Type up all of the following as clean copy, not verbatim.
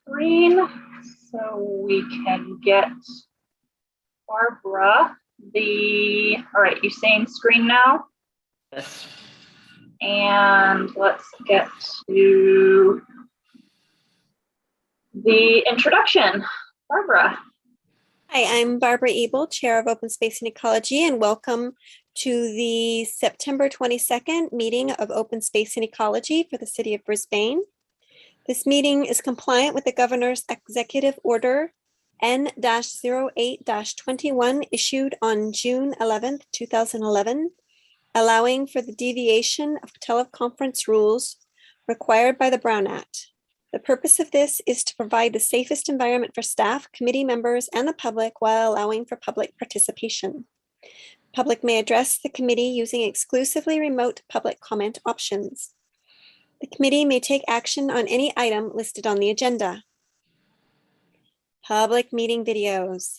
screen so we can get Barbara all right, you're saying screen now? Yes. And let's get to the introduction. Barbara. Hi, I'm Barbara Ebel, Chair of Open Space and Ecology, and welcome to the September 22nd meeting of Open Space and Ecology for the City of Brisbane. This meeting is compliant with the Governor's Executive Order N-08-21 issued on June 11th, 2011, allowing for the deviation of teleconference rules required by the Brown Act. The purpose of this is to provide the safest environment for staff, committee members, and the public while allowing for public participation. Public may address the committee using exclusively remote public comment options. The committee may take action on any item listed on the agenda. Public meeting videos.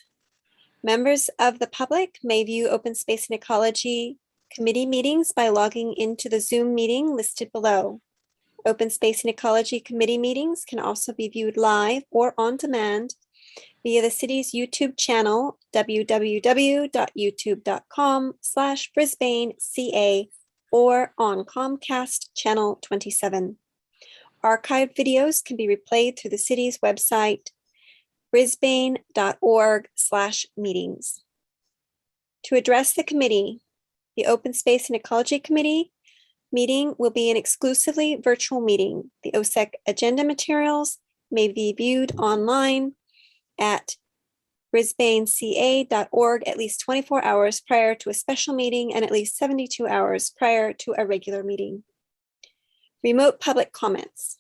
Members of the public may view Open Space and Ecology committee meetings by logging into the Zoom meeting listed below. Open Space and Ecology committee meetings can also be viewed live or on demand via the city's YouTube channel, www.youtube.com/BrisbaneCA, or on Comcast Channel 27. Archived videos can be replayed through the city's website, brisbane.org/meetings. To address the committee, the Open Space and Ecology Committee meeting will be an exclusively virtual meeting. The OSEC agenda materials may be viewed online at brisbaneca.org at least 24 hours prior to a special meeting and at least 72 hours prior to a regular meeting. Remote public comments.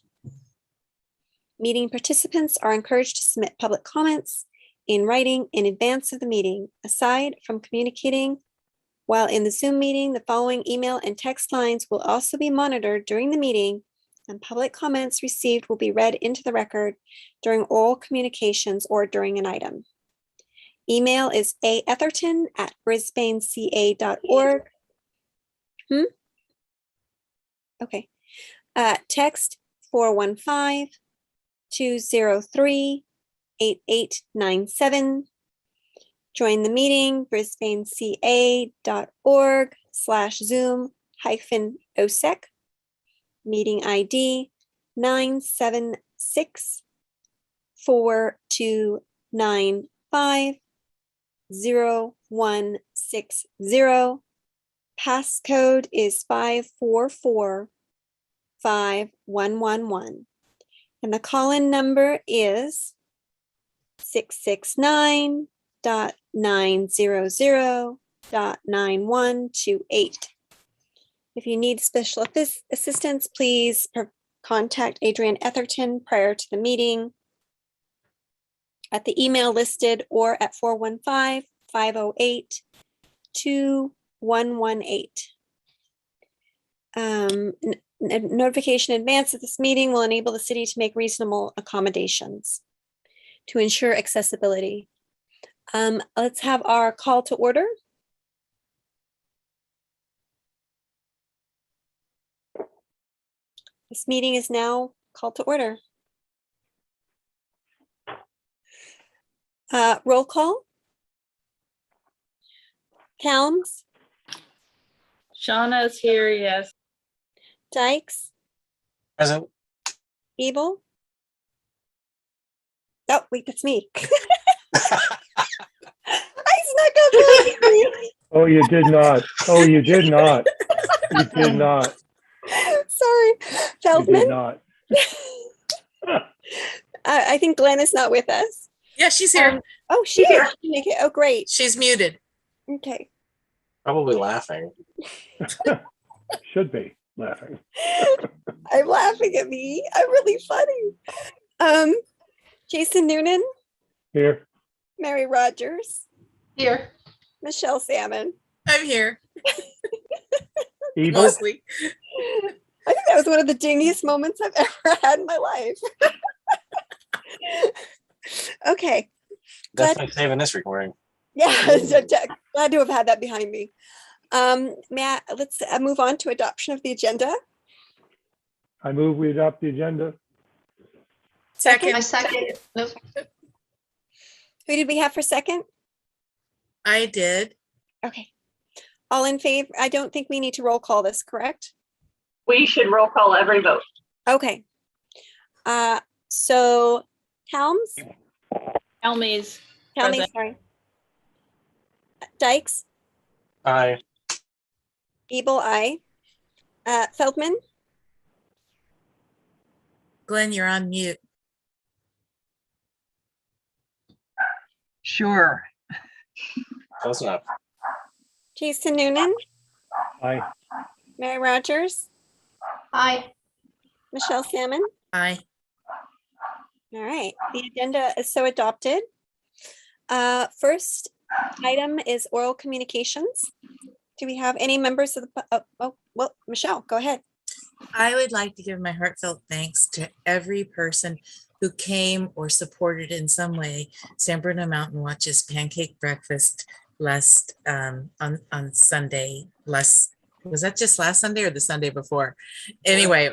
Meeting participants are encouraged to submit public comments in writing in advance of the meeting. Aside from communicating while in the Zoom meeting, the following email and text lines will also be monitored during the meeting, and public comments received will be read into the record during all communications or during an item. Email is aetherton@brisbaneca.org. Okay. Text 415-203-8897. Join the meeting, brisbaneca.org/Zoom-OSEC. Meeting ID 976-4295-0160. Passcode is 5445111. And the call-in number is 669.900.9128. If you need special assistance, please contact Adrian Etherton prior to the meeting at the email listed or at 415-508-2118. Notification in advance of this meeting will enable the city to make reasonable accommodations to ensure accessibility. Let's have our call to order. This meeting is now called to order. Roll call. Helms. Shauna's here, yes. Dykes. Present. Ebel. Oh, wait, that's me. I snuck up on you. Oh, you did not. Oh, you did not. You did not. Sorry. You Feldman. did not. I think Glenn is not with us. Yeah, she's here. Oh, she did. She make it. Oh, great. She's muted. Okay. Probably laughing. Should be laughing. I'm laughing at me. I'm really funny. Jason Noonan, Here. Mary Rogers, Here. Michelle Salmon. I'm here. Evil. Mostly. I think that was one of the dingiest moments I've ever had in my life. Okay. Definitely saving this recording. Yeah, glad to have had that behind me. Matt, let's move on to adoption of the agenda. I move we adopt the agenda. Second? I second. Nope. Who did we have for second? I did. Okay. All in favor? I don't think we need to roll call this, correct? We should roll call every vote. Okay. So Helms, Helmies. sorry. Dykes, Aye. Ebel, aye. Feldman, Glenn, you're on mute. Sure. Close enough. Jason Noonan, Aye. Mary Rogers, Aye. Michelle Salmon. Aye. All right, the agenda is so adopted. First item is oral communications. Do we have any members of the, well, Michelle, go ahead. I would like to give my heartfelt thanks to every person who came or supported in some way San Bruno Mountain Watch's pancake breakfast last on Sunday. Was that just last Sunday or the Sunday before? Anyway,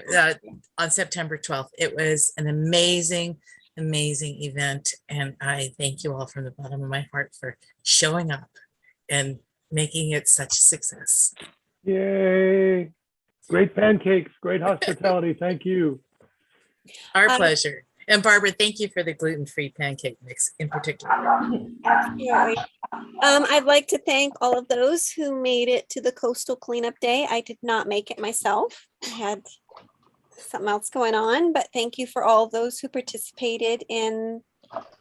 on September 12th. It was an amazing event, and I thank you all from the bottom of my heart for showing up and making it such a success. Yay. Great pancakes, great hospitality. Thank you. Our pleasure. And Barbara, thank you for the gluten-free pancake mix in particular. Absolutely. I'd like to thank all of those who made it to the coastal cleanup day. I did not make it myself. I had something else going on, but thank you for all those who participated in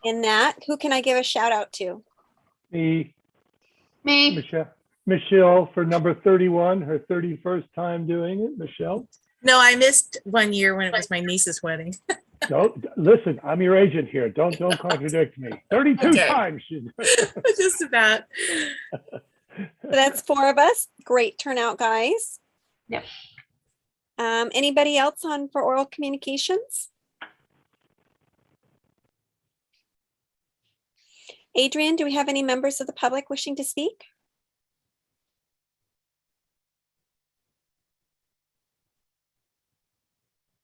that. Who can I give a shout out to? Me, Me. Michelle for number 31, her 31st time doing it. Michelle. No, I missed 1 year when it was my niece's wedding. Don't listen. I'm your agent here. Don't contradict me. 32 Okay. times. Just about. So that's 4 of us. Great turnout, guys. Yep. Anybody else on for oral communications? Adrian, do we have any members of the public wishing to speak?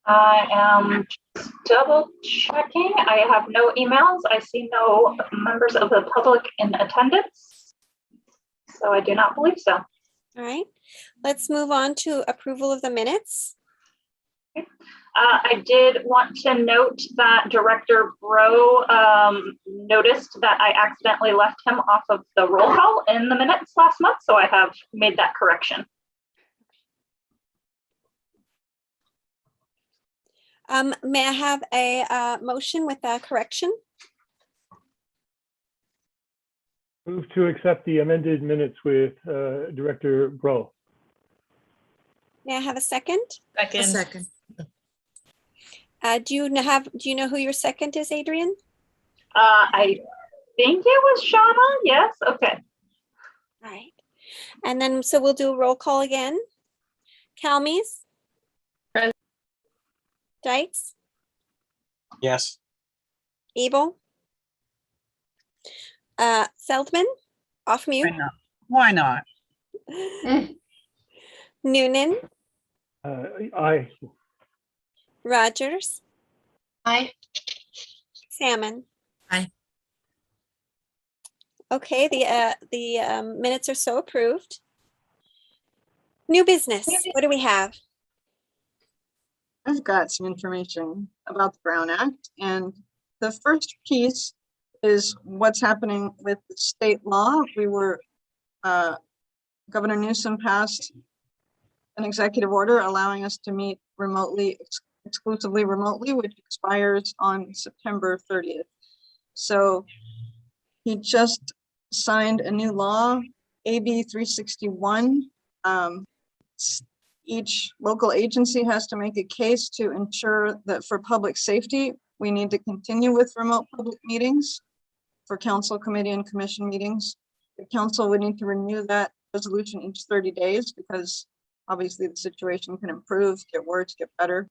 I am double checking. I have no emails. I see no members of the public in attendance. So I do not believe so. All right, let's move on to approval of the minutes. I did want to note that Director Bro noticed that I accidentally left him off of the roll call in the minutes last month, so I have made that correction. May I have a motion with that correction? Move to accept the amended minutes with Director Bro. May I have a second? A second. Do you know who your second is, Adrian? I think it was Shauna. Yes. Okay. All right. And then, so we'll do a roll call again. Calmes? Present. Dykes? Yes. Ebel? Feldman? Off mute. Why not? Noonan? Aye. Rogers? Aye. Salmon? Aye. Okay, the minutes are so approved. New business, what do we have? I've got some information about the Brown Act, and the first piece is what's happening with the state law. Governor Newsom passed an executive order allowing us to meet remotely, exclusively remotely, which expires on September 30th. So he just signed a new law, AB 361. Each local agency has to make a case to ensure that for public safety, we need to continue with remote public meetings for council, committee, and commission meetings. The council would need to renew that resolution each 30 days because obviously the situation can improve, get worse, get better.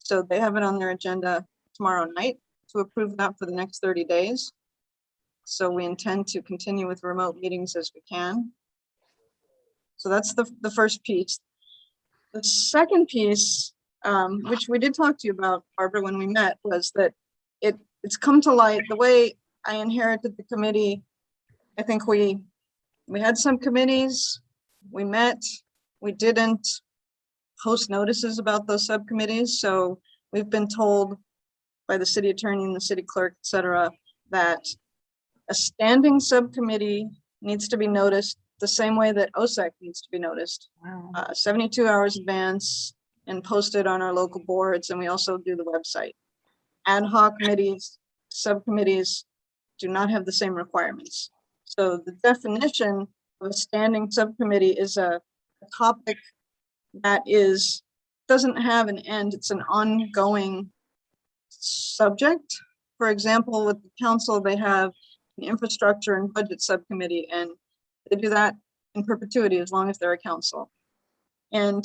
So they have it on their agenda tomorrow night to approve that for the next 30 days. So we intend to continue with remote meetings as we can. So that's the first piece. The second piece, which we did talk to you about, Barbara, when we met, was that it's come to light, the way I inherited the committee, I think we had some committees, we met, we didn't post notices about those subcommittees. So we've been told by the city attorney and the city clerk, et cetera, that a standing subcommittee needs to be noticed the same way that OSAC needs to be noticed. Wow. 72 hours advance and posted on our local boards. And we also do the website. Ad hoc committees, subcommittees do not have the same requirements. So the definition of a standing subcommittee is a topic that doesn't have an end. It's an ongoing subject. For example, with the council, they have an infrastructure and budget subcommittee, and they do that in perpetuity as long as they're a council. And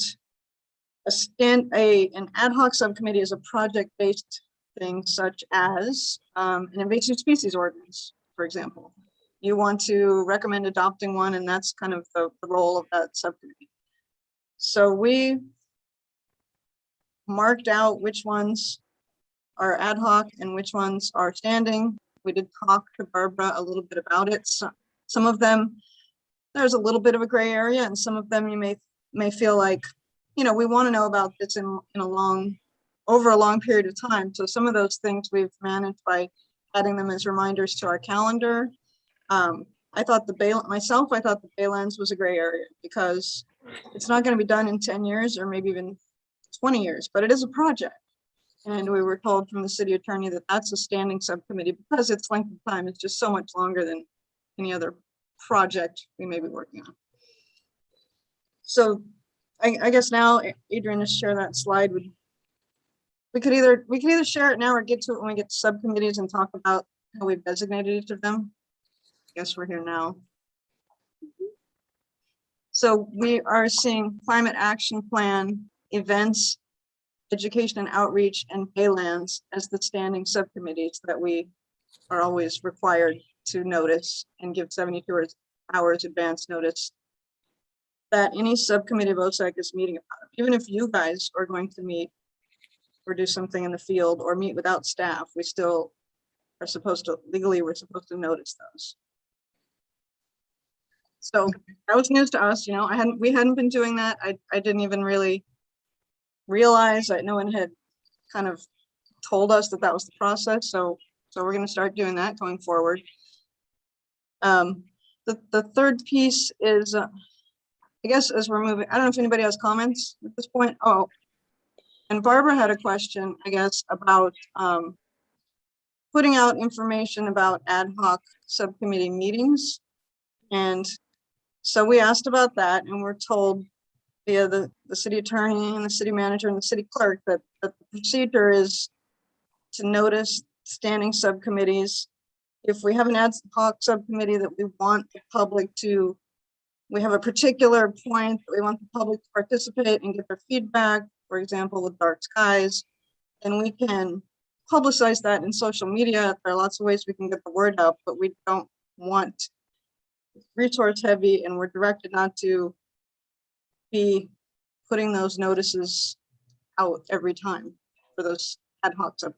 an ad hoc subcommittee is a project-based thing, such as an invasive species ordinance, for example. You want to recommend adopting one, and that's kind of the role of that subcommittee. So we marked out which ones are ad hoc and which ones are standing. We did talk to Barbara a little bit about it. So, some of them, there's a little bit of a gray area, and some of them you may feel like, you know, we want to know about this over a long period of time. So some of those things we've managed by adding them as reminders to our calendar. I thought the Baylands was a gray area because it's not going to be done in 10 years or maybe even 20 years, but it is a project. And we were told from the city attorney that that's a standing subcommittee because its length of time is just so much longer than any other project we may be working on. So I guess now, Adrian, just share that slide. We could either share it now or get to it when we get to subcommittees and talk about how we've designated each of them. I guess we're here now. So we are seeing climate action plan, events, education and outreach, and Baylands as the standing subcommittees that we are always required to notice and give 72 hours advance notice that any subcommittee of OSAC is meeting about. Even if you guys are going to meet or do something in the field or meet without staff, we still are supposed to, legally, we're supposed to notice those. So that was news to us, you know, we hadn't been doing that. I didn't even really realize that no one had kind of told us that that was the process. So we're going to start doing that going forward. The third piece is, I guess as we're moving, I don't know if anybody has comments at this point. Oh, and Barbara had a question, I guess, about putting out information about ad hoc subcommittee meetings. And so we asked about that, and we're told via the city attorney and the city manager and the city clerk that the procedure is to notice standing subcommittees. If we have an ad hoc subcommittee that we want the public to, we have a particular point that we want the public to participate and get their feedback, for example, with dark skies, and we can publicize that in social media. There are lots of ways we can get the word out, but we don't want resource heavy, and we're directed not to be putting those notices out every time for those ad hoc subcommittees.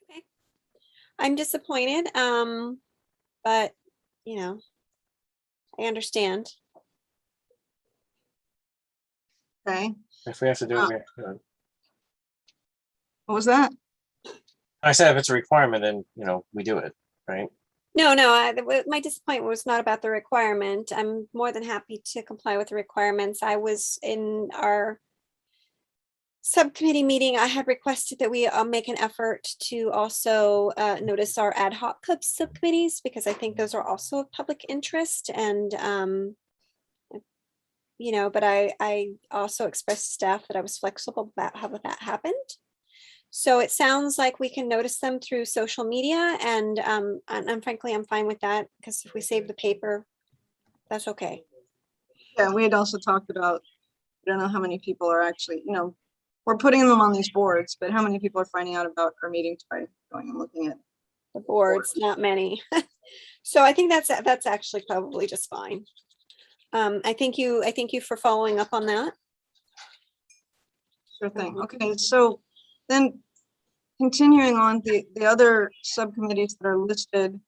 Okay. I'm disappointed, but you know, I understand. Okay, If we have to do it, we have to do it. what was that? I said if it's a requirement, then, you know, we do it, right? No, my disappointment was not about the requirement. I'm more than happy to comply with the requirements. I was in our subcommittee meeting. I had requested that we make an effort to also notice our ad hoc subcommittees, because I think those are also of public interest. And, you know, but I also expressed to staff that I was flexible about how that happened. So it sounds like we can notice them through social media, and frankly, I'm fine with that, because if we save the paper, that's okay. Yeah, we had also talked about, I don't know how many people are actually, you know, we're putting them on these boards, but how many people are finding out about our meetings by going and looking at The boards, not many. So I think that's actually probably just fine. I thank you for following up on that. Sure thing. Okay, so then continuing on, the other subcommittees that are listed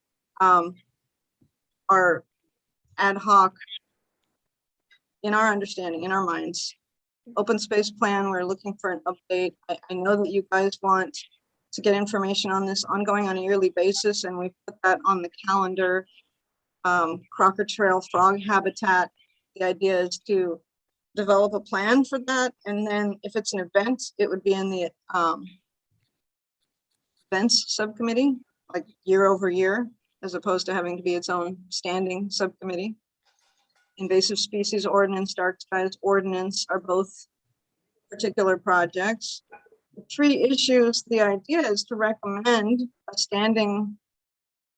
are ad hoc in our understanding, in our minds. Open space plan, we're looking for an update. I know that you guys want to get information on this ongoing on a yearly basis, and we put that on the calendar. Crocker Trail frog habitat, the idea is to develop a plan for that, and then if it's an event, it would be in the events subcommittee, like year over year, as opposed to having to be its own standing subcommittee. Invasive species ordinance, dark skies ordinance are both particular projects. The tree issues, the idea is to recommend a standing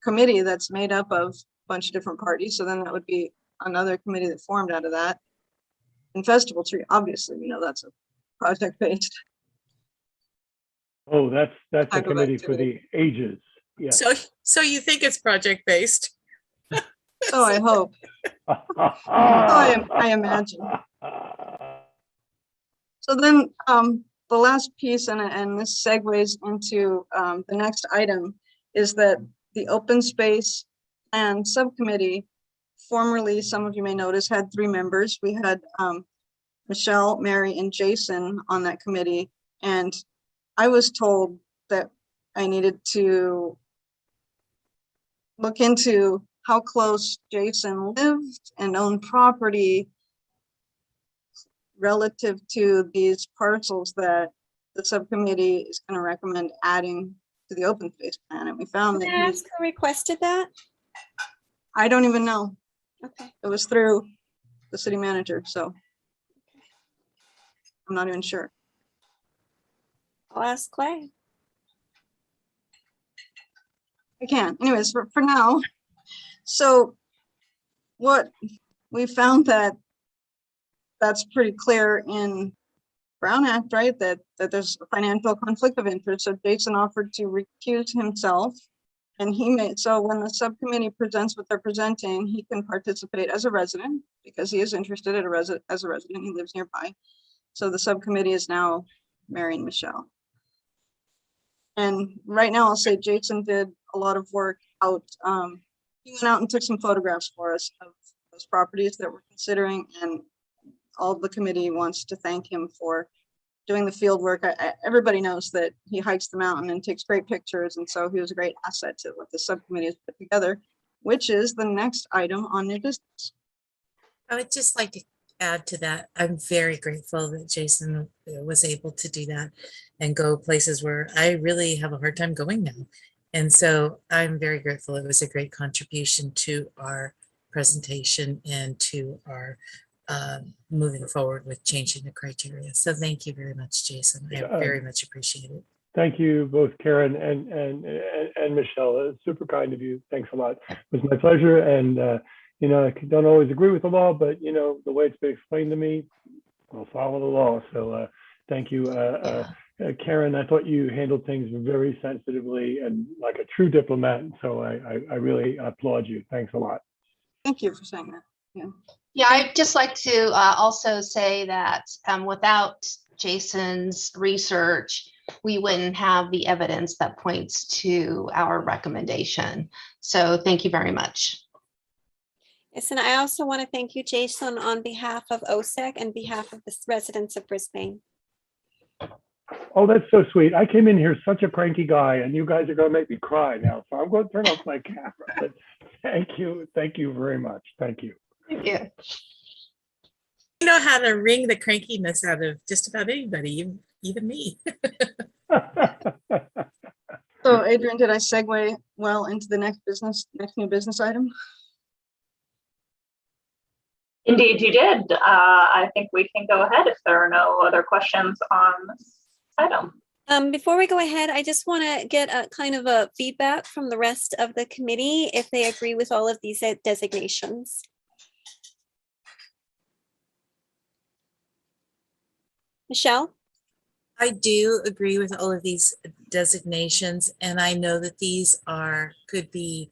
committee that's made up of a bunch of different parties. So then that would be another committee that formed out of that. And festival tree, obviously, we know that's a project based. Oh, that's a Type of committee for the activity. ages. Yeah. So you think it's project-based? So I hope. I imagine. So then the last piece, and this segues into the next item, is that the open space and subcommittee, formerly, some of you may notice, had 3 members. We had Michelle, Mary, and Jason on that committee. And I was told that I needed to look into how close Jason lived and owned property relative to these parcels that the subcommittee is going to recommend adding to the open space plan. And we found that Can I ask who requested that? I don't even know. Okay. It was through the city manager, so I'm not even sure. I'll ask Clay. I can. Anyways, for now. So what we found that's pretty clear in Brown Act, right? That there's a financial conflict of interest. So Jason offered to recuse himself, and so when the subcommittee presents what they're presenting, he can participate as a resident because he is interested as a resident. He lives nearby. So the subcommittee is now Mary and Michelle. And right now I'll say Jason did a lot of work out. He went out and took some photographs for us of those properties that we're considering, and all of the committee wants to thank him for doing the field work. Everybody knows that he hikes the mountain and takes great pictures, and so he was a great asset to what the subcommittee has put together, which is the next item on new business. I would just like to add to that. I'm very grateful that Jason was able to do that and go places where I really have a hard time going now. And so I'm very grateful. It was a great contribution to our presentation and to our moving forward with changing the criteria. So thank you very much, Jason. I very much appreciate it. Thank you both, Karen and Michelle. It's super kind of you. Thanks a lot. It was my pleasure. And you know, I don't always agree with the law, but you know, the way it's been explained to me, I'll follow the law. So thank you, Karen. I thought you handled things very sensitively and like a true diplomat. So I really applaud you. Thanks a lot. Thank you for saying that. Yeah. Yeah, I'd just like to also say that without Jason's research, we wouldn't have the evidence that points to our recommendation. So thank you very much. Yes, and I also want to thank you, Jason, on behalf of OSEC and behalf of the residents of Brisbane. Oh, that's so sweet. I came in here such a cranky guy, and you guys are going to make me cry now. So I'm going to turn off my camera. But thank you very much. Thank you. Thank you. You know how to wring the crankiness out of just about anybody, even me. So Adrian, did I segue well into the next new business item? Indeed, you did. I think we can go ahead if there are no other questions on this item. Before we go ahead, I just want to get a kind of a feedback from the rest of the committee if they agree with all of these designations. Michelle? I do agree with all of these designations, and I know that these could be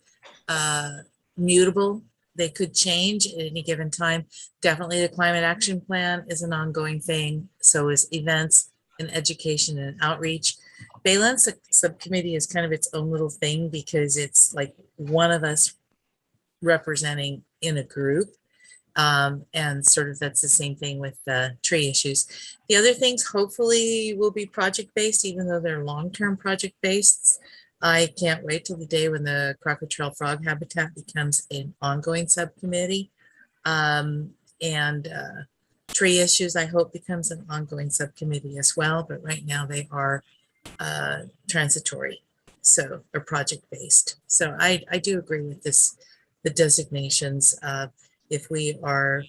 mutable. They could change at any given time. Definitely the climate action plan is an ongoing thing. So is events and education and outreach. Bayland subcommittee is kind of its own little thing because it's like one of us representing in a group. And sort of that's the same thing with the tree issues. The other things hopefully will be project-based, even though they're long-term project-based. I can't wait till the day when the crocodile frog habitat becomes an ongoing subcommittee. Tree issues, I hope, becomes an ongoing subcommittee as well, but right now they are transitory, so or project-based. So I do agree with this, the designations. If we are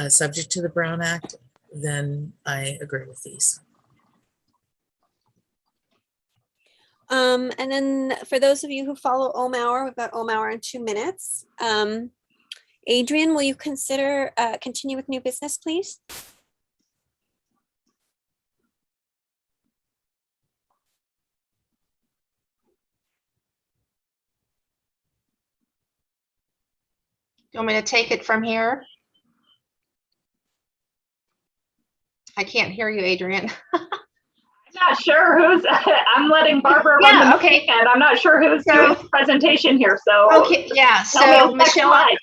subject to the Brown Act, then I agree with these. And then for those of you who follow OMAR, we've got OMAR in 2 minutes. Adrian, will you consider continue with new business, please? You want me to take it from here? I can't hear you, Adrian. I'm not sure who's, I'm letting Barbara run Yeah, the okay. meeting, and I'm not sure who's So- doing the presentation here, so. Okay, yeah, tell me so the next Michelle, slide.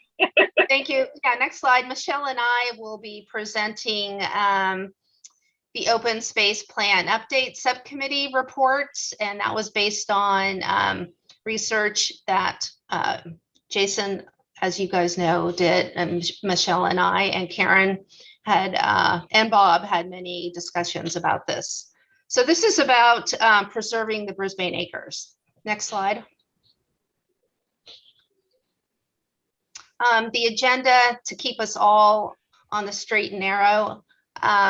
thank you. Yeah, next slide. Michelle and I will be presenting the open space plan update subcommittee reports, and that was based on research that Jason, as you guys know, did, and Michelle and I and Karen had and Bob had many discussions about this. So this is about preserving the Brisbane acres. Next slide. The agenda, to keep us all on the straight and narrow,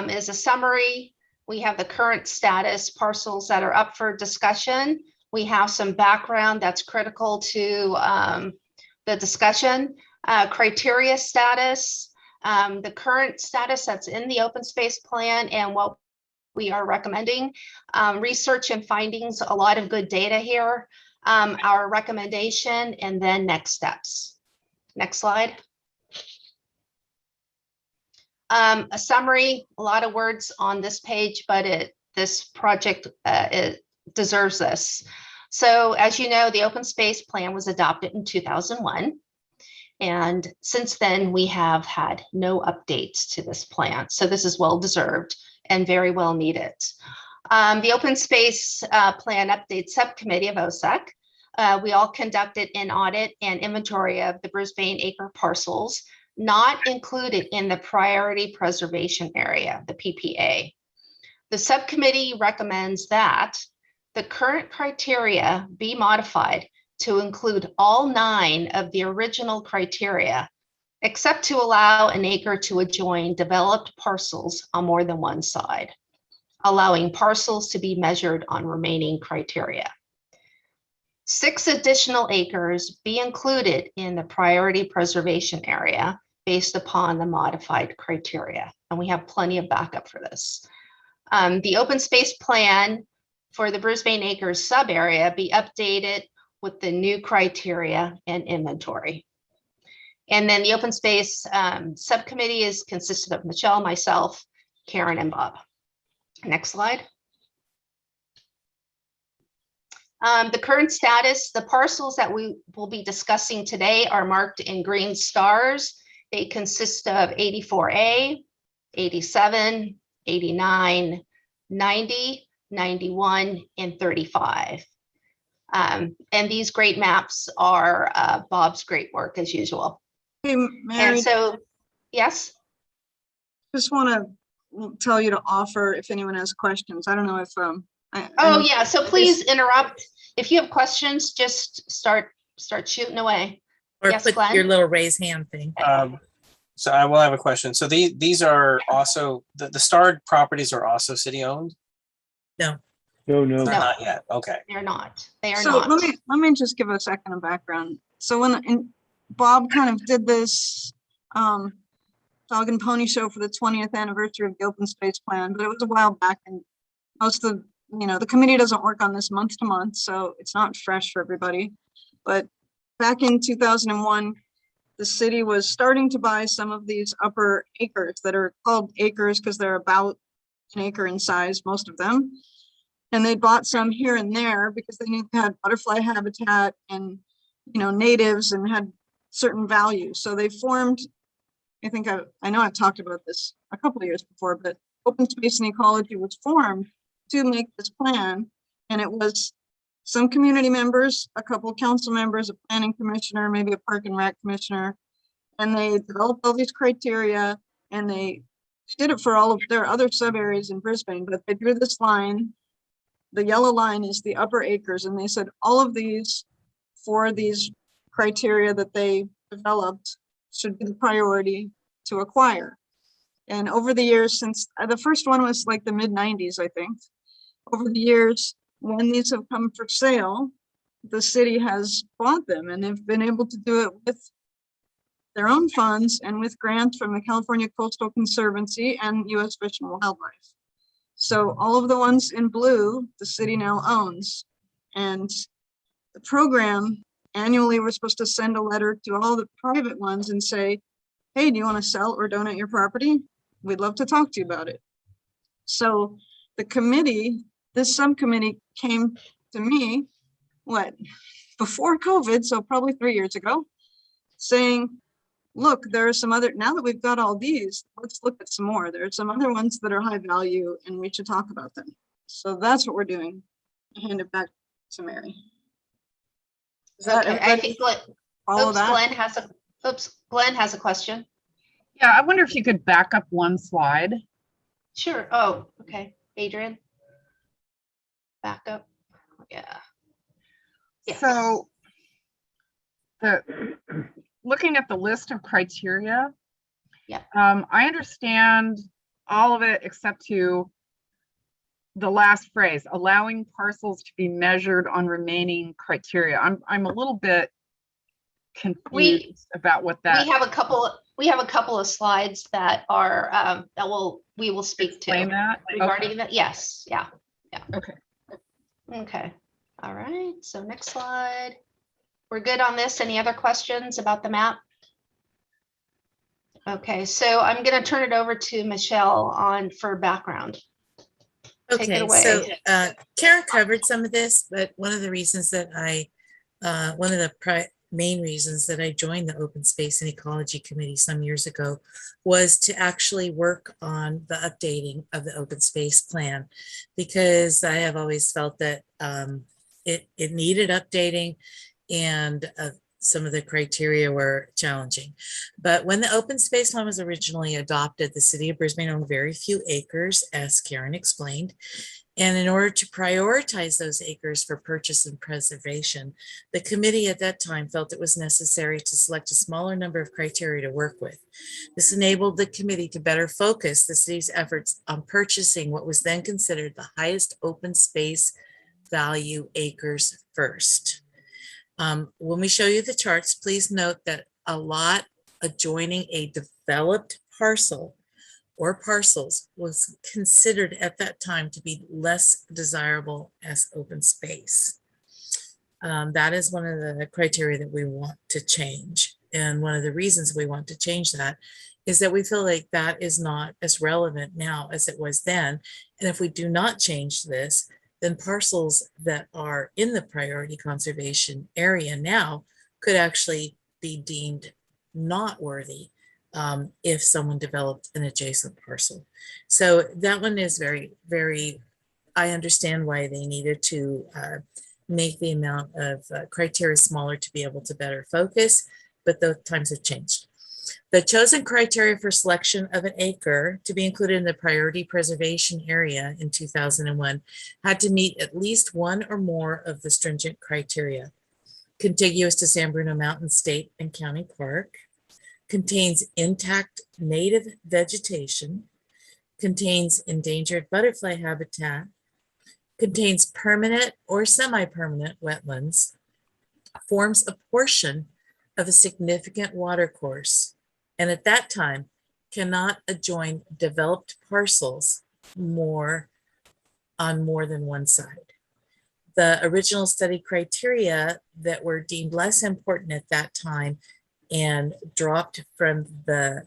is a summary. We have the current status parcels that are up for discussion. We have some background that's critical to the discussion. Criteria status, the current status that's in the open space plan and what we are recommending. Research and findings, a lot of good data here. Our recommendation, and then next steps. Next slide. A summary, a lot of words on this page, but this project it deserves this. So as you know, the open space plan was adopted in 2001. And since then, we have had no updates to this plan. So this is well deserved and very well needed. The open space plan update subcommittee of OSEC, we all conducted an audit and inventory of the Brisbane acre parcels not included in the priority preservation area, the PPA. The subcommittee recommends that the current criteria be modified to include all 9 of the original criteria, except to allow an acre to adjoin developed parcels on more than one side, allowing parcels to be measured on remaining criteria. 6 additional acres be included in the priority preservation area based upon the modified criteria. And we have plenty of backup for this. The open space plan for the Brisbane acres sub area be updated with the new criteria and inventory. And then the open space subcommittee is consisted of Michelle, myself, Karen, and Bob. Next slide. The current status, the parcels that we will be discussing today are marked in green stars. They consist of 84A, 87, 89, 90, 91, and 35. And these great maps are Bob's great work as usual. Hey, Mary, And so, yes, just want to tell you to offer if anyone has questions. I don't know if oh yeah, so please interrupt. If you have questions, just start shooting away. Or Yes, put Glenn? your little raise hand thing. So I will have a question. So these are also, the starred properties are also city owned? No. No. No. Not yet, okay. They're not. They are so not. let me just give a second of background. So when Bob kind of did this dog and pony show for the 20th anniversary of the open space plan, but it was a while back, and most of the committee doesn't work on this month to month, so it's not fresh for everybody. But back in 2001, the city was starting to buy some of these upper acres that are called acres because they're about an acre in size, most of them. And they bought some here and there because they knew they had butterfly habitat and, natives and had certain values. So they formed, I know I've talked about this a couple of years before, but Open Space and Ecology was formed to make this plan. And it was some community members, a couple of council members, a planning commissioner, maybe a park and rec commissioner. And they developed all these criteria, and they did it for all of their other sub areas in Brisbane, but they drew this line. The yellow line is the upper acres. And they said all of these, for these criteria that they developed, should be the priority to acquire. And over the years, since the first one was like the mid-90s, I think, over the years, when these have come for sale, the city has bought them, and they've been able to do it with their own funds and with grants from the California Coastal Conservancy and U.S. Fish and Wildlife. So all of the ones in blue, the city now owns. And the program, annually, we're supposed to send a letter to all the private ones and say, hey, do you want to sell or donate your property? We'd love to talk to you about it. So the committee, this subcommittee came to me, before COVID, so probably 3 years ago, saying, look, there are some other, now that we've got all these, let's look at some more. There are some other ones that are high value and we should talk about them. So that's what we're doing. I hand it back to Mary. Is that Okay, I think Glenn has a question. Yeah, I wonder if you could back up one slide. Sure. Oh, okay. Adrian. Back up. Yeah. Yes. So looking at the list of criteria, yeah, I understand all of it except to the last phrase, allowing parcels to be measured on remaining criteria. I'm a little bit confused about what that. We have a couple of slides that are we will speak explain to that regarding okay. that. Yes. Yeah. Okay. Okay. All right. So next slide. We're good on this. Any other questions about the map? Okay, so I'm going to turn it over to Michelle for background. Take it Okay, away. so Karen covered some of this, but one of the reasons that one of the main reasons that I joined the Open Space and Ecology Committee some years ago was to actually work on the updating of the open space plan, because I have always felt that it needed updating, and some of the criteria were challenging. But when the open space plan was originally adopted, the city of Brisbane owned very few acres, as Karen explained. And in order to prioritize those acres for purchase and preservation, the committee at that time felt it was necessary to select a smaller number of criteria to work with. This enabled the committee to better focus the city's efforts on purchasing what was then considered the highest open space value acres first. When we show you the charts, please note that a lot adjoining a developed parcel or parcels was considered at that time to be less desirable as open space. That is one of the criteria that we want to change. And one of the reasons we want to change that is that we feel like that is not as relevant now as it was then. And if we do not change this, then parcels that are in the priority conservation area now could actually be deemed not worthy if someone developed an adjacent parcel. So that one is I understand why they needed to make the amount of criteria smaller to be able to better focus, but the times have changed. The chosen criteria for selection of an acre to be included in the priority preservation area in 2001 had to meet at least one or more of the stringent criteria. Contiguous to San Bruno Mountain State and County Park, contains intact native vegetation, contains endangered butterfly habitat, contains permanent or semi-permanent wetlands, forms a portion of a significant watercourse, and at that time cannot adjoin developed parcels on more than one side. The original study criteria that were deemed less important at that time and dropped from the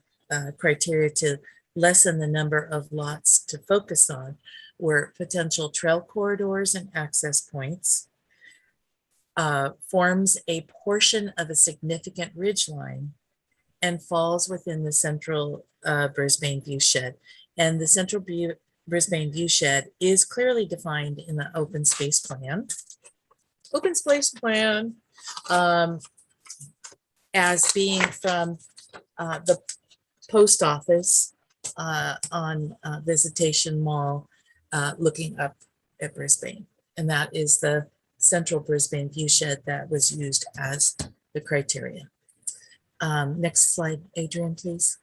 criteria to lessen the number of lots to focus on were potential trail corridors and access points, forms a portion of a significant ridgeline, and falls within the central Brisbane viewshed. And the central Brisbane viewshed is clearly defined in the open space plan. Open space plan as being from the post office on Visitation Mall, looking up at Brisbane. And that is the central Brisbane viewshed that was used as the criteria. Next slide, Adrian, please.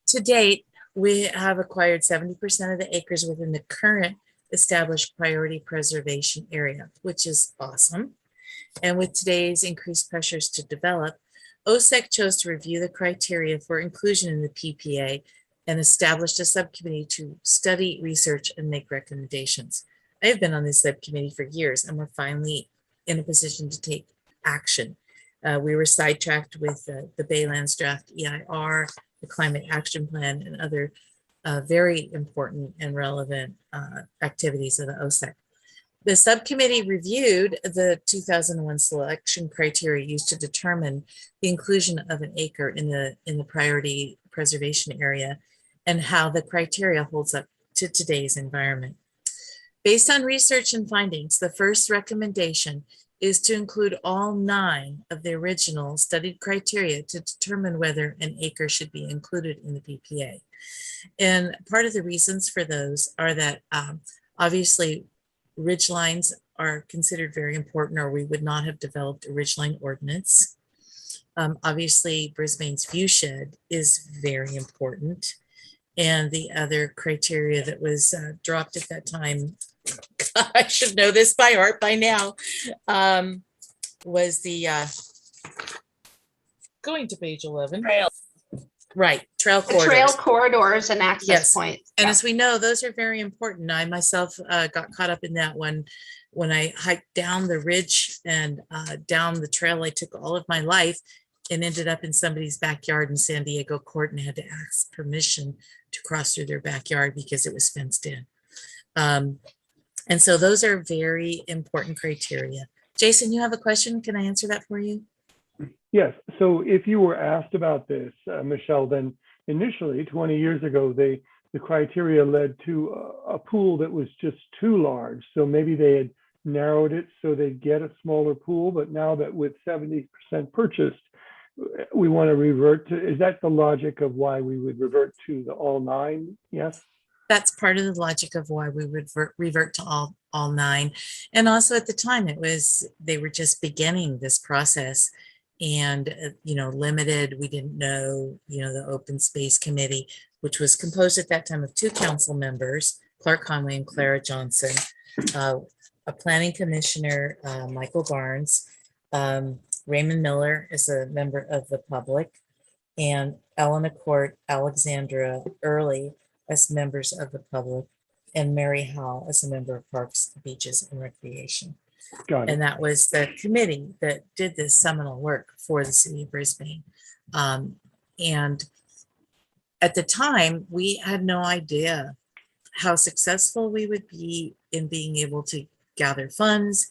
To date, we have acquired 70% of the acres within the current established priority preservation area, which is awesome. And with today's increased pressures to develop, OSEC chose to review the criteria for inclusion in the PPA and established a subcommittee to study, research, and make recommendations. I have been on this subcommittee for years, and we're finally in a position to take action. We were sidetracked with the Baylands draft EIR, the Climate Action Plan, and other very important and relevant activities of the OSEC. The subcommittee reviewed the 2001 selection criteria used to determine the inclusion of an acre in the priority preservation area and how the criteria holds up to today's environment. Based on research and findings, the first recommendation is to include all 9 of the original studied criteria to determine whether an acre should be included in the PPA. And part of the reasons for those are that obviously ridgelines are considered very important, or we would not have developed a ridgeline ordinance. Obviously, Brisbane's viewshed is very important. And the other criteria that was dropped at that time, I should know this by heart by now, was the, going to page 11. Trail. Right, trail The corridors. trail corridors and access Yes. points. And Yeah. as we know, those are very important. I myself got caught up in that one when I hiked down the ridge and down the trail I took all of my life and ended up in somebody's backyard in San Diego court and had to ask permission to cross through their backyard because it was fenced in. And so those are very important criteria. Jason, you have a question? Can I answer that for you? Yes. So if you were asked about this, Michelle, then initially 20 years ago, the criteria led to a pool that was just too large. So maybe they had narrowed it so they'd get a smaller pool. But now that with 70% purchased, we want to revert to, is that the logic of why we would revert to the all 9? Yes. That's part of the logic of why we would revert to all 9. And also at the time they were just beginning this process and, limited. We didn't know, the open space committee, which was composed at that time of 2 council members, Clark Conway and Clara Johnson, a planning commissioner, Michael Barnes, Raymond Miller is a member of the public, and Elena Court, Alexandra Early as members of the public, and Mary Howell as a member of Parks, Beaches, and Recreation. Got it. And that was the committee that did this seminal work for the city of Brisbane. And at the time, we had no idea how successful we would be in being able to gather funds,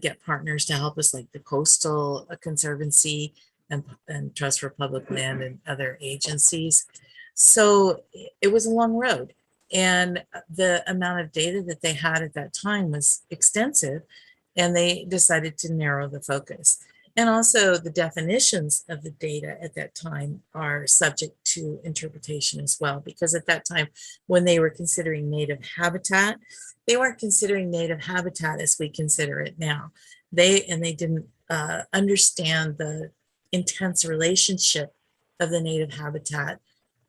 get partners to help us, like the Coastal Conservancy and Trust for Public Land and other agencies. So it was a long road. And the amount of data that they had at that time was extensive, and they decided to narrow the focus. And also the definitions of the data at that time are subject to interpretation as well, because at that time, when they were considering native habitat, they weren't considering native habitat as we consider it now. They didn't understand the intense relationship of the native habitat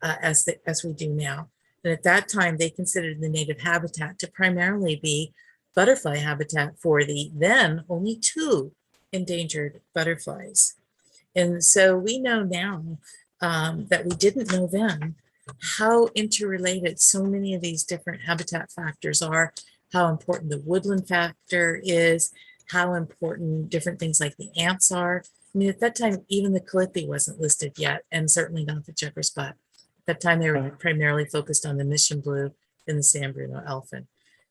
as we do now. And at that time, they considered the native habitat to primarily be butterfly habitat for the then only 2 endangered butterflies. And so we know now that we didn't know then how interrelated so many of these different habitat factors are, how important the woodland factor is, how important different things like the ants are. I mean, at that time, even the calliope wasn't listed yet, and certainly not the checker's butt. That time they were Right. primarily focused on the Mission Blue and the San Bruno Elephant.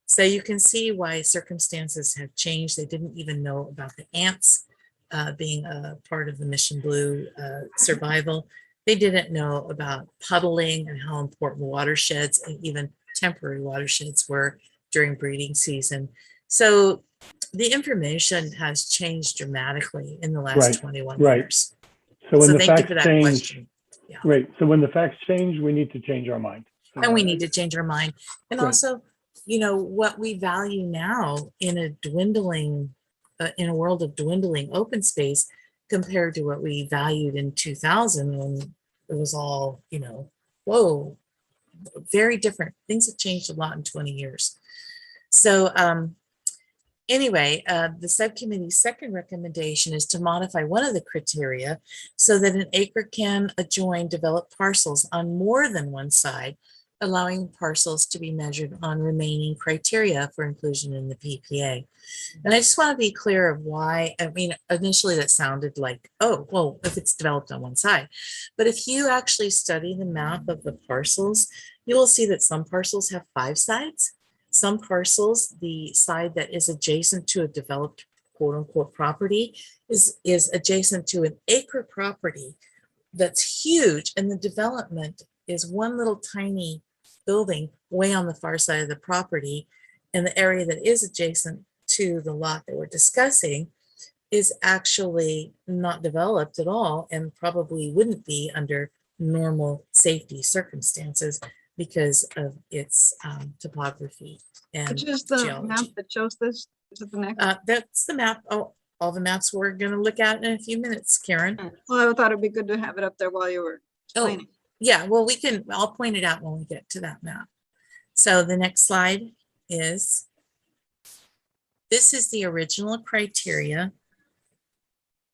So you can see why circumstances have changed. They didn't even know about the ants being a part of the Mission Blue survival. They didn't know about puddling and how important watersheds and even temporary watersheds were during breeding season. So the information has changed dramatically in the last Right, 21 right. years. So when So the thank you facts for that change, question. Yeah. right. So when the facts change, we need to change our mind. And we need to change our mind. And Right. also, you know, what we value now in a dwindling, in a world of dwindling open space compared to what we valued in 2000 when it was all, you know, whoa, very different. Things have changed a lot in 20 years. So anyway, the subcommittee's second recommendation is to modify one of the criteria so that an acre can adjoin developed parcels on more than one side, allowing parcels to be measured on remaining criteria for inclusion in the PPA. And I just want to be clear of why. I mean, initially that sounded like, oh, well, if it's developed on one side. But if you actually study the map of the parcels, you will see that some parcels have 5 sides. Some parcels, the side that is adjacent to a developed quote unquote property is adjacent to an acre property that's huge. And the development is one little tiny building way on the far side of the property. And the area that is adjacent to the lot that we're discussing is actually not developed at all and probably wouldn't be under normal safety circumstances because of its topography and Which is the map geology. that shows this? Is it the next? That's the map. Oh, all the maps we're going to look at in a few minutes, Karen. Well, I thought it'd be good to have it up there while you were Oh, explaining. yeah, well, I'll point it out when we get to that map. So the next slide is, this is the original criteria.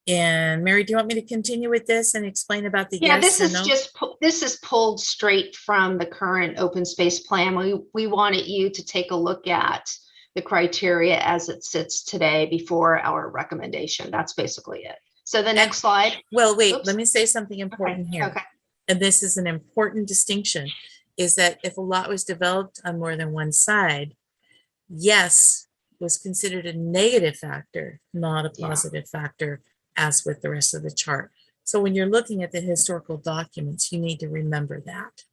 And Mary, do you want me to continue with this and explain about the Yeah, yes this or is no? this is pulled straight from the current open space plan. We wanted you to take a look at the criteria as it sits today before our recommendation. That's basically it. So the next slide. Well, wait, Oops. let me say something important here. Okay. And this is an important distinction, is that if a lot was developed on more than one side, yes was considered a negative factor, not a positive factor, as with the rest of the chart. So when you're looking at the historical documents, you need to remember that.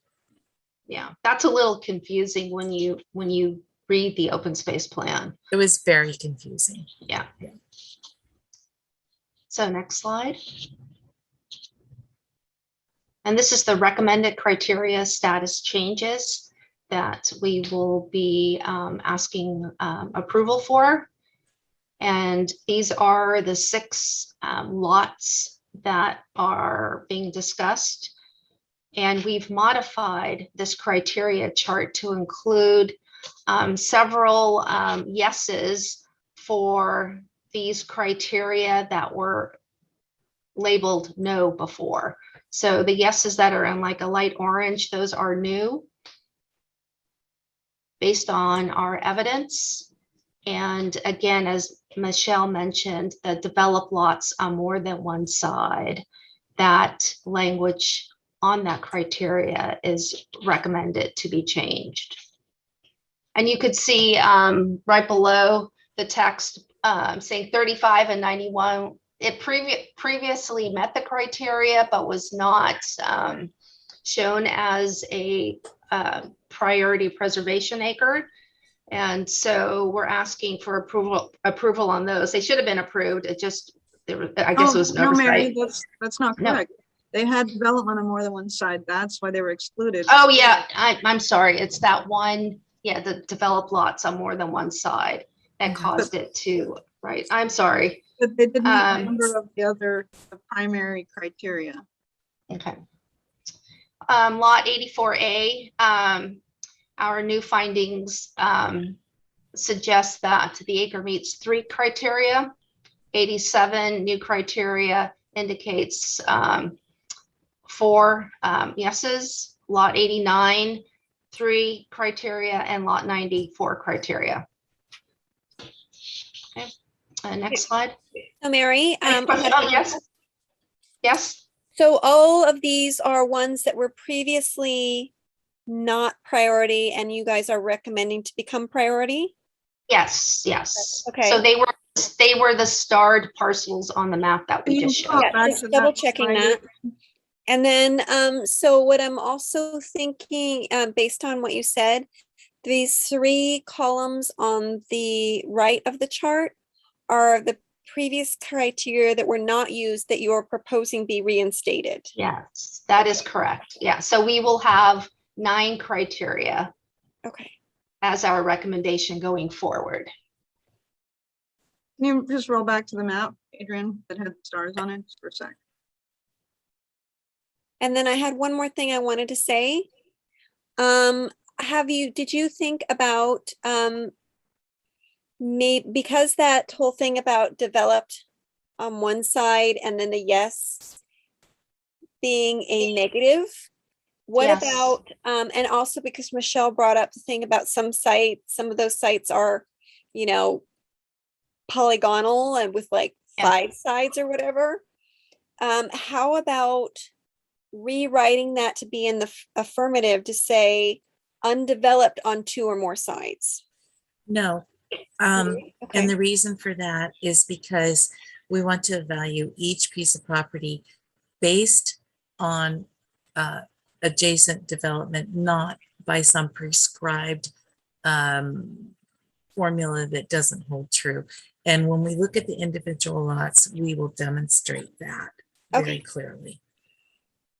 Yeah, that's a little confusing when you read the open space plan. It was very confusing. Yeah. So next slide. And this is the recommended criteria status changes that we will be asking approval for. And these are the 6 lots that are being discussed. And we've modified this criteria chart to include several yeses for these criteria that were labeled no before. So the yeses that are in like a light orange, those are new based on our evidence. And again, as Michelle mentioned, the developed lots on more than one side, that language on that criteria is recommended to be changed. And you could see right below the text saying 35 and 91, it previously met the criteria, but was not shown as a priority preservation acre. And so we're asking for approval on those. They should have been approved. It just, I guess it was an oversight. Mary, that's not correct. They had development on more than one side. That's why they were excluded. Oh yeah, I'm sorry. It's that one, yeah, the developed lots on more than one side that caused it to, right? I'm sorry. But they didn't have a number of the primary criteria. Okay. Lot 84A, our new findings suggest that the acre meets 3 criteria. 87 new criteria indicates 4 yeses. Lot 89, 3 criteria, and lot 94 criteria. Okay, next slide. So Mary, Oh, yes. Yes. So all of these are ones that were previously not priority and you guys are recommending to become priority? Yes, yes. Okay. So they were the starred parcels on the map that we Can you just showed. pop Yeah, back just to double that checking slide? that. And then, so what I'm also thinking, based on what you said, these 3 columns on the right of the chart are the previous criteria that were not used that you're proposing be reinstated. Yes, that is correct. Yeah, so we will have 9 criteria Okay. as our recommendation going forward. Can you just roll back to the map, Adrian, that had stars on it just for a sec? And then I had one more thing I wanted to say. Did you think about, because that whole thing about developed on one side and then the yes being a negative? What Yes. about, and also because Michelle brought up the thing about some of those sites are, polygonal and with like Yeah. 5 sides or whatever. How about rewriting that to be in the affirmative to say undeveloped on 2 or more sides? No. Okay. And the reason for that is because we want to value each piece of property based on adjacent development, not by some prescribed formula that doesn't hold true. And when we look at the individual lots, we will demonstrate that very clearly.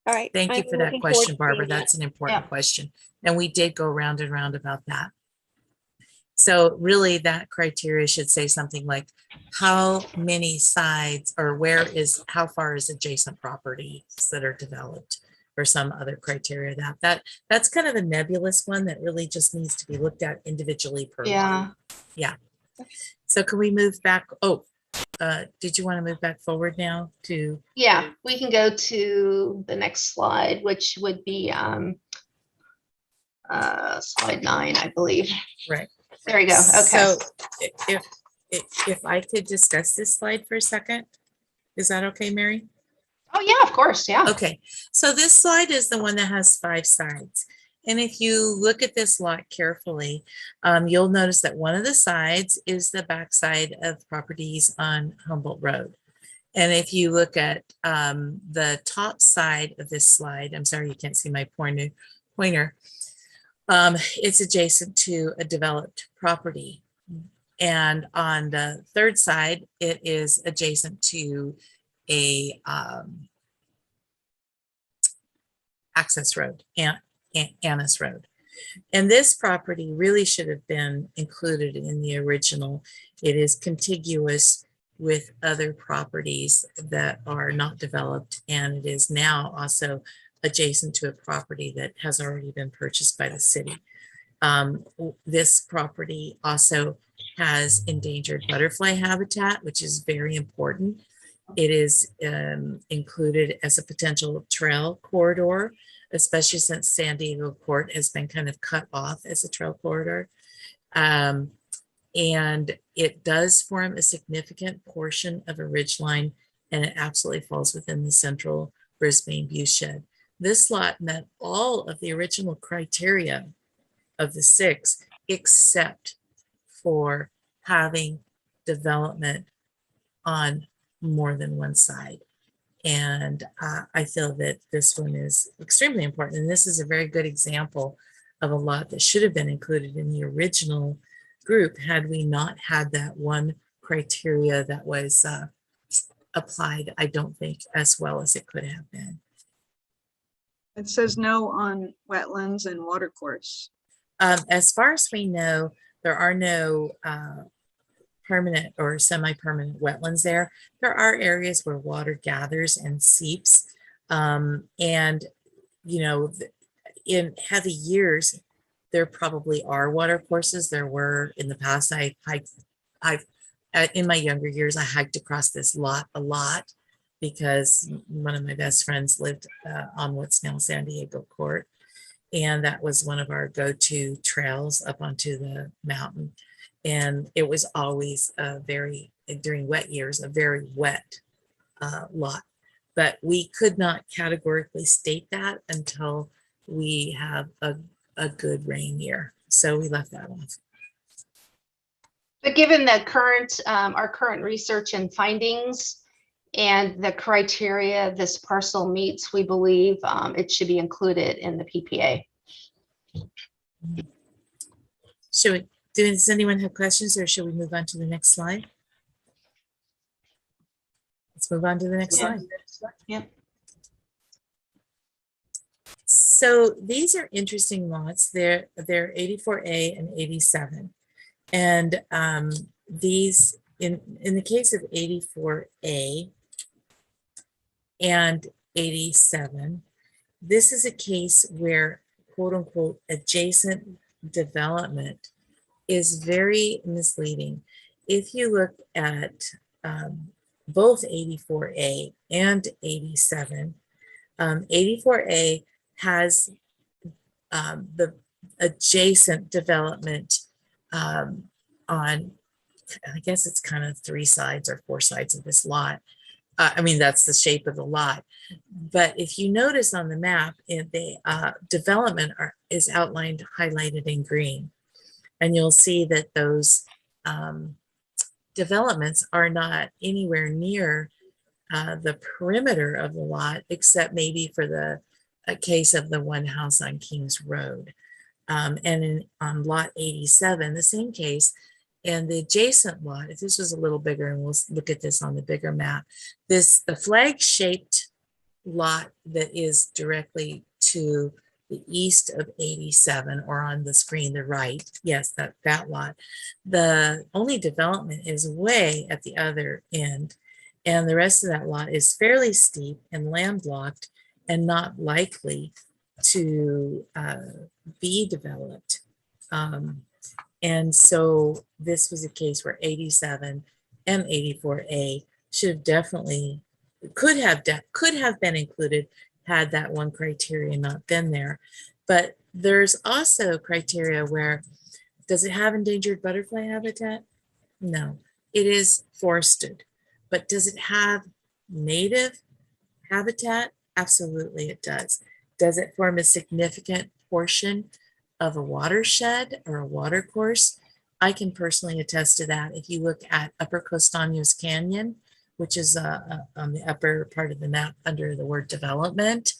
All right. Thank you I'm for that looking forward question, to Barbara. seeing that. That's an important question. And we did go round and round about that. So really that criteria should say something like how many sides or how far is adjacent properties that are developed, or some other criteria that's kind of a nebulous one that really just needs to be looked at individually per lot. Yeah. So can we move back? Oh, did you want to move back forward now to? Yeah, we can go to the next slide, which would be slide 9, I believe. Right. There you go. Okay. So if I could discuss this slide for a second, is that okay, Mary? Oh yeah, of course. Yeah. Okay. So this slide is the one that has 5 sides. And if you look at this lot carefully, you'll notice that one of the sides is the backside of properties on Humboldt Road. And if you look at the top side of this slide, I'm sorry, you can't see my pointer. It's adjacent to a developed property. And on the third side, it is adjacent to a access road, Annis Road. And this property really should have been included in the original. It is contiguous with other properties that are not developed, and it is now also adjacent to a property that has already been purchased by the city. This property also has endangered butterfly habitat, which is very important. It is included as a potential trail corridor, especially since San Diego Court has been kind of cut off as a trail corridor. And it does form a significant portion of a ridgeline, and it absolutely falls within the central Brisbane viewshed. This lot met all of the original criteria of the 6, except for having development on more than one side. And I feel that this one is extremely important. And this is a very good example of a lot that should have been included in the original group had we not had that one criteria that was applied, I don't think, as well as it could have been. It says no on wetlands and watercourse. As far as we know, there are no permanent or semi-permanent wetlands there. There are areas where water gathers and seeps. And, you know, in heavy years, there probably are water courses. There were in the past. In my younger years, I hiked across this lot a lot because one of my best friends lived on what's now San Diego Court. And that was one of our go-to trails up onto the mountain. And it was always during wet years, a very wet lot. but we could not categorically state that until we have a good rain year. So we left that off. But given the current, our current research and findings and the criteria this parcel meets, we believe it should be included in the PPA. Does anyone have questions, or should we move on to the next slide? Let's move on to the next slide. Yep. So these are interesting lots. They're 84A and 87. And these, in the case of 84A and 87, this is a case where quote unquote adjacent development is very misleading. If you look at both 84A and 87, 84A has the adjacent development on, I guess it's kind of 3 sides or 4 sides of this lot. I mean, that's the shape of the lot. But if you notice on the map, the development is outlined, highlighted in green. And you'll see that those developments are not anywhere near the perimeter of the lot, except maybe for the case of the one house on Kings Road. And on lot 87, the same case, and the adjacent lot, if this was a little bigger, and we'll look at this on the bigger map, the flag-shaped lot that is directly to the east of 87, or on the screen, the right, yes, that lot, the only development is way at the other end, and the rest of that lot is fairly steep and landlocked and not likely to be developed. And so this was a case where 87 and 84A should have definitely, could have been included had that one criteria not been there. But there's also criteria where, does it have endangered butterfly habitat? No, it is forested. But does it have native habitat? Absolutely it does. Does it form a significant portion of a watershed or a water course? I can personally attest to that. If you look at Upper Costaños Canyon, which is on the upper part of the map under the word development,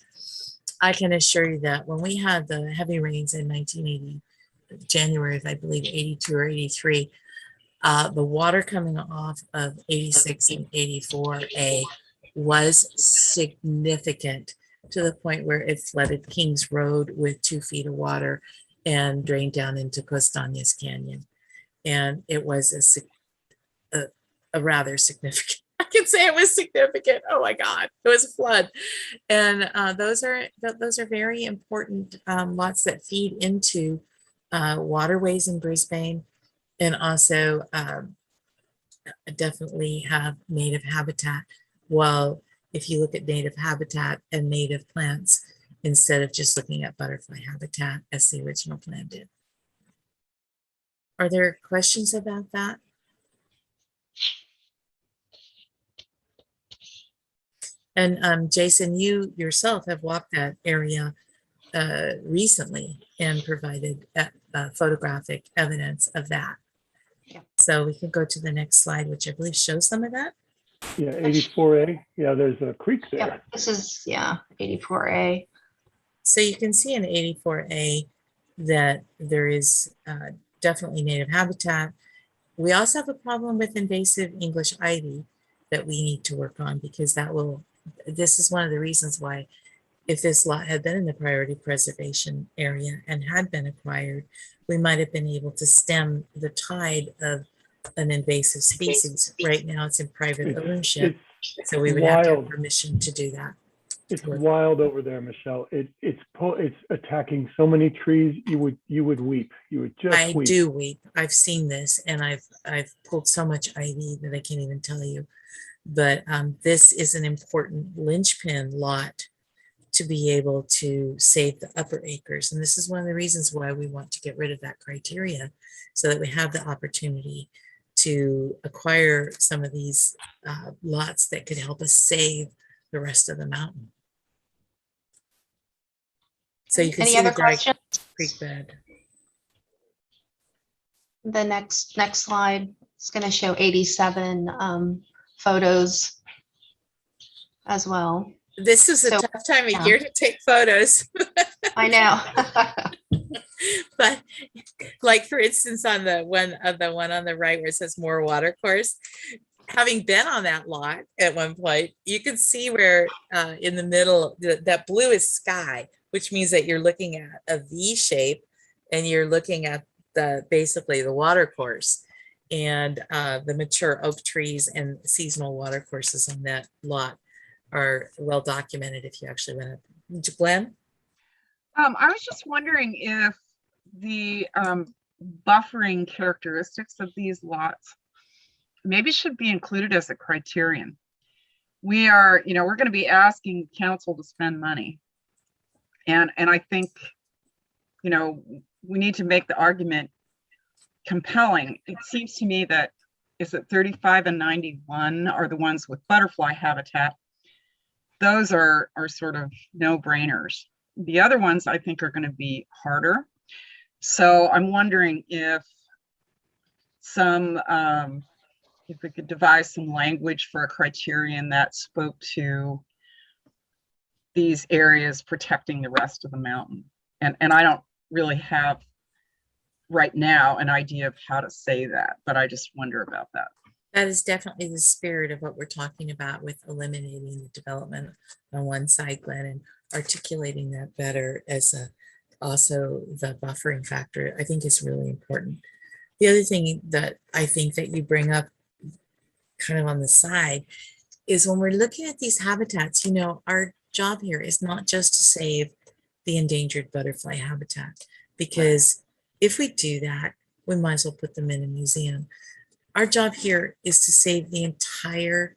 I can assure you that when we had the heavy rains in 1980, January of, I believe, 82 or 83, the water coming off of 86 and 84A was significant, to the point where it flooded Kings Road with 2 feet of water and drained down into Costañas Canyon. And it was a rather significant, I can say it was significant. Oh my God, it was a flood. And those are very important lots that feed into waterways in Brisbane, and also definitely have native habitat. Well, if you look at native habitat and native plants, instead of just looking at butterfly habitat as the original plan did. Are there questions about that? And Jason, you yourself have walked that area recently and provided photographic evidence of that. Yeah. So we can go to the next slide, which I believe shows some of that. Yeah, 84A. Yeah, there's a creek there. Yep, this is, yeah, 84A. So you can see in 84A that there is definitely native habitat. We also have a problem with invasive English ivy that we need to work on, because this is one of the reasons why, if this lot had been in the priority preservation area and had been acquired, we might have been able to stem the tide of an invasive species. Right now it's in private ownership, so we would have to have permission to do that. It's wild over there, Michelle. It's attacking so many trees. You would weep. You would just weep. I do weep. I've seen this, and I've pulled so much ivy that I can't even tell you. But this is an important linchpin lot to be able to save the upper acres. And this is one of the reasons why we want to get rid of that criteria, so that we have the opportunity to acquire some of these lots that could help us save the rest of the mountain. So you can Any see other the Dry questions? Creek bed. The next slide is going to show 87 photos as well. This is a So, tough time of yeah. year to take photos. I know. But like, for instance, on the one on the right where it says more watercourse, having been on that lot at one point, you can see where in the middle, that blue is sky, which means that you're looking at a V shape and you're looking at basically the watercourse, and the mature oak trees and seasonal watercourses on that lot are well documented if you actually went up. Glenn? I was just wondering if the buffering characteristics of these lots maybe should be included as a criterion. We are, we're going to be asking council to spend money. And I think, we need to make the argument compelling. It seems to me that is it 35 and 91 are the ones with butterfly habitat. Those are sort of no-brainers. The other ones I think are going to be harder. So I'm wondering if if we could devise some language for a criterion that spoke to these areas protecting the rest of the mountain. And I don't really have right now an idea of how to say that, but I just wonder about that. That is definitely the spirit of what we're talking about with eliminating the development on one side, Glenn, and articulating that better as also the buffering factor, I think, is really important. The other thing that I think that you bring up kind of on the side is when we're looking at these habitats, our job here is not just to save the endangered butterfly habitat, because if we do that, we might as well put them in a museum. Our job here is to save the entire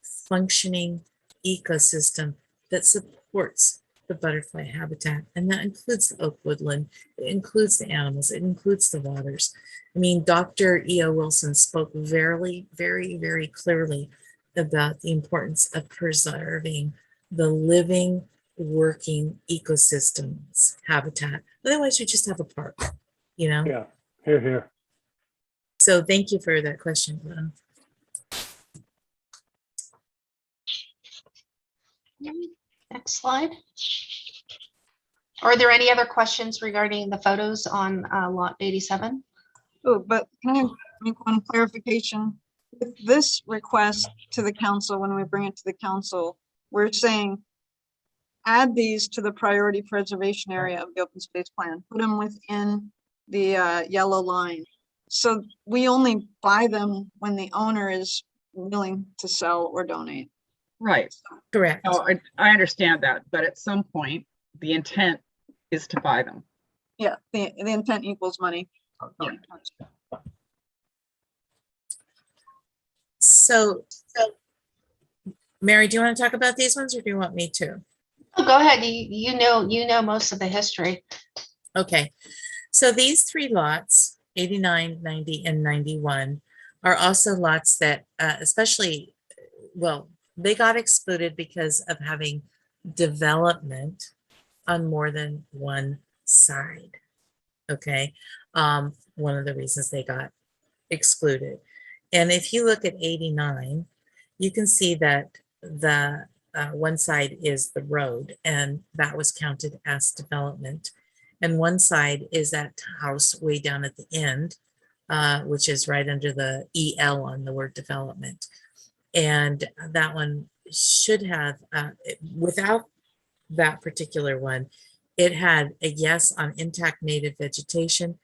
functioning ecosystem that supports the butterfly habitat. And that includes the oak woodland, it includes the animals, it includes the waters. I mean, Dr. E.O. Wilson spoke very, very, very clearly about the importance of preserving the living, working ecosystems habitat. Otherwise, we just have a park, Yeah, here. So thank you for that question, Glenn. Next slide. Are there any other questions regarding the photos on lot 87? Oh, but can I make one clarification? With this request to the council, when we bring it to the council, we're saying add these to the priority preservation area of the open space plan, put them within the yellow line. So we only buy them when the owner is willing to sell or donate. Right. Correct. So I understand that, but at some point, the intent is to buy them. Yeah, the intent equals money. Yeah. So, Mary, do you want to talk about these ones, or do you want me to? Oh, go ahead. You know most of the history. Okay. So these three lots, 89, 90, and 91, are also lots that especially, well, they got excluded because of having development on more than one side. Okay. One of the reasons they got excluded. And if you look at 89, you can see that the one side is the road, and that was counted as development. And one side is that house way down at the end, which is right under the EL on the word development. And that one should have, without that particular one, it had a yes on intact native vegetation,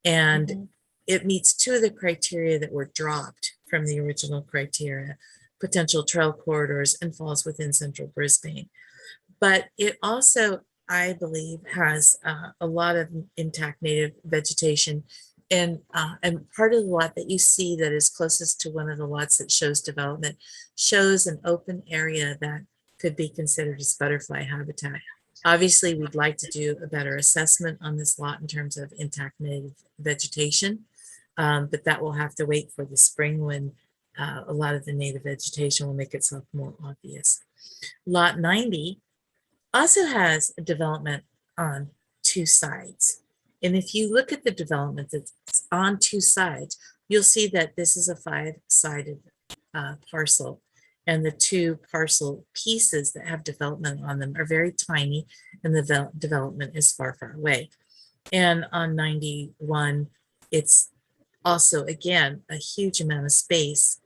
and it meets two of the criteria that were dropped from the original criteria, potential trail corridors, and falls within central Brisbane. But it also, I believe, has a lot of intact native vegetation. And part of the lot that you see that is closest to one of the lots that shows development shows an open area that could be considered as butterfly habitat. Obviously, we'd like to do a better assessment on this lot in terms of intact native vegetation, but that will have to wait for the spring when a lot of the native vegetation will make itself more obvious. Lot 90 also has a development on two sides. And if you look at the development that's on two sides, you'll see that this is a 5-sided parcel. And the two parcel pieces that have development on them are very tiny, and the development is far, far away. And on 91, it's also, again, a huge amount of space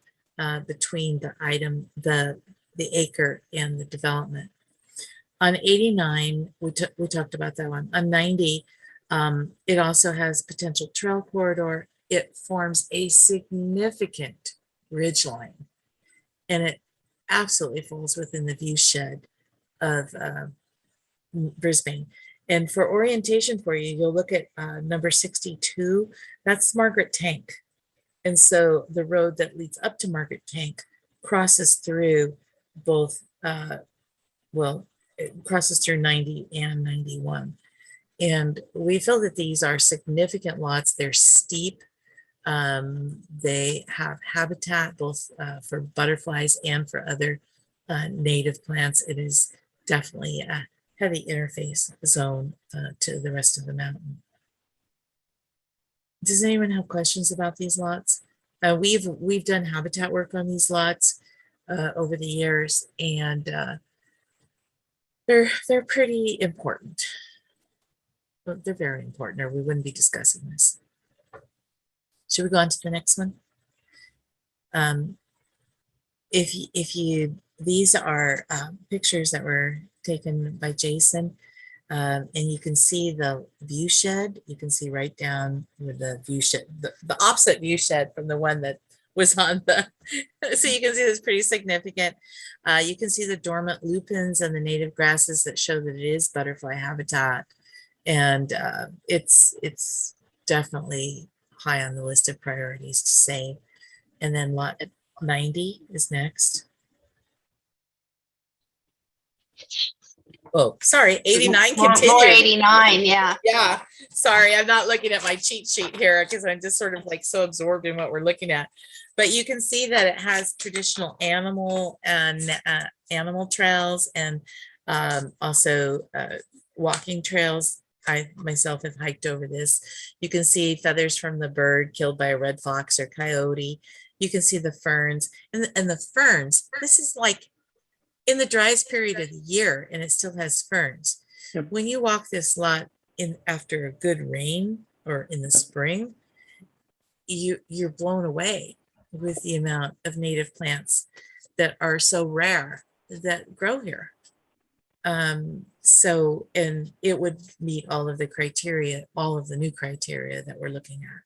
between the item, the acre and the development. On 89, we talked about that one. On 90, it also has potential trail corridor. It forms a significant ridgeline, and it absolutely falls within the view shed of Brisbane. And for orientation for you, you'll look at number 62. That's Margaret Tank. And so the road that leads up to Margaret Tank crosses through both, well, it crosses through 90 and 91. And we feel that these are significant lots. They're steep. They have habitat both for butterflies and for other native plants. It is definitely a heavy interface zone to the rest of the mountain. Does anyone have questions about these lots? We've done habitat work on these lots over the years, and they're pretty important. They're very important, or we wouldn't be discussing this. Should we go on to the next one? These are pictures that were taken by Jason, and you can see the view shed. You can see right down with the view shed, the opposite view shed from the one that was on the, so you can see this pretty significant. You can see the dormant lupins and the native grasses that show that it is butterfly habitat. And it's definitely high on the list of priorities to save. And then lot 90 is next. Oh, sorry, 89 continues. More 89, yeah. Yeah, sorry, I'm not looking at my cheat sheet here because I'm just sort of like so absorbed in what we're looking at. But you can see that it has traditional animal and animal trails, and also walking trails. I myself have hiked over this. You can see feathers from the bird killed by a red fox or coyote. You can see the ferns, and the ferns. This is like in the driest period of the year, and it still has ferns. Yep. When you walk this lot in after a good rain or in the spring, you're blown away with the amount of native plants that are so rare that grow here. So, and it would meet all of the criteria, all of the new criteria that we're looking at,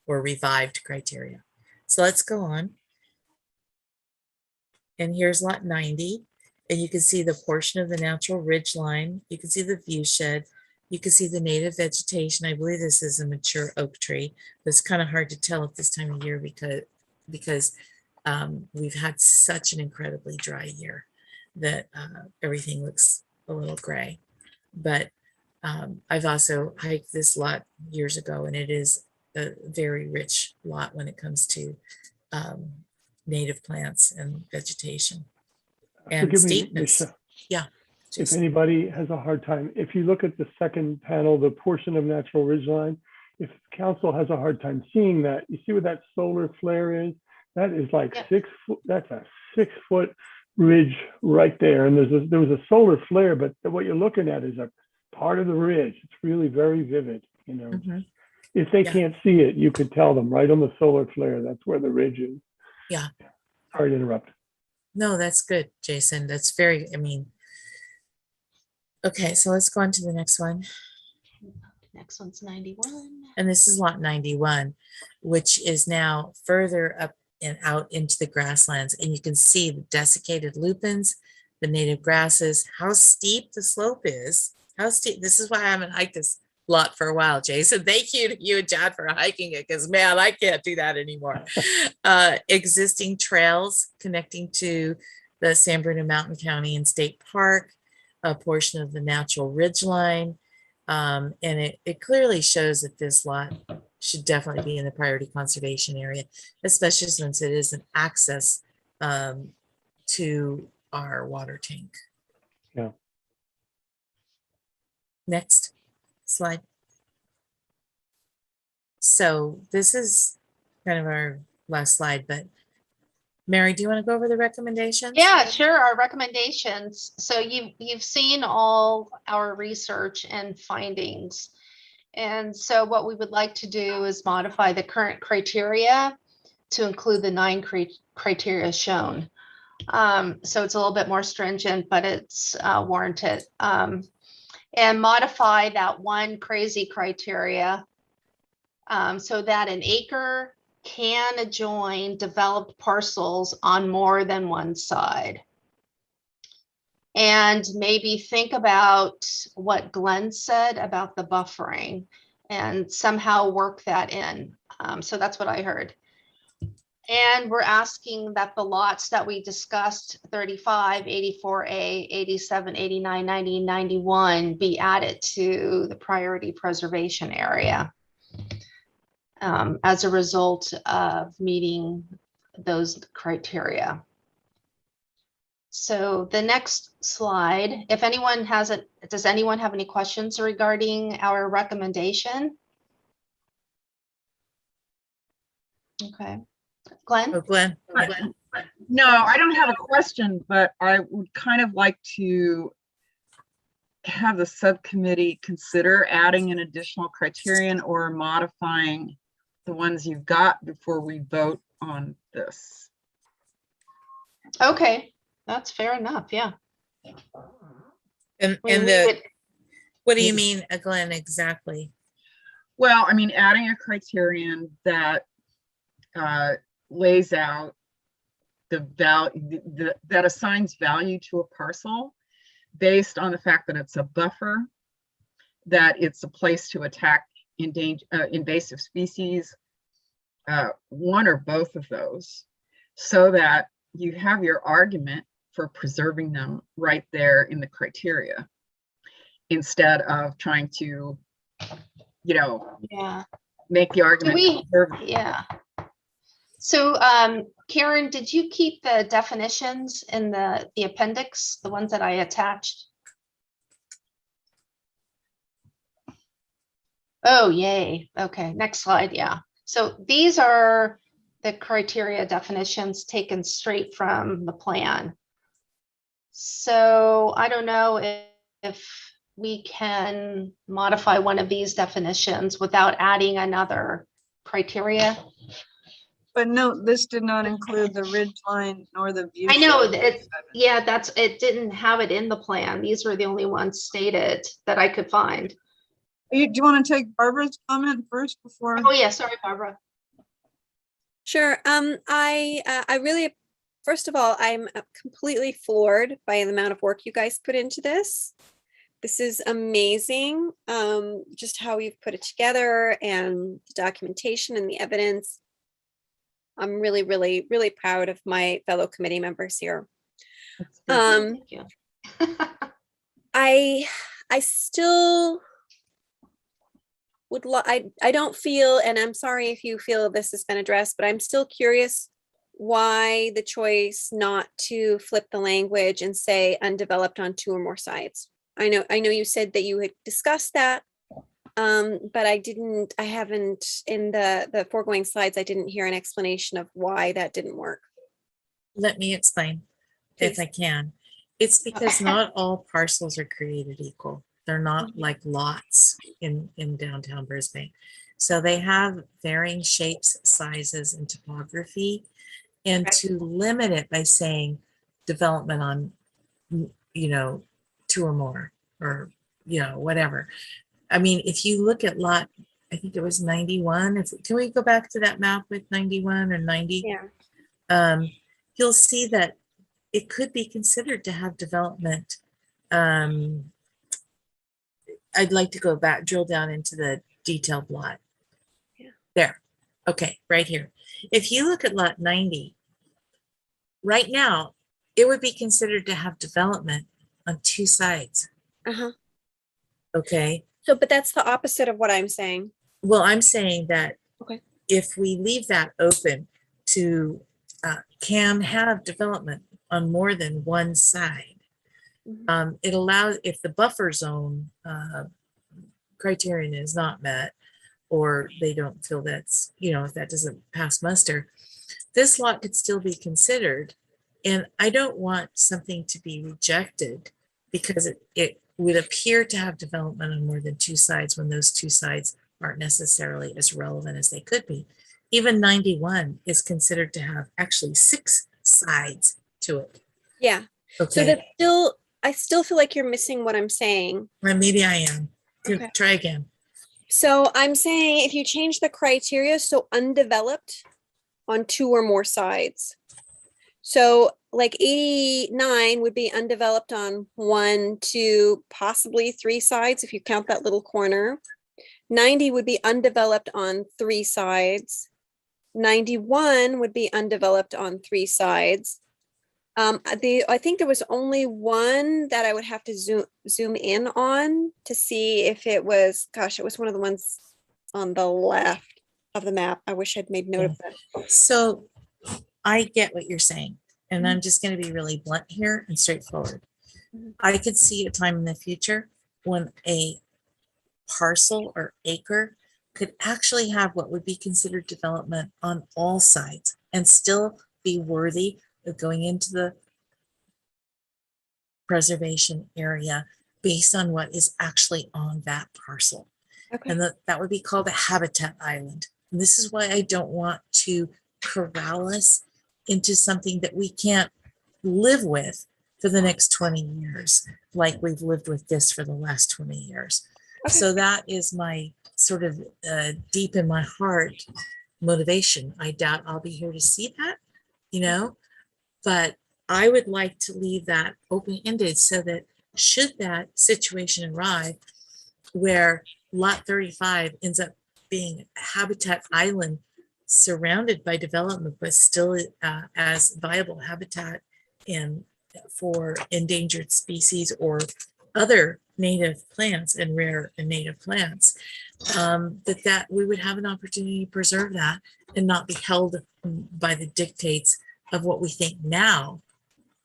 or revived criteria. So let's go on. And here's lot 90, and you can see the portion of the natural ridge line. You can see the view shed. You can see the native vegetation. I believe this is a mature oak tree, but it's kind of hard to tell at this time of year because we've had such an incredibly dry year that everything looks a little gray. But I've also hiked this lot years ago, and it is a very rich lot when it comes to native plants and vegetation and Forgive me, steepness. Michelle. Yeah. If anybody has a hard time, if you look at the second panel, the portion of natural ridgeline, if council has a hard time seeing that, you see where that solar flare is? That is like 6 foot, that's a 6 foot ridge right there. And there was a solar flare, but what you're looking at is a part of the ridge. It's really very vivid, you know. Mm-hmm. If they can't see it, you could tell them right on the solar flare, that's where the ridge is. Yeah. Sorry to interrupt. No, that's good, Jason. That's very, I mean, okay, so let's go on to the next one. Next one's 91. And this is lot 91, which is now further up and out into the grasslands. And you can see the desiccated lupins, the native grasses, how steep the slope is. How steep. This is why I haven't hiked this lot for a while, Jason. Thank you to you and Chad for hiking it, because man, I can't do that anymore. Existing trails connecting to the San Bruno Mountain County and State Park, a portion of the natural ridgeline. And it clearly shows that this lot should definitely be in the priority conservation area, especially since it is an access to our water tank. Yeah. Next slide. So this is kind of our last slide, but Mary, do you want to go over the recommendations? Yeah, sure. Our recommendations. So you've seen all our research and findings. And so what we would like to do is modify the current criteria to include the 9 criteria shown. So it's a little bit more stringent, but it's warranted. And modify that one crazy criteria so that an acre can adjoin developed parcels on more than one side. And maybe think about what Glenn said about the buffering and somehow work that in. So that's what I heard. And we're asking that the lots that we discussed, 35, 84A, 87, 89, 90, 91, be added to the priority preservation area as a result of meeting those criteria. So the next slide, if anyone has it, does anyone have any questions regarding our recommendation? Okay, Glenn? Oh, Glenn. No, I don't have a question, but I would kind of like to have the subcommittee consider adding an additional criterion or modifying the ones you've got before we vote on this. Okay, that's fair enough, yeah. And We would- what do you mean, Glenn, exactly? Well, I mean, adding a criterion that lays out the value that assigns value to a parcel based on the fact that it's a buffer, that it's a place to attack invasive species, one or both of those, so that you have your argument for preserving them right there in the criteria, instead of trying to, Yeah. make the argument. Yeah. So Karen, did you keep the definitions in the appendix, the ones that I attached? Oh, yay. Okay, next slide. Yeah. So these are the criteria definitions taken straight from the plan. So I don't know if we can modify one of these definitions without adding another criteria. But no, this did not include the ridge line nor the view. I know shed. it didn't have it in the plan. These were the only ones stated that I could find. Do you want to take Barbara's comment first before? Oh yeah, sorry, Barbara. Sure. I really, first of all, I'm completely floored by the amount of work you guys put into this. This is amazing. Just how you've put it together and the documentation and the evidence. I'm really, really, really proud of my fellow committee members here. Thank you. I still would I don't feel, and I'm sorry if you feel this has been addressed, but I'm still curious why the choice not to flip the language and say undeveloped on 2 or more sides. I know you said that you had discussed that, but I haven't in the foregoing slides, I didn't hear an explanation of why that didn't work. Let me explain if I can. It's because not all parcels are created equal. They're not like lots in downtown Brisbane. So they have varying shapes, sizes, and topography. And to limit it by saying development on, 2 or more, or, whatever. I mean, if you look at lot, I think it was 91. Can we go back to that map with 91 or 90? Yeah. You'll see that it could be considered to have development. I'd like to go back, drill down into the detailed lot. Yeah. There. Okay, right here. If you look at lot 90, right now, it would be considered to have development on 2 sides. Uh-huh. Okay. So, but that's the opposite of what I'm saying. Well, I'm saying that Okay. if we leave that open to can have development on more than one side. It allows, if the buffer zone criterion is not met, or they don't feel that's, if that doesn't pass muster, this lot could still be considered. And I don't want something to be rejected because it would appear to have development on more than two sides when those two sides aren't necessarily as relevant as they could be. Even 91 is considered to have actually 6 sides to it. Yeah. Okay. So that's still, I still feel like you're missing what I'm saying. Well, maybe I am. Okay. Try again. So I'm saying if you change the criteria, so undeveloped on 2 or more sides. So like 89 would be undeveloped on 1, 2, possibly 3 sides if you count that little corner. 90 would be undeveloped on 3 sides. 91 would be undeveloped on 3 sides. I think there was only one that I would have to zoom in on to see if it was, gosh, it was one of the ones on the left of the map. I wish I'd made note of that. So I get what you're saying, and I'm just going to be really blunt here and straightforward. I could see a time in the future when a parcel or acre could actually have what would be considered development on all sides and still be worthy of going into the preservation area based on what is actually on that parcel. Okay. And that would be called a habitat island. And this is why I don't want to corral us into something that we can't live with for the next 20 years, like we've lived with this for the last 20 years. Okay. So that is my sort of deep in my heart motivation. I doubt I'll be here to see that, but I would like to leave that open-ended so that should that situation arrive where lot 35 ends up being a habitat island surrounded by development, but still as viable habitat for endangered species or other native plants and rare and native plants, that we would have an opportunity to preserve that and not be held by the dictates of what we think now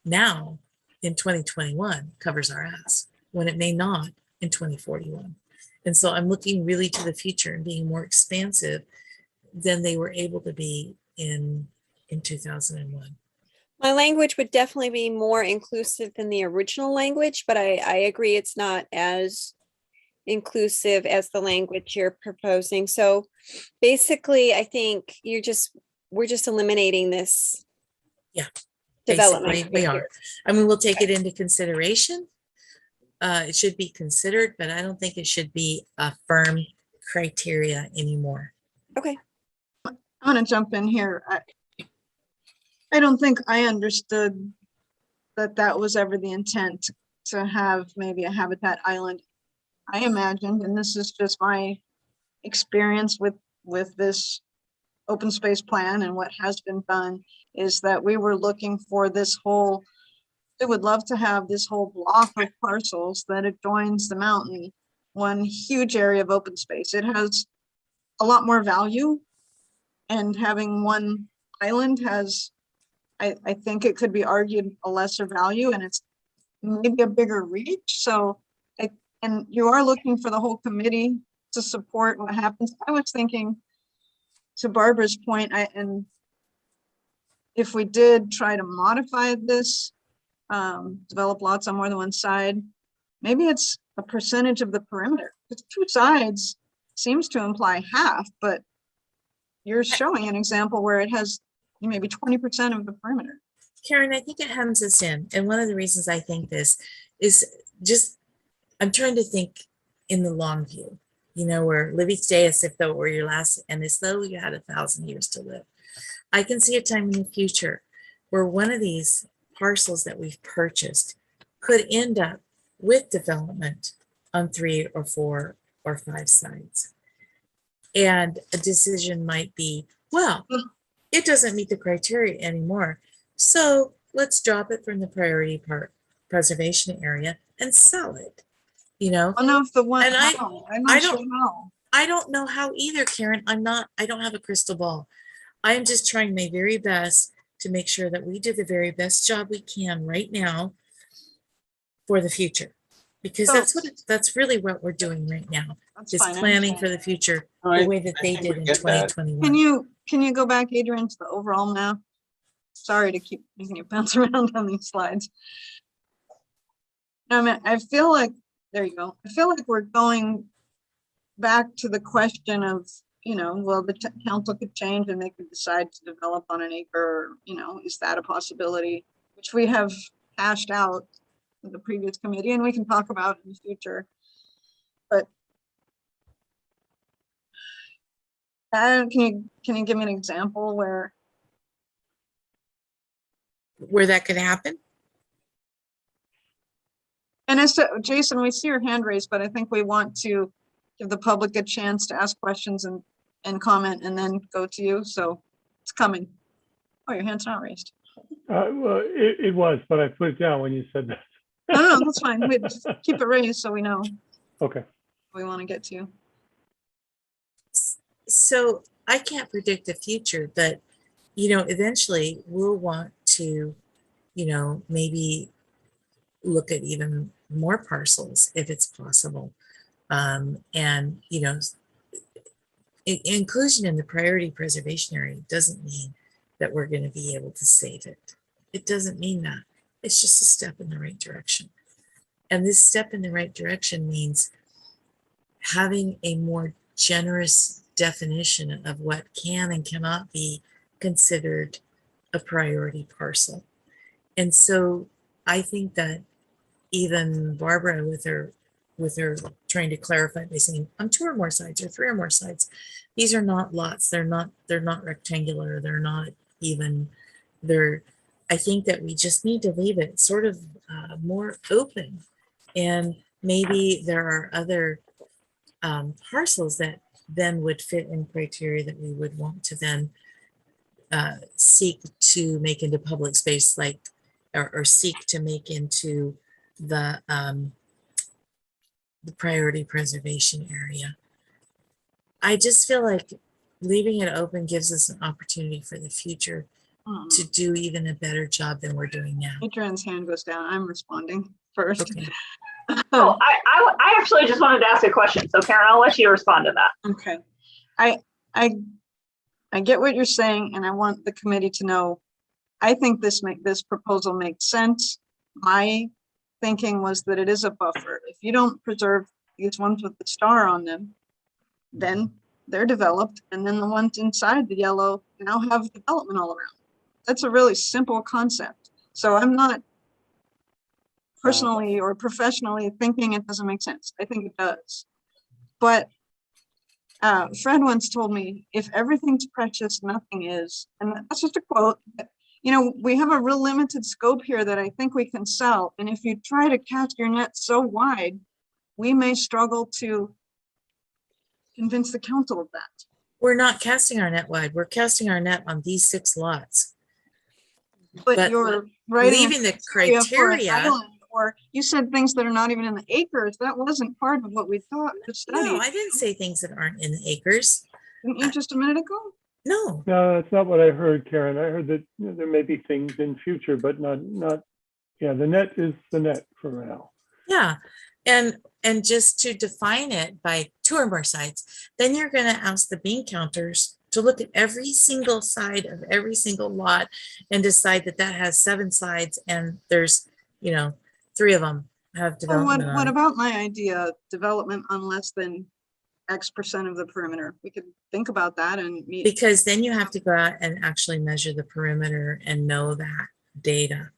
in 2021 covers our ass, when it may not in 2041. And so I'm looking really to the future and being more expansive than they were able to be in 2001. My language would definitely be more inclusive than the original language, but I agree it's not as inclusive as the language you're proposing. So basically, I think we're just eliminating this. Yeah. Development. Basically, we are. I mean, we'll take it into consideration. It should be considered, but I don't think it should be a firm criteria anymore. Okay. I want to jump in here. I don't think I understood that was ever the intent, to have maybe a habitat island. I imagined, and this is just my experience with this open space plan and what has been done, is that we were looking for this whole, we would love to have this whole block of parcels that adjoins the mountain, one huge area of open space. It has a lot more value, and having one island has, I think it could be argued, a lesser value, and it's maybe a bigger reach. So, and you are looking for the whole committee to support what happens. I was thinking, to Barbara's point, and if we did try to modify this, develop lots on more than one side, maybe it's a percentage of the perimeter. Because 2 sides seems to imply half, but you're showing an example where it has maybe 20% of the perimeter. Karen, I think it hems us in. And one of the reasons I think this is just, I'm trying to think in the long view, where live each day as if though it were your last, and as though you had 1,000 years to live. I can see a time in the future where one of these parcels that we've purchased could end up with development on 3 or 4 or 5 sides. And a decision might be, well, it doesn't meet the criteria anymore, so let's drop it from the priority preservation area and sell it. I don't know if the one, And I'm not sure how. I don't know how either, Karen. I don't have a crystal ball. I am just trying my very best to make sure that we do the very best job we can right now for the future. Because that's really what we're doing right now, That's is fine. I planning understand. for the future All the right, way that I they think we did in get that. 2021. Can you go back, Adrian, to the overall map? Sorry to keep making you bounce around on these slides. I mean, I feel like, there you go. I feel like we're going back to the question of, you know, well, the council could change and they could decide to develop on an acre, or, you know, is that a possibility? Which we have hashed out with the previous committee, and we can talk about in the future. But can you give me an example where that could happen? And as to Jason, we see your hand raised, but I think we want to give the public a chance to ask questions and comment and then go to you. So it's coming. Oh, your hand's not raised. Well, it was, but I put it down when you said that. No, that's fine. We just keep it raised so we know Okay. we want to get to you. So I can't predict the future, but, you know, eventually we'll want to, you know, maybe look at even more parcels if it's possible. And, you know, inclusion in the priority preservation area doesn't mean that we're going to be able to save it. It doesn't mean that. It's just a step in the right direction. And this step in the right direction means having a more generous definition of what can and cannot be considered a priority parcel. And so I think that even Barbara with her trying to clarify by saying on 2 or more sides or 3 or more sides, these are not lots. They're not rectangular. They're not even, I think that we just need to leave it sort of more open. And maybe there are other parcels that then would fit in criteria that we would want to then seek to make into public space, like, or seek to make into the priority preservation area. I just feel like leaving it open gives us an opportunity for the future to do even a better job than we're doing now. Adrian's hand goes down. I'm responding first. Okay. Oh, I actually just wanted to ask a question. So Karen, I'll let you respond to that. Okay. I get what you're saying, and I want the committee to know, I think this proposal makes sense. My thinking was that it is a buffer. If you don't preserve these ones with the star on them, then they're developed, and then the ones inside the yellow now have development all around. That's a really simple concept. So I'm not personally or professionally thinking it doesn't make sense. I think it does. But Fred once told me, if everything's precious, nothing is. And that's just a quote. You know, we have a real limited scope here that I think we can sell. And if you try to cast your net so wide, we may struggle to convince the council of that. We're not casting our net wide. We're casting our net on these 6 lots. But you're writing leaving the for an criteria. island, or you said things that are not even in the acres. That wasn't part of what we thought. No, I didn't say things that aren't in the acres. Didn't you just a minute ago? No. No, that's not what I heard, Karen. I heard that there may be things in future, but not. Yeah, the net is the net for now. Yeah, and just to define it by 2 or more sides, then you're going to ask the bean counters to look at every single side of every single lot and decide that that has 7 sides and there's, you know, 3 of them have development. What about my idea, development on less than X% of the perimeter? We could think about that and meet. Because then you have to go out and actually measure the perimeter and know that data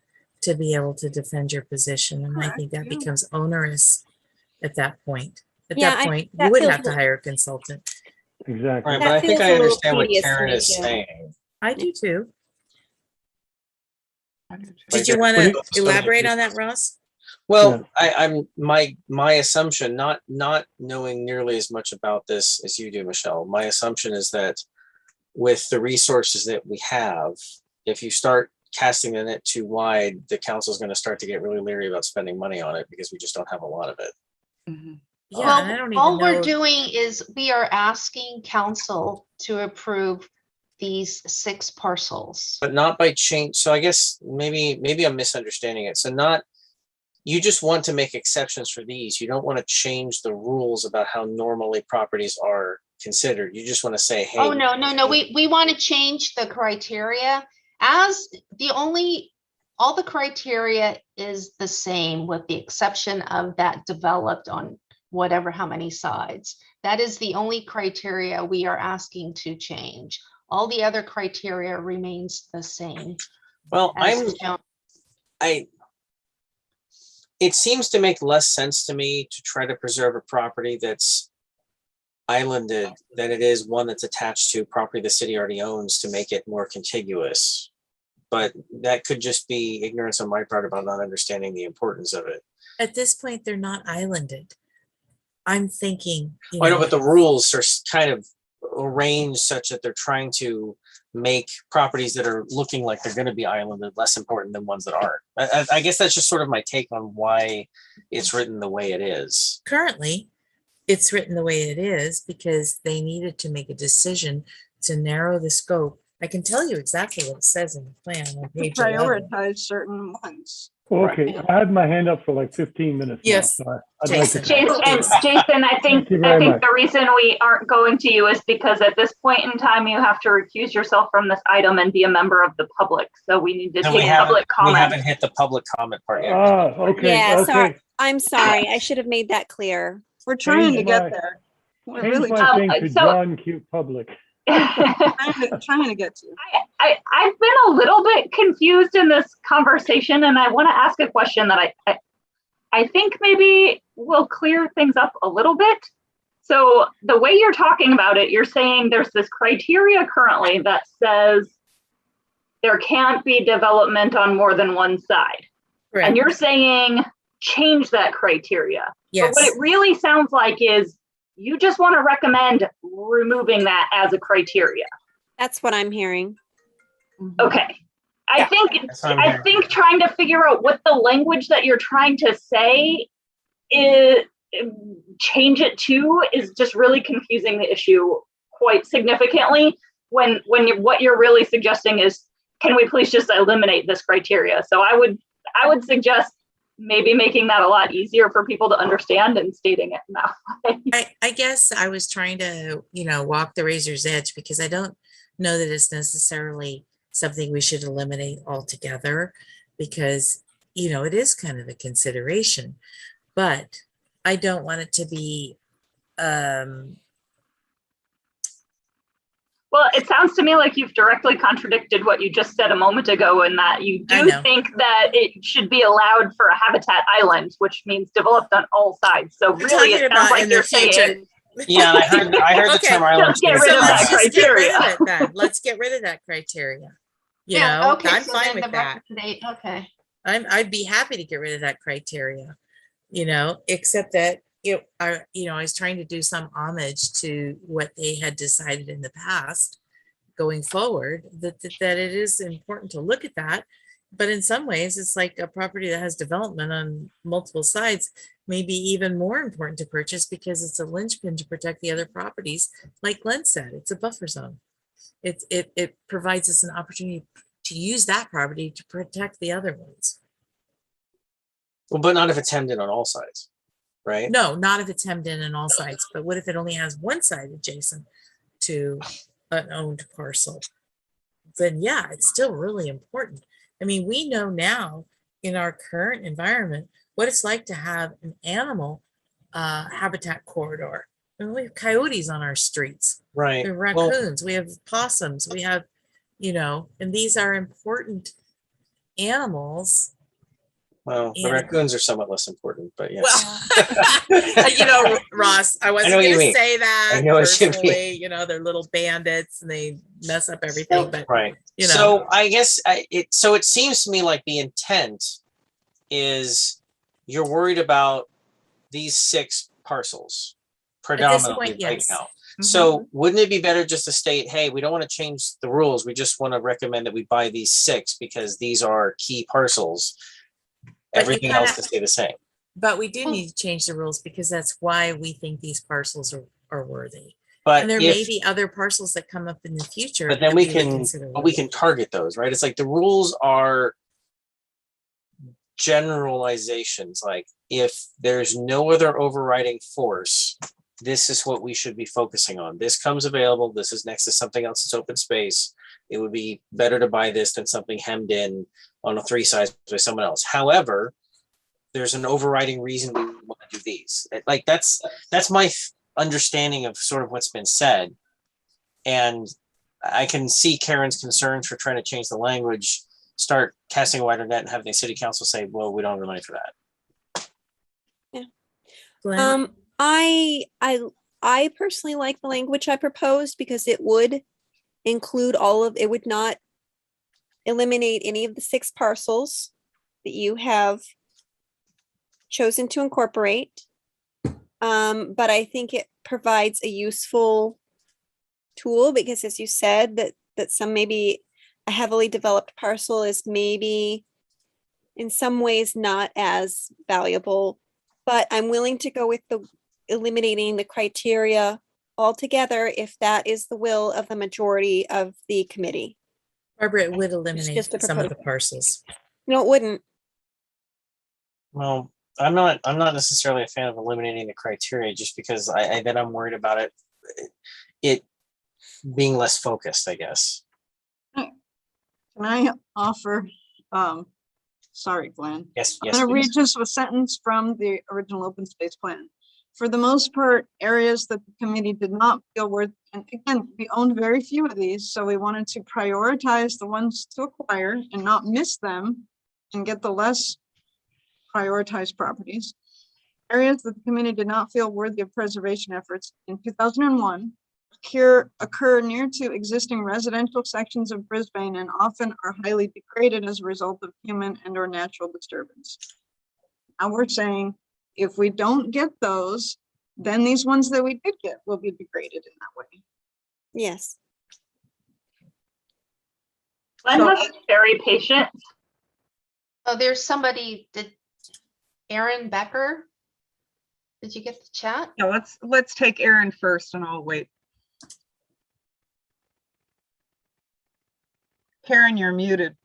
to be able to defend your position. And I think that becomes onerous at that point. At that point, you would have to hire a consultant. Exactly. Right, but I think I understand what Karen is saying. I do too. Like, Did you want to elaborate on that, Ross? Well, I'm my assumption, not knowing nearly as much about this as you do, Michelle. My assumption is that with the resources that we have, if you start casting the net too wide, the council is going to start to get really leery about spending money on it because we just don't have a lot of it. Mm-hmm. Yeah, well, all we're doing is we are asking council to approve these 6 parcels. But not by change. So I guess maybe I'm misunderstanding it. So not, you just want to make exceptions for these. You don't want to change the rules about how normally properties are considered. You just want to say, hey. Oh, no. We want to change the criteria as all the criteria is the same with the exception of that developed on whatever, how many sides. That is the only criteria we are asking to change. All the other criteria remains the same. Well, as shown. It seems to make less sense to me to try to preserve a property that's islanded than it is one that's attached to property the city already owns to make it more contiguous. But that could just be ignorance on my part about not understanding the importance of it. At this point, they're not islanded. I'm thinking. I know, but the rules are kind of arranged such that they're trying to make properties that are looking like they're going to be islanded less important than ones that aren't. I guess that's just sort of my take on why it's written the way it is. Currently, it's written the way it is because they needed to make a decision to narrow the scope. I can tell you exactly what it says in the plan on To page 11. prioritize certain ones. Okay, I had my hand up for like 15 minutes. Yes, Now, so I'd like to. Jason, I think the reason we aren't going to you is because at this point in time, you have to recuse yourself from this item and be a member of the public. So we need to take public comment. We haven't hit the public comment part yet. Okay. Yeah, okay. sorry. I'm sorry. I should have made that clear. We're trying to Change get my- there. We're Change really my thing to so- John Q. Public. trying to get to. I've been a little bit confused in this conversation, and I want to ask a question that I think maybe will clear things up a little bit. So the way you're talking about it, you're saying there's this criteria currently that says there can't be development on more than one side. Correct. And you're saying change that criteria. Yes. But what it really sounds like is you just want to recommend removing that as a criteria. That's what I'm hearing. Okay. Yeah. I think trying to figure out what the language that you're trying to say is change it to is just really confusing the issue quite significantly when what you're really suggesting is, can we please just eliminate this criteria? So I would suggest maybe making that a lot easier for people to understand and stating it in that way. I guess I was trying to, walk the razor's edge because I don't know that it's necessarily something we should eliminate altogether because, it is kind of a consideration, but I don't want it to be, Well, it sounds to me like you've directly contradicted what you just said a moment ago in that you do think that it should be allowed for a habitat island, which means developed on all sides. So really it sounds like you're saying. Yeah, I heard the term island. Let's get rid of that criteria. Let's get rid of that criteria. Okay, I'm so fine then with the that. Okay. I'd be happy to get rid of that criteria, except that I was trying to do some homage to what they had decided in the past going forward, that it is important to look at that. But in some ways, it's like a property that has development on multiple sides may be even more important to purchase because it's a linchpin to protect the other properties. Like Glenn said, it's a buffer zone. It provides us an opportunity to use that property to protect the other ones. Well, but not if it's hemmed in on all sides, right? No, not if it's hemmed in on all sides. But what if it only has one side adjacent to an owned parcel? Then yeah, it's still really important. I mean, we know now in our current environment what it's like to have an animal habitat corridor. And we have coyotes on our streets. Right. We have raccoons, we have possums, we have, and these are important animals. Well, the raccoons are somewhat less important, but yes. Well, Ross, I wasn't going to say that. I know what you mean. They're little bandits and they mess up everything. But right. So I guess it seems to me like the intent is you're worried about these 6 parcels predominantly right now. Mm-hmm. So wouldn't it be better just to state, hey, we don't want to change the rules. We just want to recommend that we buy these 6 because these are key parcels. Everything else to stay the same. But we do need to change the rules because that's why we think these parcels are worthy. But And there may if, be other parcels that come up in the future. but then that we would can, consider but we can target those, right? It's like the rules are generalizations. Like if there's no other overriding force, this is what we should be focusing on. This comes available. This is next to something else that's open space. It would be better to buy this than something hemmed in on a 3 size by someone else. However, there's an overriding reason we want to do these. Like that's my understanding of sort of what's been said. And I can see Karen's concerns for trying to change the language, start casting a wider net and having the city council say, well, we don't have the money for that. Glenn? I personally like the language I proposed because it would include it would not eliminate any of the 6 parcels that you have chosen to incorporate. But I think it provides a useful tool because, as you said, that some maybe a heavily developed parcel is maybe in some ways not as valuable, but I'm willing to go with the eliminating the criteria altogether if that is the will of the majority of the committee. Barbara, it would eliminate just a some of the proposal. parcels. No, it wouldn't. Well, I'm not necessarily a fan of eliminating the criteria just because then I'm worried about it being less focused, I guess. Can I offer, sorry, Glenn. Yes, I'm yes. going to read please. just a sentence from the original open space plan. For the most part, areas that the committee did not feel worth, and again, we owned very few of these, so we wanted to prioritize the ones to acquire and not miss them and get the less prioritized properties. Areas that the committee did not feel worthy of preservation efforts in 2001 occur near to existing residential sections of Brisbane and often are highly degraded as a result of human and or natural disturbance. Now we're saying if we don't get those, then these ones that we did get will be degraded in that way. Yes. Glenn was very patient. Oh, there's somebody, Aaron Becker? Did you get the chat? Yeah, let's take Aaron first and I'll wait. Karen, you're muted.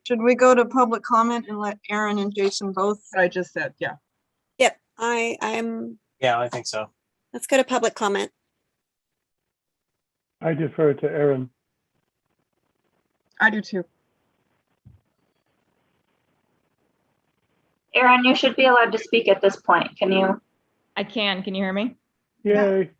Should we go to public comment and let Aaron and Jason both? I just said, yeah. Yep. I'm. Yeah, I think so. Let's go to public comment. I defer to Aaron. I do too. Aaron, you should be allowed to speak at this point. Can you? I can. Can you hear me? Yay.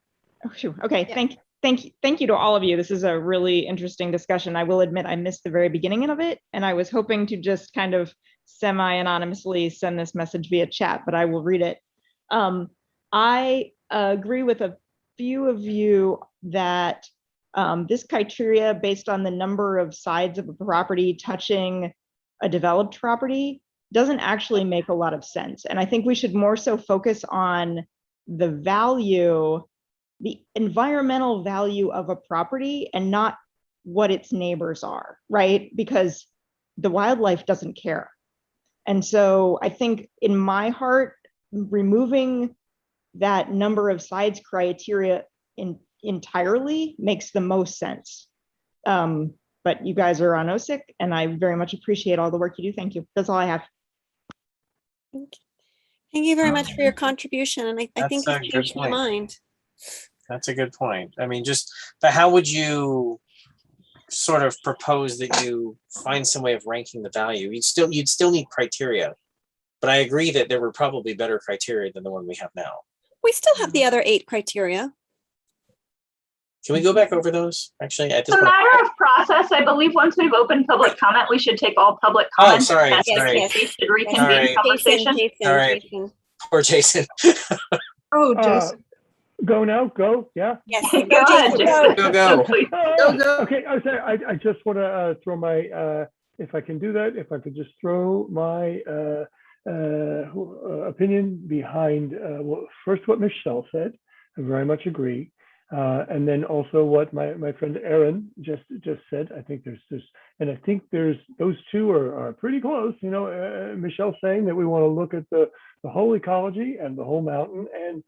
Oh, phew. Okay. Yeah. Thank you to all of you. This is a really interesting discussion. I will admit I missed the very beginning of it, and I was hoping to just kind of semi-anonymously send this message via chat, but I will read it. I agree with a few of you that this criteria based on the number of sides of a property touching a developed property doesn't actually make a lot of sense. And I think we should more so focus on the value, the environmental value of a property and not what its neighbors are, right? Because the wildlife doesn't care. And so I think in my heart, removing that number of sides criteria entirely makes the most sense. But you guys are on OSIC and I very much appreciate all the work you do. Thank you. That's all I have. Thank you very much for your contribution. And I think That's a you've good changed my point. mind. That's a good point. I mean, but how would you sort of propose that you find some way of ranking the value? You'd still need criteria, but I agree that there were probably better criteria than the one we have now. We still have the other 8 criteria. Can we go back over those? Actually, at this It's a point. matter of process. I believe once we've opened public comment, we should take all public comments. sorry, and sorry. We should reconvene Sorry. conversation. All right. Jason. Poor Jason. Oh, Uh, Jason. Go now, go, yeah. Yes. Go ahead, Jason, Jason. Go. Please. Okay, I say I just want to throw my if I can do that, if I could just throw my opinion behind first what Michelle said. I very much agree, and then also what my friend Aaron just said. I think there's this, and I think there's those two are pretty close. You know, Michelle saying that we want to look at the whole ecology and the whole mountain, and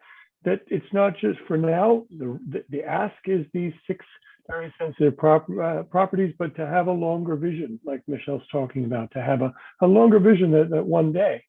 that it's not just for now, the ask is these 6 very sensitive properties, but to have a longer vision, like Michelle's talking about, to have a longer vision that one day.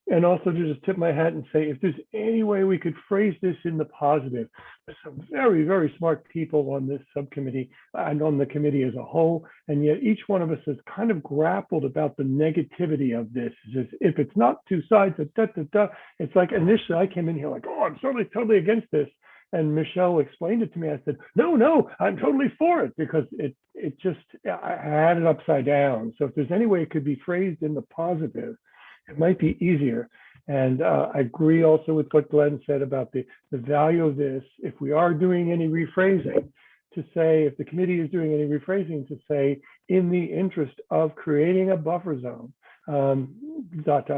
And also to just tip my hat and say, if there's any way we could phrase this in the positive, there's some very, very smart people on this subcommittee and on the committee as a whole. And yet each one of us has kind of grappled about the negativity of this. Just, if it's not 2 sides, it's like initially I came in here like, oh, I'm totally against this. And Michelle explained it to me. I said, no, I'm totally for it, because it just, I had it upside down. So if there's any way it could be phrased in the positive, it might be easier. And I agree also with what Glenn said about the value of this. If we are doing any rephrasing, to say, if the committee is doing any rephrasing, to say, in the interest of creating a buffer zone, that's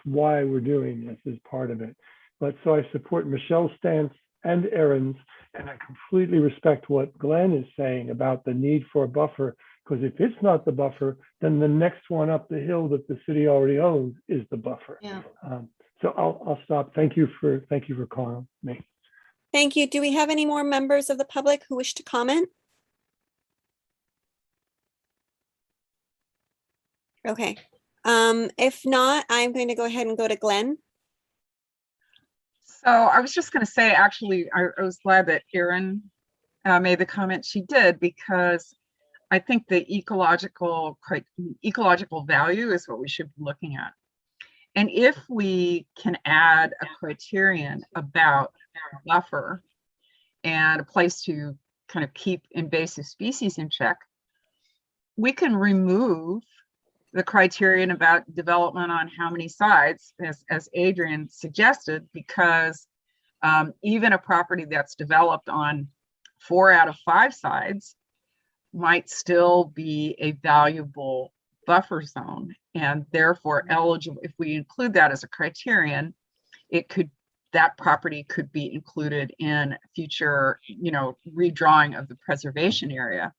why we're doing this, as part of it. But so I support Michelle's stance and Erin's, and I completely respect what Glenn is saying about the need for a buffer. Because if it's not the buffer, then the next one up the hill that the city already owns is the buffer. Yeah. So I'll stop. Thank you for calling me. Thank you. Do we have any more members of the public who wish to comment? Okay. If not, I'm going to go ahead and go to Glenn. So I was just going to say, actually, I was glad that Erin made the comment she did, because I think the ecological value is what we should be looking at. And if we can add a criterion about buffer and a place to kind of keep invasive species in check, we can remove the criterion about development on how many sides, as Adrian suggested, because even a property that's developed on 4 out of 5 sides might still be a valuable buffer zone, and therefore eligible. If we include that as a criterion, that property could be included in future, redrawing of the preservation area.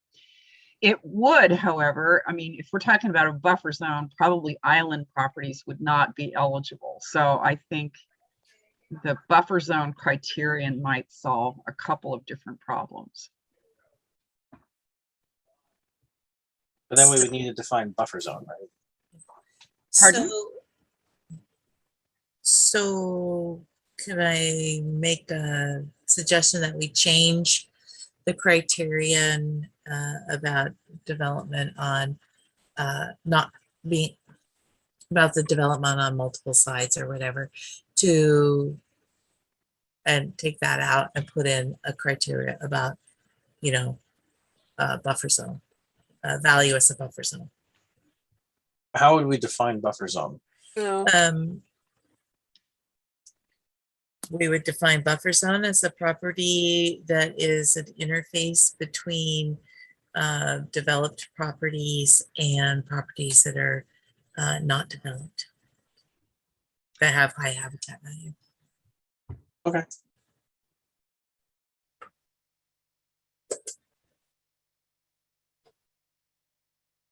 It would, however, I mean, if we're talking about a buffer zone, probably island properties would not be eligible. So I think the buffer zone criterion might solve a couple of different problems. But then we would need to define buffer zone, right? Pardon? So can I make a suggestion that we change the criterion about development on not being about the development on multiple sites or whatever, and take that out and put in a criteria about, buffer zone, value as a buffer zone. How would we define buffer zone? We would define buffer zone as a property that is an interface between developed properties and properties that are not developed, that have high habitat value. Okay.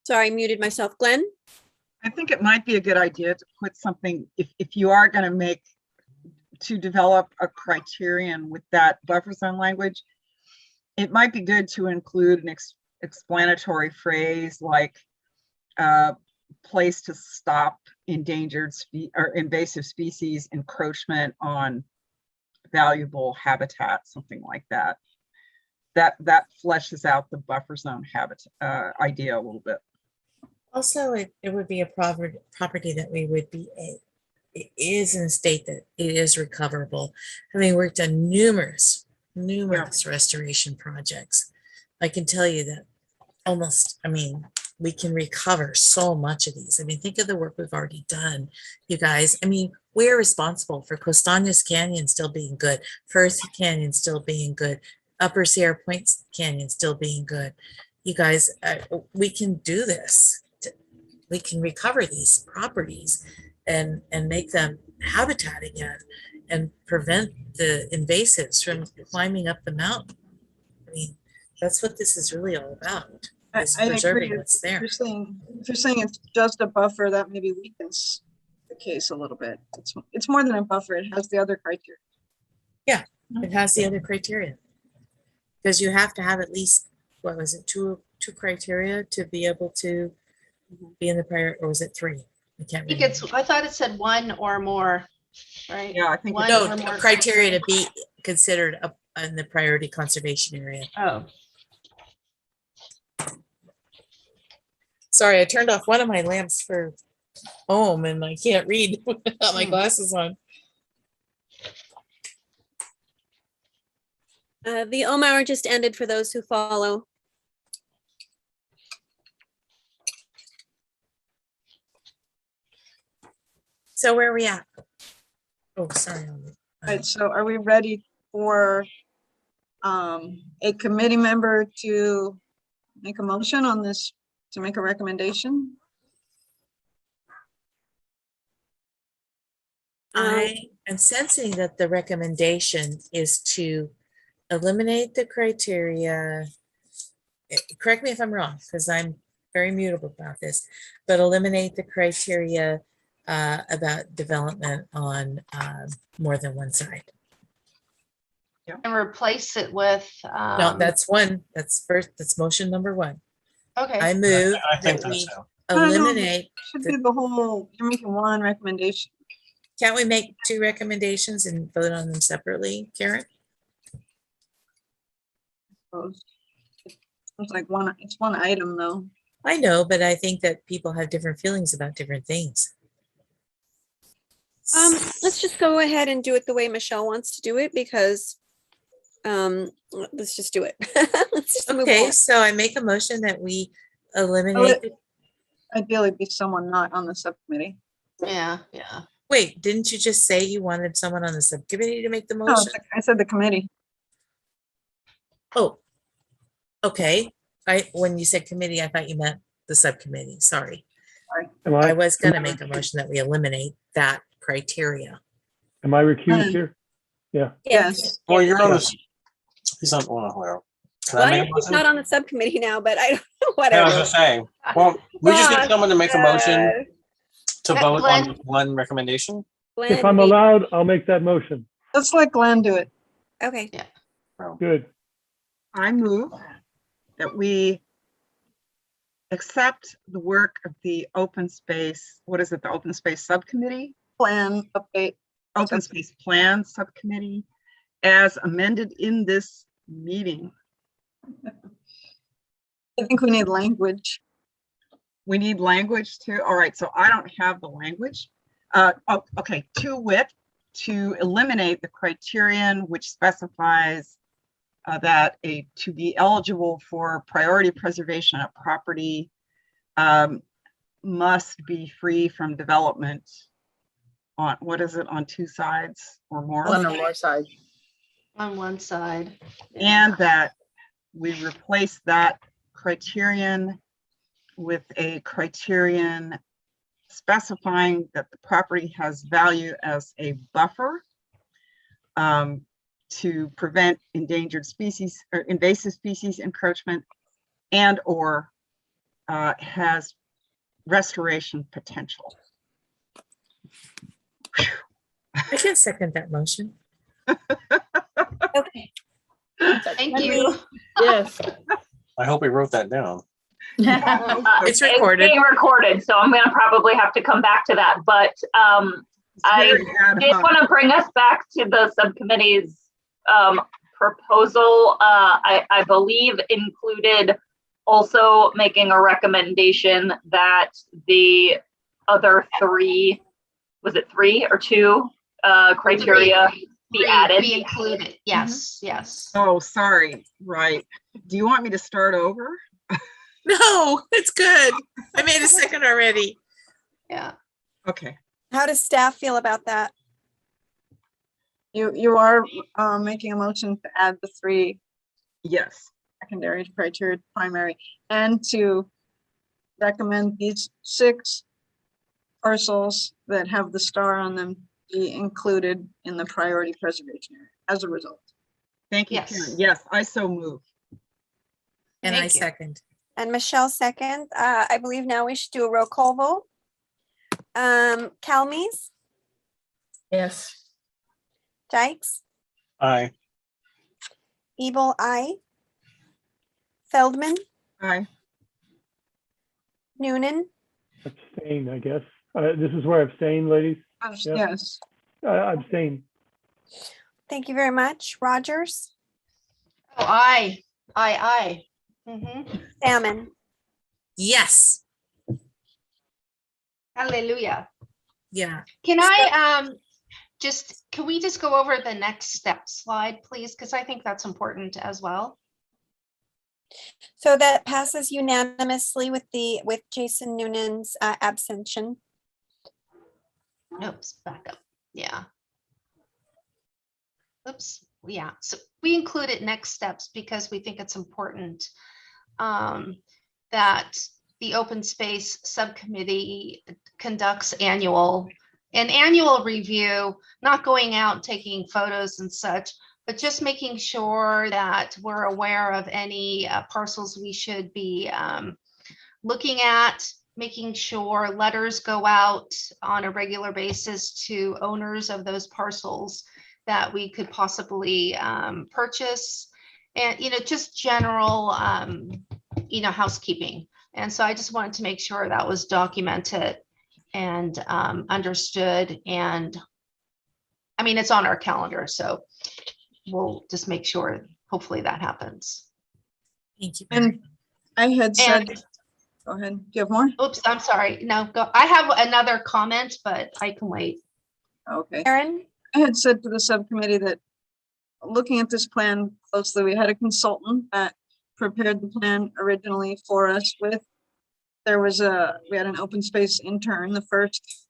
Sorry, I muted myself. Glenn? I think it might be a good idea to put something, if you are going to develop a criterion with that buffer zone language, it might be good to include an explanatory phrase like place to stop endangered or invasive species encroachment on valuable habitat, something like that. That fleshes out the buffer zone habitat idea a little bit. Also, it would be a property that we would be it is in a state that it is recoverable. Having worked on numerous restoration projects, I can tell you that we can recover so much of these. I mean, think of the work we've already done, you guys. I mean, we're responsible for Costañas Canyon still being good, Firth Canyon still being good, Upper Sierra Point Canyon still being good. You guys, we can do this. We can recover these properties and make them habitat again and prevent the invasives from climbing up the mountain. I mean, that's what this is really all about, is preserving agree. what's there. If you're saying it's just a buffer, that maybe weakens the case a little bit. It's more than a buffer. It has the other criteria. It has the other criteria. Because you have to have at least, what was it, two criteria to be able to be in the prior, or was it three? I can't I think remember. I thought it said one or more, right? Yeah, I think. One No, or more criteria to be considered up in the priority conservation area. Oh, Sorry, I turned off one of my lamps for home and I can't read without my Hmm. glasses on. The OM hour just ended for those who follow. So where are we at? Oh, sorry. Right, so are we ready for a committee member to make a motion on this, to make a recommendation? I am sensing that the recommendation is to eliminate the criteria. Correct me if I'm wrong, because I'm very mutable about this, but eliminate the criteria about development on more than one side. and replace it with, No, that's one. That's first. That's motion number one. okay. I move I think that we that's so. eliminate. Should be the whole, you're making one recommendation. Can't we make two recommendations and vote on them separately, Karen? Suppose. It's like one, it's one item though. I know, but I think that people have different feelings about different things. Let's just go ahead and do it the way Michelle wants to do it because let's just do it. Let's just move Okay, on. so I make a motion that we eliminate. Ideally be someone not on the subcommittee. Yeah. Wait, didn't you just say you wanted someone on the subcommittee to make the No, motion? I said the committee. Oh, okay. When you said committee, I thought you meant the subcommittee. Sorry. Am I I, was gonna make a motion that we eliminate that criteria. am I recused here? Yes. Well, you're on this. He's on. Well, can Well, I I make a guess he's motion? not on the subcommittee now, but I don't know, Yeah, I was whatever. just saying. Well, we just need Gosh, someone to make a motion to vote Glenn. on one recommendation. Glenn, If I'm we- allowed, I'll make that motion. Let's let Glenn do it. Okay, Good. I move that we accept the work of the open space, what is it, the open space subcommittee? Plan update. Open space plan subcommittee as amended in this meeting. I think we need language. We need language too. All right, so I don't have the language. Okay, to wit, to eliminate the criterion which specifies that to be eligible for priority preservation of property must be free from development on, what is it, on two sides or more? On or more side. On one side. And that we replace that criterion with a criterion specifying that the property has value as a buffer to prevent endangered species or invasive species encroachment and or has restoration potential. I can second that motion. okay. Thank you. Yes. I hope he wrote that down. It's recorded. Being recorded, so I'm gonna probably have to come back to that, but I Very ad did hoc. want to bring us back to the subcommittee's proposal. I believe included also making a recommendation that the other three, was it 3 or 2 criteria be added? Be included. Yes, yes. Oh, sorry. Right. Do you want me to start over? No, it's good. I made a second already. Yeah. Okay. How does staff feel about that? You are making a motion to add the 3 Yes. secondary criteria to primary and to recommend these 6 parcels that have the star on them be included in the priority preservation area as a result. Thank you, Yes. Karen. Yes, I so move. And I Thank you. second. And Michelle second. I believe now we should do a roll call vote. Calmes, Yes. Dykes, Aye. Evil, aye. Feldman, Aye. Noonan, Abstain, I guess. This is where I abstain, ladies. Yep. Yes, Abstain. thank you very much. Rogers, Oh, aye. Mhm. Salmon, Yes, Hallelujah. yeah. Can we just go over the next step slide, please? Because I think that's important as well. so that passes unanimously with Jason Noonan's abstention. Oops, back up. Yeah. Oops. Yeah. So we included next steps because we think it's important that the open space subcommittee conducts annual review, not going out taking photos and such, but just making sure that we're aware of any parcels we should be looking at, making sure letters go out on a regular basis to owners of those parcels that we could possibly purchase, and just general housekeeping. And so I just wanted to make sure that was documented and understood. And I mean, it's on our calendar, so we'll just make sure hopefully that happens. Thank you. and I had said, And go ahead, do you have more? oops, I'm sorry. No, go. I have another comment, but I can wait. Okay. Aaron, I had said to the subcommittee that looking at this plan closely, we had a consultant that prepared the plan originally for us with, we had an open space intern, the first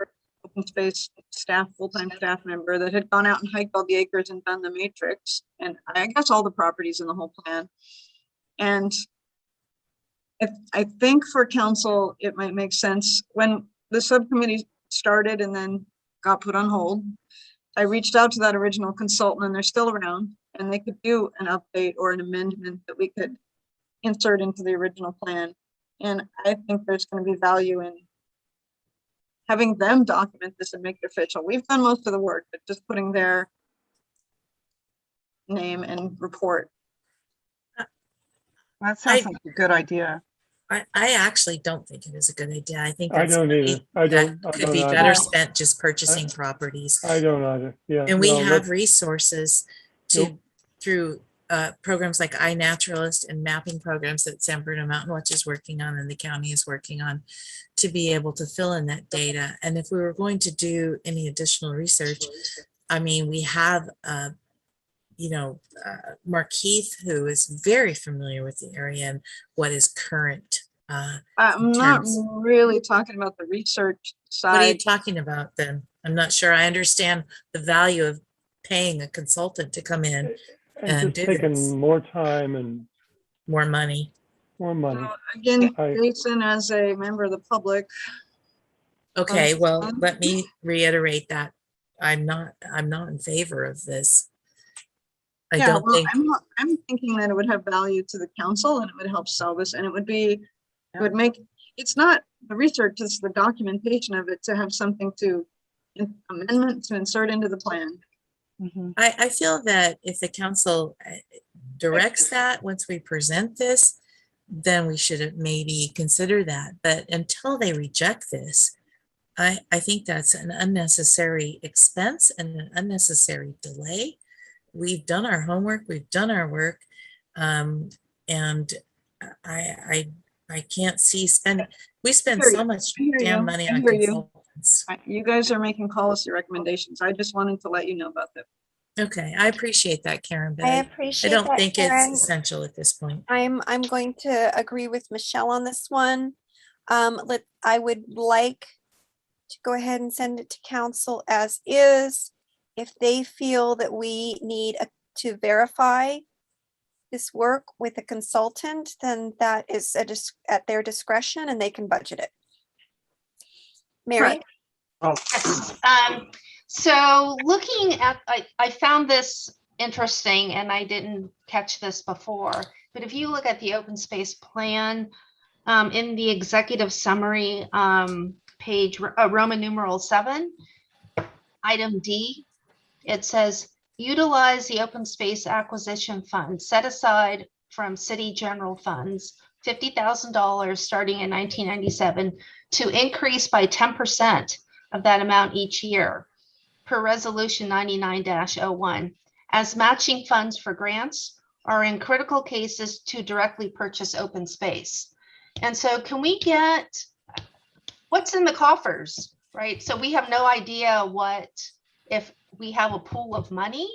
open space staff, full-time staff member that had gone out and hiked all the acres and done the matrix, and I guess all the properties in the whole plan. And I think for council, it might make sense when the subcommittee started and then got put on hold. I reached out to that original consultant and they're still around, and they could do an update or an amendment that we could insert into the original plan. And I think there's going to be value in having them document this and make it official. We've done most of the work, but just putting their name and report. That sounds like a good idea. I actually don't think it is a good idea. I think I that's don't money either. I that don't could be either. better spent just purchasing properties. I don't either. Yeah. And we no, have let's- resources Nope. through programs like iNaturalist and mapping programs that San Bruno Mountain Watch is working on and the county is working on to be able to fill in that data. And if we were going to do any additional research, I mean, we have, Mark Heath, who is very familiar with the area and what is current. I'm not terms- really talking about the research What are you side. talking about then? I'm not sure I understand the value of paying a consultant to come in, And and just do this. taking more time and more money. more money. Again, I- Jason, as a member of the public, Okay, well, Um, let me reiterate that I'm not in favor of this. I yeah, don't well, think, I'm thinking that it would have value to the council and it would help sell this, and it would be, it would make, it's not the research, it's the documentation of it to have something to amendment to insert into the plan. Mhm. I feel that if the council directs that once we present this, then we should maybe consider that. But until they reject this, I think that's an unnecessary expense and an unnecessary delay. We've done our homework, we've done our work, and I can't see we spend hear so you. much I hear damn you. money I on hear you. consultants. You guys are making policy recommendations. I just wanted to let you know about that. Okay, I appreciate that, Karen, but I I appreciate don't that, think Karen. it's essential at this point. I'm going to agree with Michelle on this one. I would like to go ahead and send it to council as is. If they feel that we need to verify this work with a consultant, then that is at their discretion and they can budget it. Mary? Yes. So looking at, I found this interesting and I didn't catch this before, but if you look at the open space plan, in the executive summary, page Roman numeral 7, item D, it says utilize the open space acquisition fund set aside from city general funds, $50,000 starting in 1997 to increase by 10% of that amount each year per resolution 99-01 as matching funds for grants or in critical cases to directly purchase open space. And so can we get what's in the coffers, right? So we have no idea what, if we have a pool of money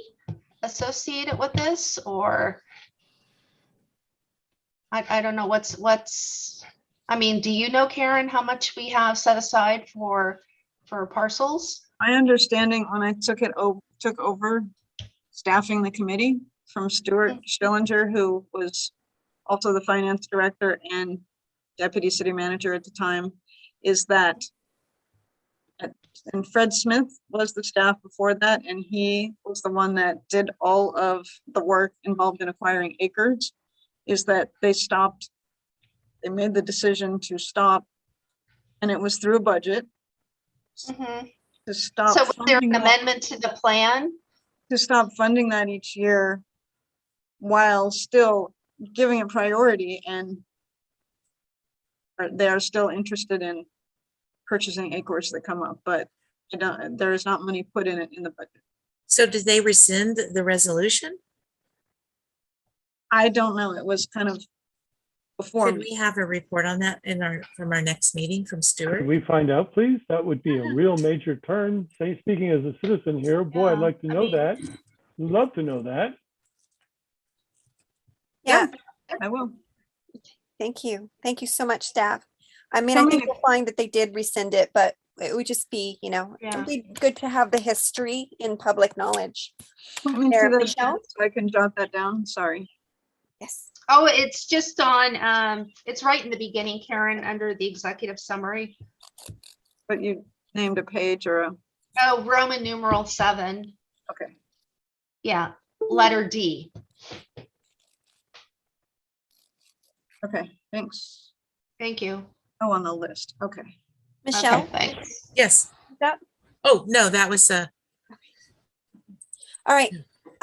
associated with this, or I don't know what's, I mean, do you know, Karen, how much we have set aside for parcels? My understanding when I took over staffing the committee from Stuart Stillinger, who was also the finance director and deputy city manager at the time, is that, and Fred Smith was the staff before that, and he was the one that did all of the work involved in acquiring acres, is that they made the decision to stop, and it was through a budget, to stop. So was there an funding that- amendment to the plan? To stop funding that each year while still giving it priority, and they are still interested in purchasing acres that come up, but there is not money put in it in the budget. So did they rescind the resolution? I don't know. It was kind of before Could me. we have a report on that from our next meeting from Could Stuart? we find out, please? That would be a real major turn. Speaking as a citizen here, boy, I'd Yeah, like to know that. Love to know that. Yeah, I will. thank you. Thank you so much, staff. I mean, Tell I me think to- we'll find that they did rescind it, but it would just be, it Yeah. would be good to have the history in public knowledge. Point me to There, the Michelle? agenda so I can jot that down. Sorry. Yes. Oh, it's just on, it's right in the beginning, Karen, under the executive summary. But you named a page or a, Oh, Roman numeral 7. okay. Yeah, letter D. Okay, thanks. Thank you. Oh, on the list. Okay. Michelle? Okay, thanks. Yes. That- Oh, no, that was All right.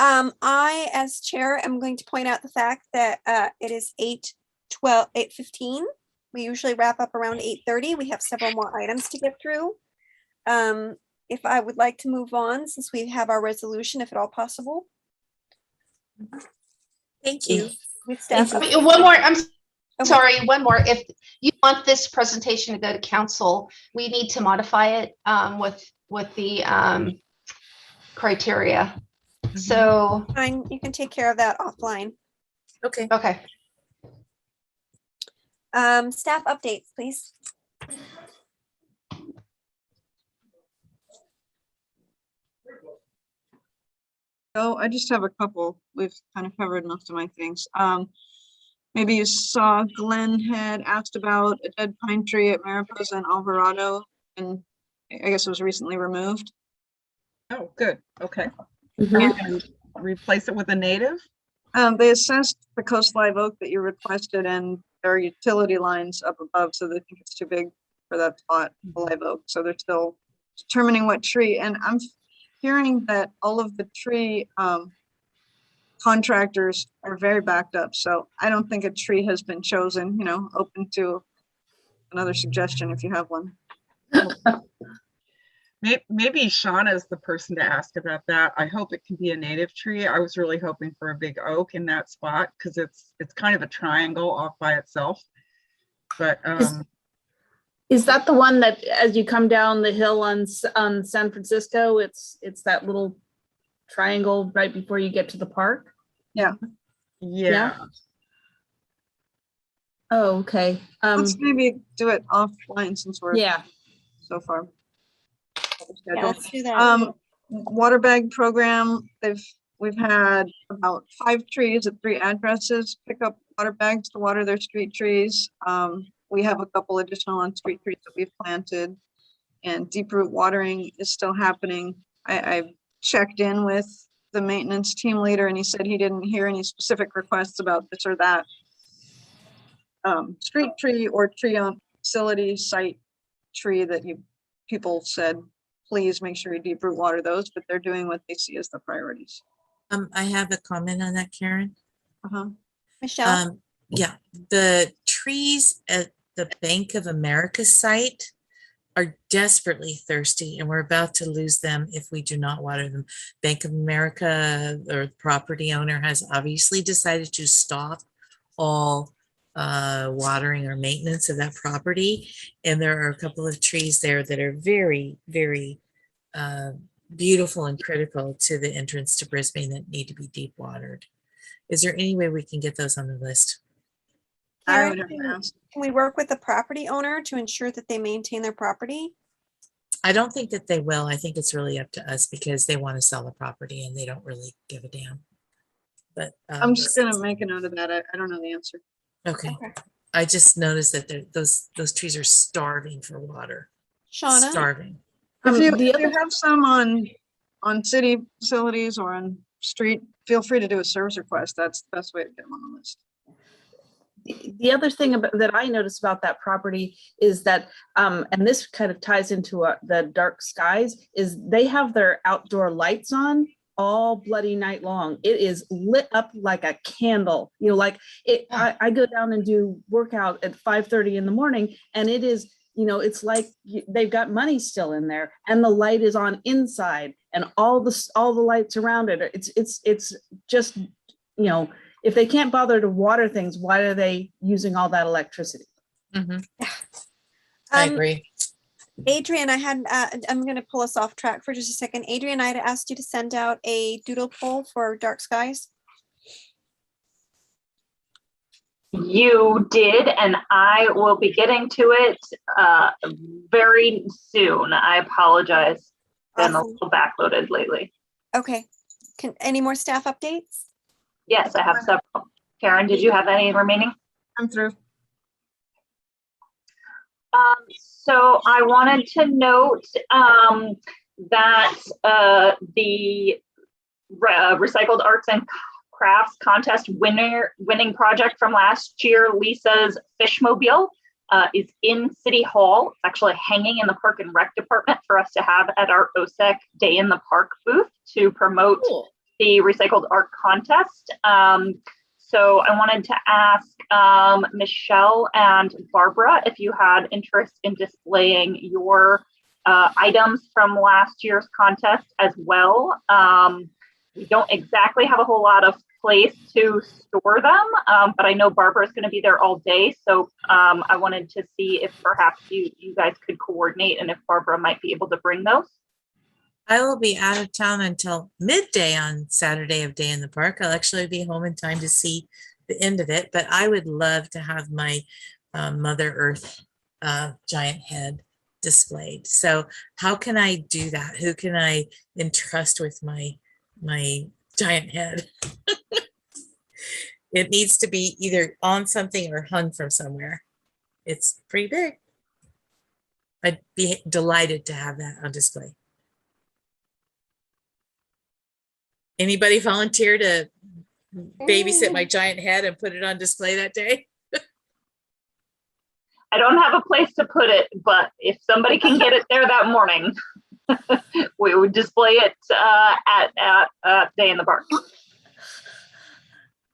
I, as chair, am going to point out the fact that it is 8:15. We usually wrap up around 8:30. We have several more items to get through. If I would like to move on, since we have our resolution, if at all possible, thank you. with staff. Wait, one more, I'm Okay. sorry, one more. If you want this presentation to go to council, we need to modify it with the criteria. So, Fine, you can take care of that offline. Okay. okay. Staff updates, please. So I just have a couple. We've kind of covered most of my things. Maybe you saw Glenn had asked about a dead pine tree at Mariposa and Alvarado, and I guess it was recently removed. Oh, good. Okay. Mm-hmm. And replace it with a native? They assessed the coast live oak that you requested, and there are utility lines up above, so they think it's too big for that spot, the live oak. So they're still determining what tree. And I'm hearing that all of the tree contractors are very backed up. So I don't think a tree has been chosen, open to another suggestion if you have one. Maybe Shauna is the person to ask about that. I hope it can be a native tree. I was really hoping for a big oak in that spot because it's kind of a triangle off by itself. But Is that the one that as you come down the hill on San Francisco, it's that little triangle right before you get to the park? yeah. Oh, okay. Let's maybe do it offline since we're Yeah. so far. Yeah, let's do that. Water bag program, we've had about 5 trees at 3 addresses pick up water bags to water their street trees. We have a couple additional on street trees that we've planted, and deep root watering is still happening. I checked in with the maintenance team leader, and he said he didn't hear any specific requests about this or that street tree or tree on facility site tree that people said please make sure you deep root water those, but they're doing what they see as the priorities. I have a comment on that, Karen. Uh-huh. Michelle? Yeah, the trees at the Bank of America site are desperately thirsty, and we're about to lose them if we do not water them. Bank of America, or the property owner, has obviously decided to stop all watering or maintenance of that property. And there are a couple of trees there that are very, very beautiful and critical to the entrance to Brisbane that need to be deep watered. Is there any way we can get those on the list? I Karen, would have to ask. can we work with the property owner to ensure that they maintain their property? I don't think that they will. I think it's really up to us because they want to sell the property and they don't really give a damn. But I'm just gonna make a note of that. I don't know the answer. okay. Okay. I just noticed that those trees are starving for water. Shauna? Starving. If you, the if you other- have some on city facilities or on street, feel free to do a service request. That's the best way to get them on the list. The other thing that I noticed about that property is that, and this kind of ties into the dark skies, is they have their outdoor lights on all bloody night long. It is lit up like a candle. You know, like it. I go down and do workout at 5:30 in the morning, and it is, you know, it's like they've got money still in there, and the light is on inside, and all the lights around it. It's just, you know. If they can't bother to water things, why are they using all that electricity? Mhm. I agree. Adrian, I'm going to pull us off track for just a second. Adrian, I had asked you to send out a doodle poll for dark skies. You did, and I will be getting to it very soon. I apologize. Been a Awesome. little backloaded lately. Okay. Any more staff updates? Yes, I have several. Karen, did you have any remaining? I'm through. So I wanted to note that the Recycled Arts and Crafts Contest winning project from last year, Lisa's Fishmobile, is in City Hall. It's actually hanging in the Park and Rec Department for us to have at our OSEC Day in the Park booth to promote the Recycled Art Contest. So I wanted to ask Michelle and Barbara if you had interest in displaying your items from last year's contest as well. We don't exactly have a whole lot of place to store them, but I know Barbara is going to be there all day. So I wanted to see if perhaps you guys could coordinate and if Barbara might be able to bring those. I will be out of town until midday on Saturday of Day in the Park. I'll actually be home in time to see the end of it, but I would love to have my Mother Earth giant head displayed. So how can I do that? Who can I entrust with my giant head? It needs to be either on something or hung from somewhere. It's pretty big. I'd be delighted to have that on display. Anybody volunteer to babysit my giant head and put it on display that day? I don't have a place to put it, but if somebody can get it there that morning, we would display it at Day in the Park.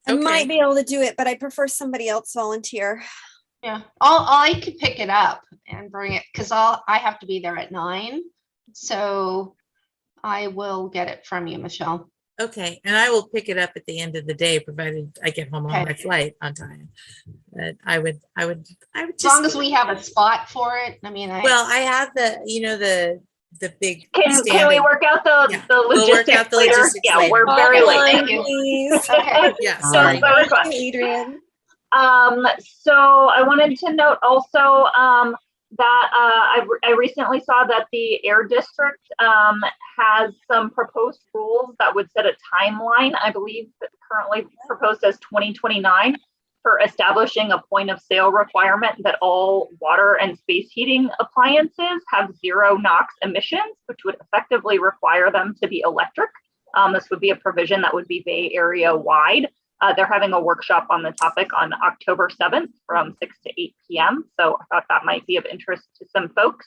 I might be able to do it, but I prefer somebody else volunteer. Yeah, I could pick it up and bring it because I have to be there at 9. So I will get it from you, Michelle. Okay, and I will pick it up at the end of the day, provided I get home on my flight on time. But I would As long as we have a spot for it. I mean, well, I have the big. Can we work out the logistics later? Yeah, later. we're very late. Please. Okay. Yeah, So sorry. the request. Adrian. So I wanted to note also that I recently saw that the Air District has some proposed rules that would set a timeline, I believe that currently proposed as 2029, for establishing a point of sale requirement that all water and space heating appliances have 0 NOx emissions, which would effectively require them to be electric. This would be a provision that would be Bay Area wide. They're having a workshop on the topic on October 7th from 6 to 8 p.m. So I thought that might be of interest to some folks.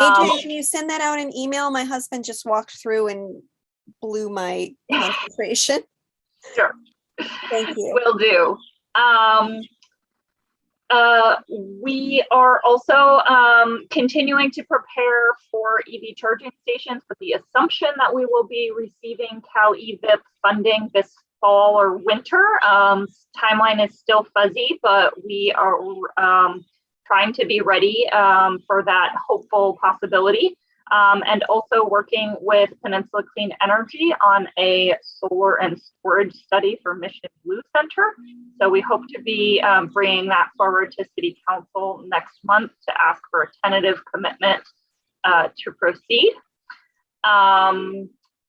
Adrian, can you send that out in email? My husband just walked through and blew my concentration. Sure. Thank you. Will do. We are also continuing to prepare for EV charging stations with the assumption that we will be receiving Cal EVIP funding this fall or winter. Timeline is still fuzzy, but we are trying to be ready for that hopeful possibility. And also working with Peninsula Clean Energy on a solar and storage study for Mission Blue Center. So we hope to be bringing that forward to City Council next month to ask for a tentative commitment to proceed.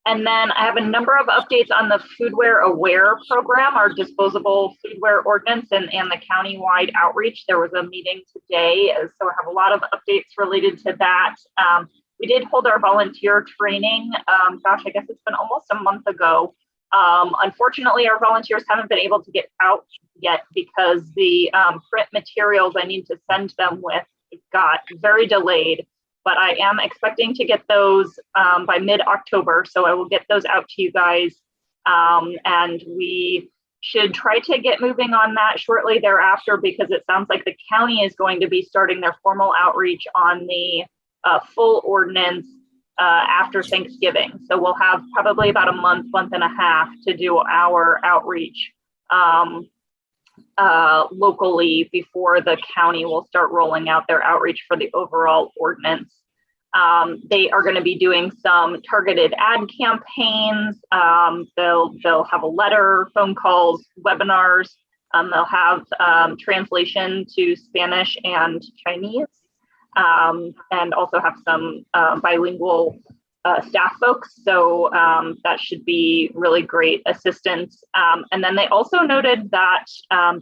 And then I have a number of updates on the Foodware Aware program, our disposable foodware ordinance and the county-wide outreach. There was a meeting today, so I have a lot of updates related to that. We did hold our volunteer training. Gosh, I guess it's been almost a month ago. Unfortunately, our volunteers haven't been able to get out yet because the print materials I need to send them with got very delayed. But I am expecting to get those by mid-October. So I will get those out to you guys. And we should try to get moving on that shortly thereafter, because it sounds like the county is going to be starting their formal outreach on the full ordinance after Thanksgiving. So we'll have probably about a month and a half to do our outreach locally before the county will start rolling out their outreach for the overall ordinance. They are going to be doing some targeted ad campaigns. They'll have a letter, phone calls, webinars. They'll have translation to Spanish and Chinese, and also have some bilingual staff folks. So that should be really great assistance. And then they also noted that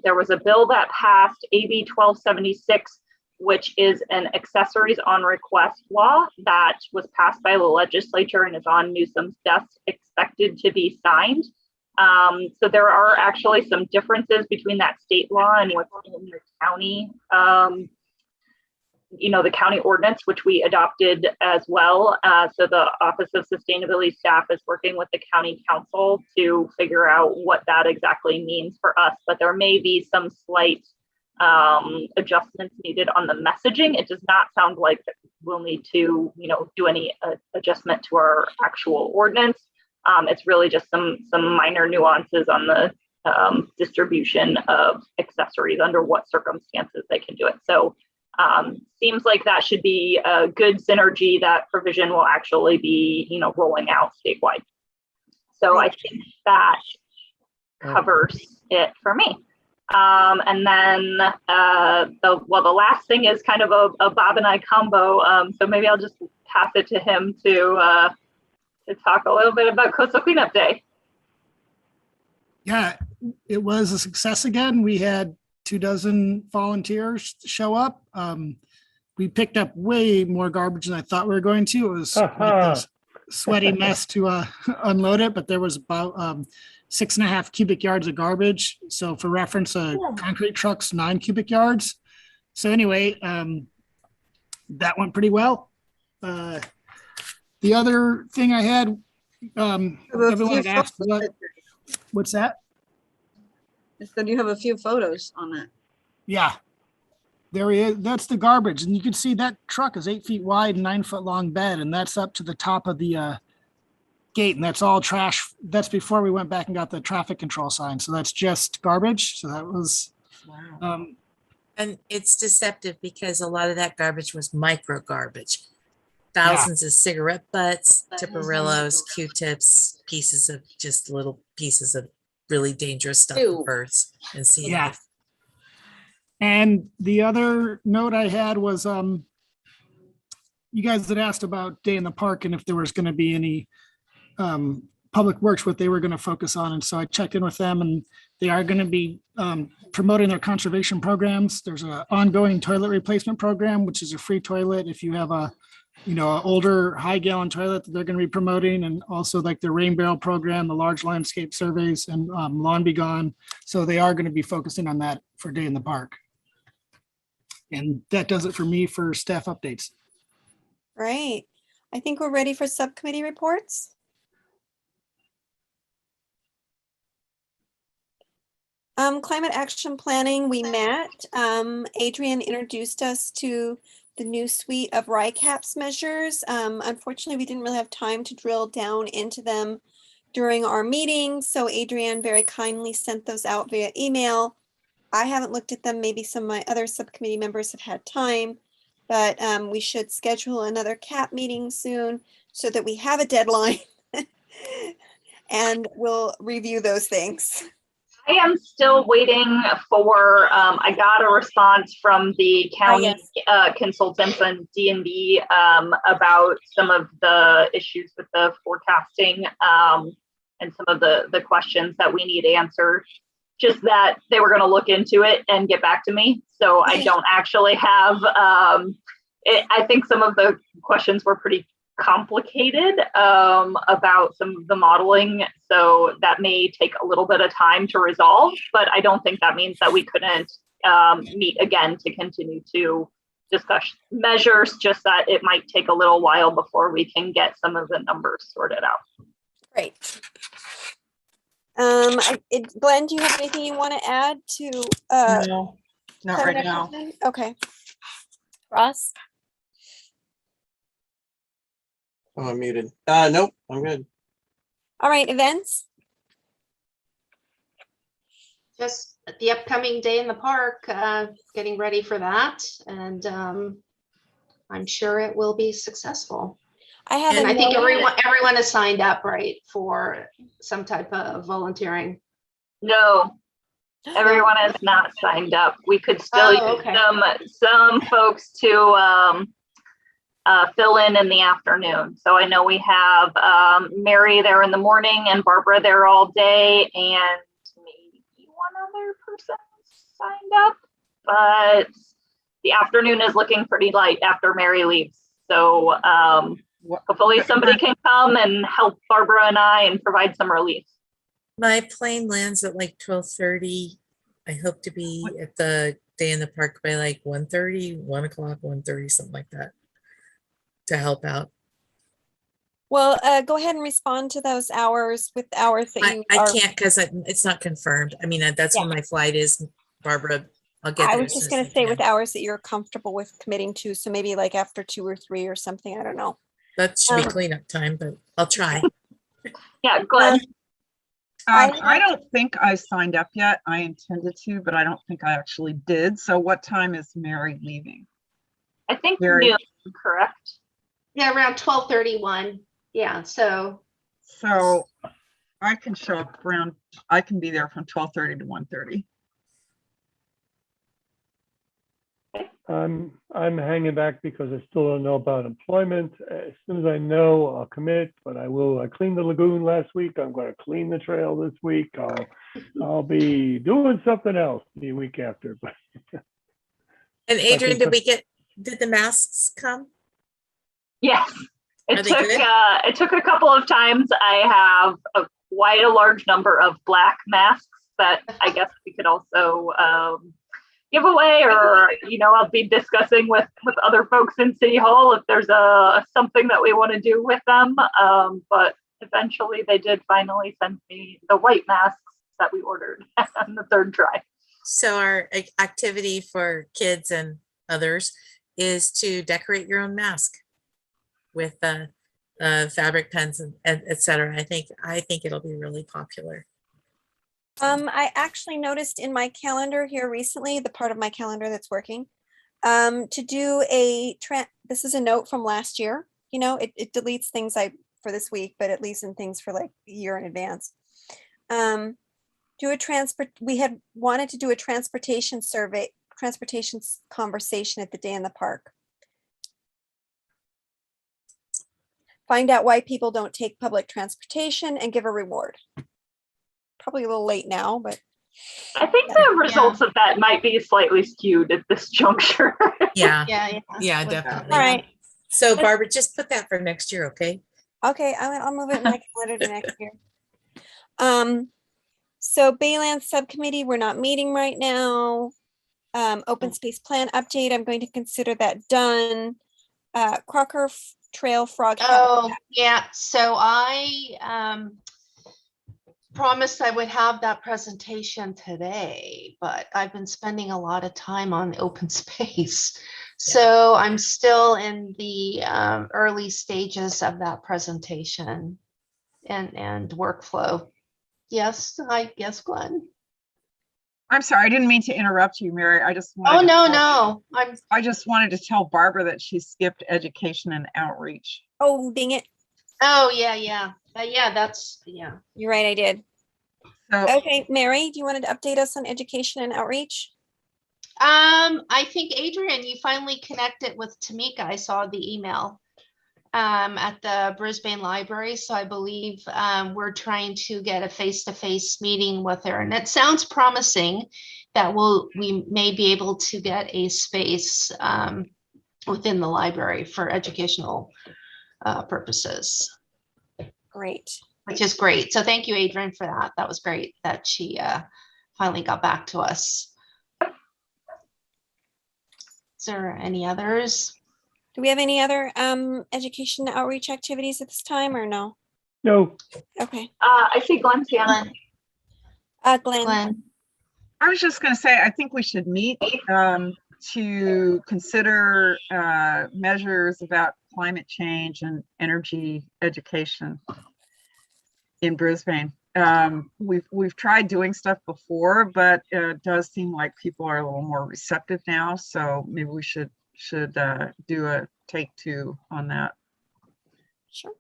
there was a bill that passed, AB 1276, which is an accessories on request law that was passed by the legislature and is on Newsom's desk, expected to be signed. So there are actually some differences between that state law and what's in the county, the county ordinance, which we adopted as well. So the Office of Sustainability staff is working with the county council to figure out what that exactly means for us. But there may be some slight adjustments needed on the messaging. It does not sound like we'll need to, do any adjustment to our actual ordinance. It's really just some minor nuances on the distribution of accessories, under what circumstances they can do it. So seems like that should be a good synergy. That provision will actually be, rolling out statewide. So I think that covers it for me. And then the last thing is kind of a Bob and I combo. So maybe I'll just pass it to him to talk a little bit about Coastal Cleanup Day. Yeah, it was a success again. We had 24 volunteers show up. We picked up way more garbage than I thought we were going to. It was quite a sweaty mess to unload it, but there was about 6.5 cubic yards of garbage. So for reference, a concrete truck's 9 cubic yards. So anyway, that went pretty well. The other thing I had, everyone had asked, what's that? I said you have a few photos on that. Yeah, there he is. That's the garbage. And you can see that truck is 8 feet wide and 9 foot long bed. And that's up to the top of the gate. And that's all trash. That's before we went back and got the traffic control sign. So that's just garbage. So that was, wow. And it's deceptive because a lot of that garbage was micro garbage. Thousands of cigarette butts, Tipperillos, Q-tips, little pieces of really dangerous stuff for birds and sea life. And the other note I had was, you guys had asked about Day in the Park and if there was going to be any public works, what they were going to focus on. And so I checked in with them, and they are going to be promoting their conservation programs. There's an ongoing toilet replacement program, which is a free toilet if you have a an older high gallon toilet that they're going to be promoting, and also like the rain barrel program, the large landscape surveys, and Lawn Be Gone. So they are going to be focusing on that for Day in the Park. And that does it for me for staff updates. Great. I think we're ready for subcommittee reports. Climate action planning, we met. Adrian introduced us to the new suite of RICAPS measures. Unfortunately, we didn't really have time to drill down into them during our meeting. So Adrian very kindly sent those out via email. I haven't looked at them. Maybe some of my other subcommittee members have had time, but we should schedule another CAP meeting soon so that we have a deadline and we'll review those things. I am still waiting for, I got a response from the county consultants and D&D about some of the issues with the forecasting and some of the questions that we need answered. Just that they were going to look into it and get back to me. So I don't actually have, I think some of the questions were pretty complicated about some of the modeling. So that may take a little bit of time to resolve, but I don't think that means that we couldn't meet again to continue to discuss measures, just that it might take a little while before we can get some of the numbers sorted out. Great. Glenn, do you have anything you want to add to? No, not climate right now. action? Okay. Ross? Oh, I'm muted. Nope, I'm good. All right, events? Just the upcoming day in the park, getting ready for that. And I'm sure it will be successful. And I think everyone has signed up, right, for some type of volunteering. No, everyone has not signed up. We could still use some folks to fill in the afternoon. So I know we have Mary there in the morning and Barbara there all day, and maybe one other person signed up, but the afternoon is looking pretty light after Mary leaves. So hopefully somebody can come and help Barbara and I and provide some relief. My plane lands at like 12:30. I hope to be at the day in the park by like 1:30, 1 o'clock, 1:30, something like that, to help out. Well, go ahead and respond to those hours with hours that you I can't because it's not confirmed. I mean, that's when my flight is. Barbara, I'll get there. I was just going to say with hours that you're comfortable with committing to. So maybe like after 2 or 3 or something. I don't know. That should be cleanup time, but I'll try. Yeah, Glenn. I don't think I signed up yet. I intended to, but I don't think I actually did. So what time is Mary leaving? I think noon, correct? Yeah, around 12:31. Yeah, so I can show up around, I can be there from 12:30 to 1:30. I'm hanging back because I still don't know about employment. As soon as I know, I'll commit, but I cleaned the lagoon last week. I'm going to clean the trail this week. I'll be doing something else the week after. But and Adrian, did the masks come? Yes, it took a couple of times. I have quite a large number of black masks that I guess we could also give away, or I'll be discussing with other folks in City Hall if there's something that we want to do with them. But eventually they did finally send me the white masks that we ordered on the third try. So our activity for kids and others is to decorate your own mask with fabric pens and etc. I think it'll be really popular. I actually noticed in my calendar here recently, the part of my calendar that's working, to do this is a note from last year. It deletes things for this week, but it leaves in things for like a year in advance. We had wanted to do a transportation conversation at the day in the park. Find out why people don't take public transportation and give a reward. Probably a little late now, but I think the results of that might be slightly skewed at this juncture. Yeah, definitely. All right. So Barbara, just put that for next year, okay? Okay, I'll move it in my calendar to next year. So Baylands Subcommittee, we're not meeting right now. Open Space Plan update, I'm going to consider that done. Crocker Trail Frog Oh, Habitat. yeah. So I promised I would have that presentation today, but I've been spending a lot of time on open space. So I'm still in the early stages of that presentation and workflow. Yes, I guess, Glenn. I'm sorry, I didn't mean to interrupt you, Mary. I just Oh, wanted to no. I just wanted to tell Barbara that she skipped education and outreach. Oh, dang it. Oh, yeah. That's. You're right, I did. So Okay, Mary, do you want to update us on education and outreach? I think Adrian, you finally connected with Tamika. I saw the email at the Brisbane Library. So I believe we're trying to get a face-to-face meeting with her, and it sounds promising that we may be able to get a space within the library for educational purposes. Great. Which is great. So thank you, Adrian, for that. That was great that she finally got back to us. Is there any others? Do we have any other education outreach activities at this time or no? No, Okay. I see Glenn's hand. Glenn. I was just going to say, I think we should meet to consider measures about climate change and energy education in Brisbane. We've tried doing stuff before, but it does seem like people are a little more receptive now. So maybe we should do a take 2 on that. Sure.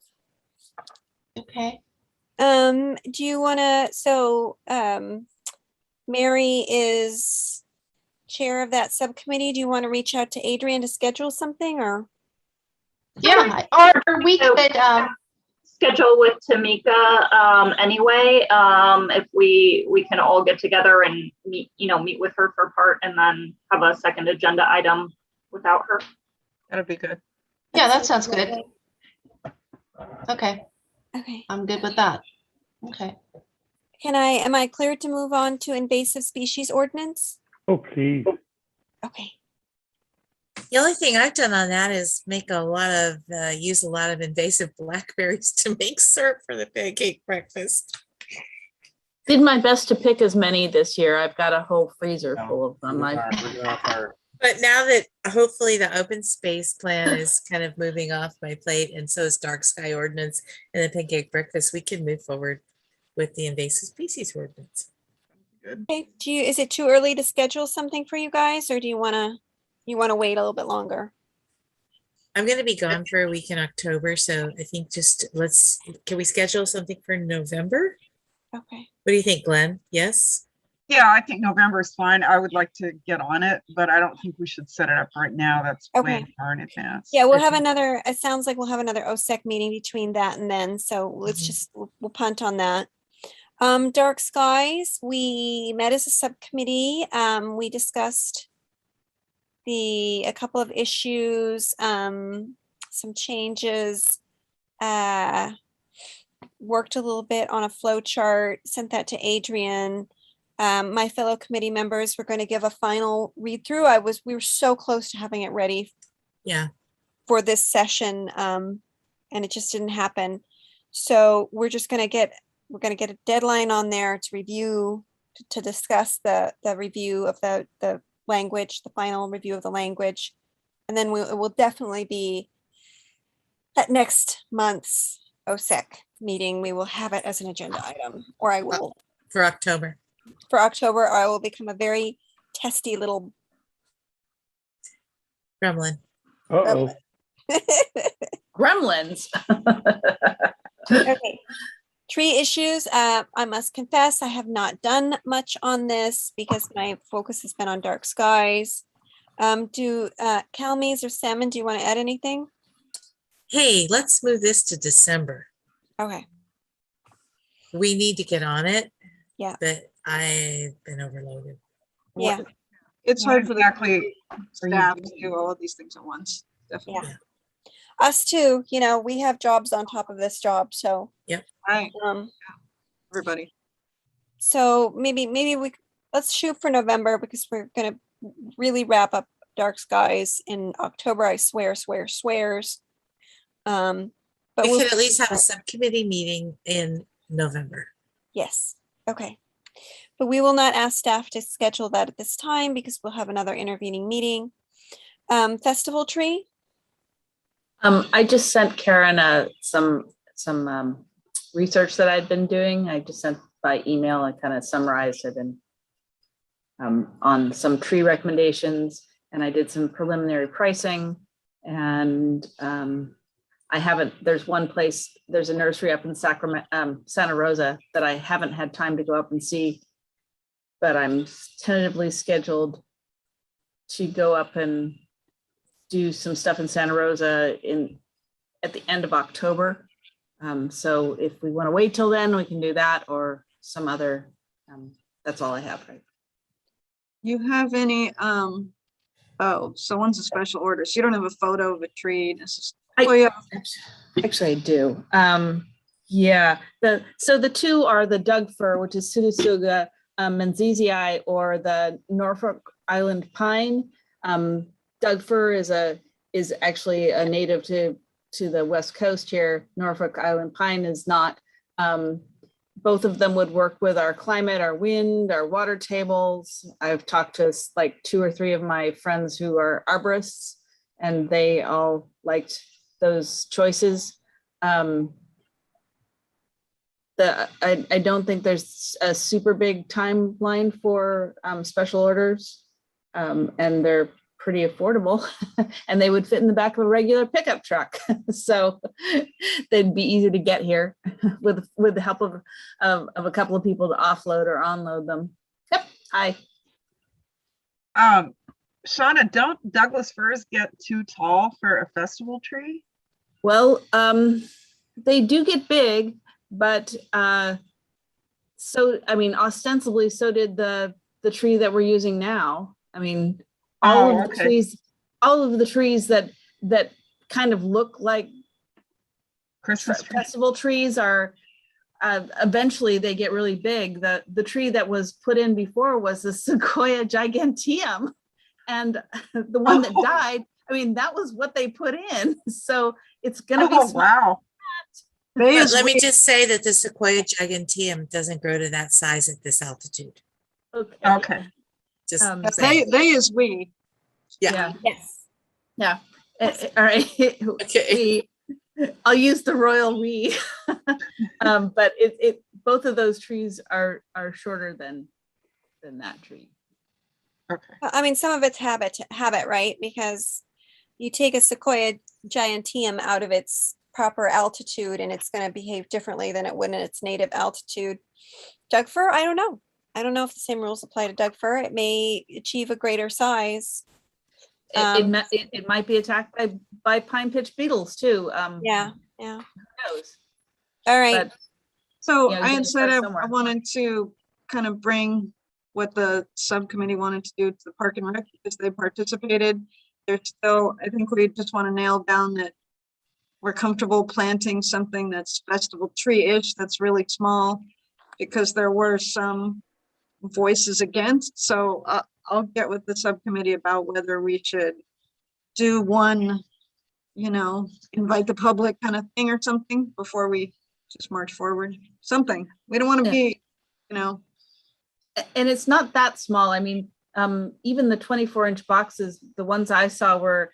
Okay. Do you want to, Mary is chair of that subcommittee. Do you want to reach out to Adrian to schedule something or? Yeah, or we could schedule with Tamika anyway. If we can all get together and meet with her for part and then have a second agenda item without her. That'd be good. Yeah, that sounds good. Okay. Okay. I'm good with that. Okay. Am I clear to move on to invasive species ordinance? oh, please. Okay. The only thing I've done on that is make use a lot of invasive blackberries to make syrup for the pancake breakfast. Did my best to pick as many this year. I've got a whole freezer full of them. But now that hopefully the open space plan is kind of moving off my plate, and so is dark sky ordinance and the pancake breakfast, we can move forward with the invasive species ordinance. Okay. Is it too early to schedule something for you guys, or do you want to wait a little bit longer? I'm going to be gone for a week in October, so I think can we schedule something for November? Okay. What do you think, Glenn? Yes? Yeah, I think November is fine. I would like to get on it, but I don't think we should set it up right now. That's Okay. way far in advance. Yeah, we'll have another, it sounds like we'll have another OSEC meeting between that and then, so let's just, we'll punt on that. Dark skies, we met as a subcommittee. We discussed a couple of issues, some changes, worked a little bit on a flow chart, sent that to Adrian. My fellow committee members were going to give a final read through. We were so close to having it ready for this session, and it just didn't happen. So we're going to get a deadline on there to review, to discuss the review of the language, the final review of the language. And then it will definitely be at next month's OSEC meeting. We will have it as an agenda item, or I will. For October. For October, or I will become a very testy little gremlin. Uh-oh. Gremlins. Okay. Tree issues. I must confess, I have not done much on this because my focus has been on dark skies. Calmes or Salmon, do you want to add anything? Hey, let's move this to December. Okay. We need to get on it. Yeah. But I've been overloaded. Yeah. It's hard for the Exactly. staff to do all of these things at once. Definitely. Yeah. Us too, we have jobs on top of this job, so. Yep. Right. Everybody. So maybe let's shoot for November because we're gonna really wrap up dark skies in October. I swears. But We we'll, could at least have a subcommittee meeting in November. yes, okay. But we will not ask staff to schedule that at this time because we'll have another intervening meeting. Festival tree, I just sent Karen some research that I'd been doing. I just sent by email. I kind of summarized it and on some tree recommendations, and I did some preliminary pricing. And I haven't. There's one place. There's a nursery up in Santa Rosa that I haven't had time to go up and see, but I'm tentatively scheduled to go up and do some stuff in Santa Rosa at the end of October. So if we want to wait till then, we can do that or some other. That's all I have, right? You have any, oh, so one's a special order. So you don't have a photo of a tree. This is, oh yeah. Actually, I do. Yeah. So the two are the Doug fir, which is Pseudotsuga menziesii, or the Norfolk Island pine. Doug fir is actually a native to the West Coast here. Norfolk Island pine is not. Both of them would work with our climate, our wind, our water tables. I've talked to like 2 or 3 of my friends who are arborists, and they all liked those choices. I don't think there's a super big timeline for special orders, and they're pretty affordable, and they would fit in the back of a regular pickup truck. So they'd be easy to get here with the help of a couple of people to offload or unload them. Yep. Hi. Shauna, don't Douglas firs get too tall for a festival tree? Well, they do get big, but so I mean, ostensibly, so did the tree that we're using now. I mean, all of the trees that kind of look like Christmas festival trees are eventually they get really big. The tree that was put in before was the Sequoia giganteum, and the one that died, I mean, that was what they put in. So it's gonna be wow. But let me just say that the Sequoia giganteum doesn't grow to that size at this altitude. Okay. Just they is we. yeah. yes. Yeah. All right. Okay. I'll use the royal we. But it both of those trees are shorter than that tree. Okay. I mean, some of it's habit, right? Because you take a Sequoia giganteum out of its proper altitude and it's going to behave differently than it would in its native altitude. Doug fir, I don't know. I don't know if the same rules apply to Doug fir. It may achieve a greater size. It might be attacked by pine pitch beetles too. Yeah. Who knows? All right. But, So yeah, I had said I somewhere. wanted to kind of bring what the subcommittee wanted to do to the Park and Rec because they participated. There's still, I think we just want to nail down that we're comfortable planting something that's festival tree-ish, that's really small, because there were some voices against. So I'll get with the subcommittee about whether we should do one, invite the public kind of thing or something before we just march forward. Something. We don't want to be, And it's not that small. I mean, even the 24-inch boxes, the ones I saw were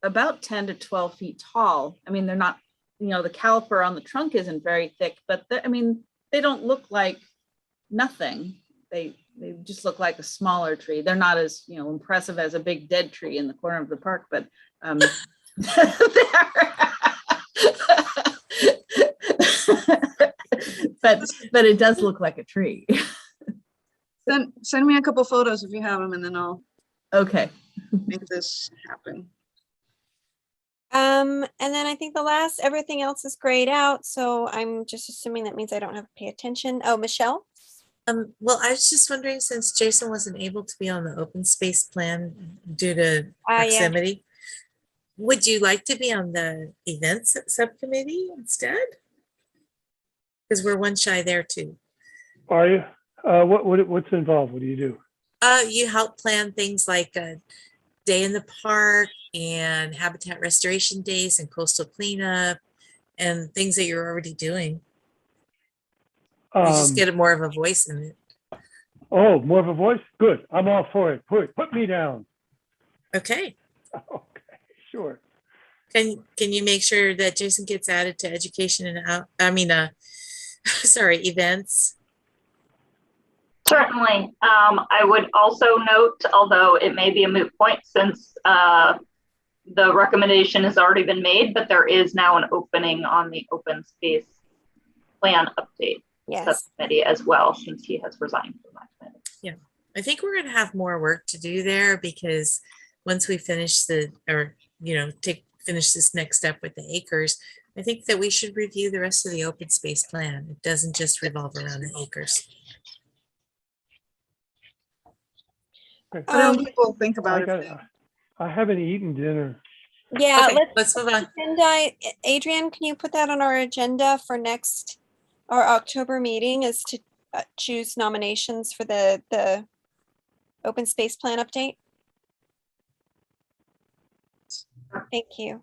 about 10 to 12 feet tall. I mean, they're not, the caliper on the trunk isn't very thick, but they don't look like nothing. They just look like a smaller tree. They're not as, impressive as a big dead tree in the corner of the park, but but it does look like a tree. send me a couple photos if you have them, and then I'll make this happen. And then I think everything else is grayed out. So I'm just assuming that means I don't have to pay attention. Oh, Michelle? Well, I was just wondering, since Jason wasn't able to be on the open space plan due to proximity, would you like to be on the events subcommittee instead? Because we're one shy there too. Are you? What's involved? What do you do? You help plan things like day in the park and habitat restoration days and coastal cleanup and things that you're already doing. You just get more of a voice in it. Oh, more of a voice? Good. I'm all for it. Put me down. Okay. Okay, sure. Can you make sure that Jason gets added to education and sorry, events? Certainly. I would also note, although it may be a moot point since the recommendation has already been made, but there is now an opening on the open space plan update subcommittee as well, since he has resigned from that committee. Yeah, I think we're going to have more work to do there, because once we finish finish this next step with the acres, I think that we should review the rest of the open space plan. It doesn't just revolve around the acres. What do people think about it? I haven't eaten dinner. Yeah, Okay, let's move on. And Adrian, can you put that on our agenda for our October meeting, is to choose nominations for the open space plan update? Thank you.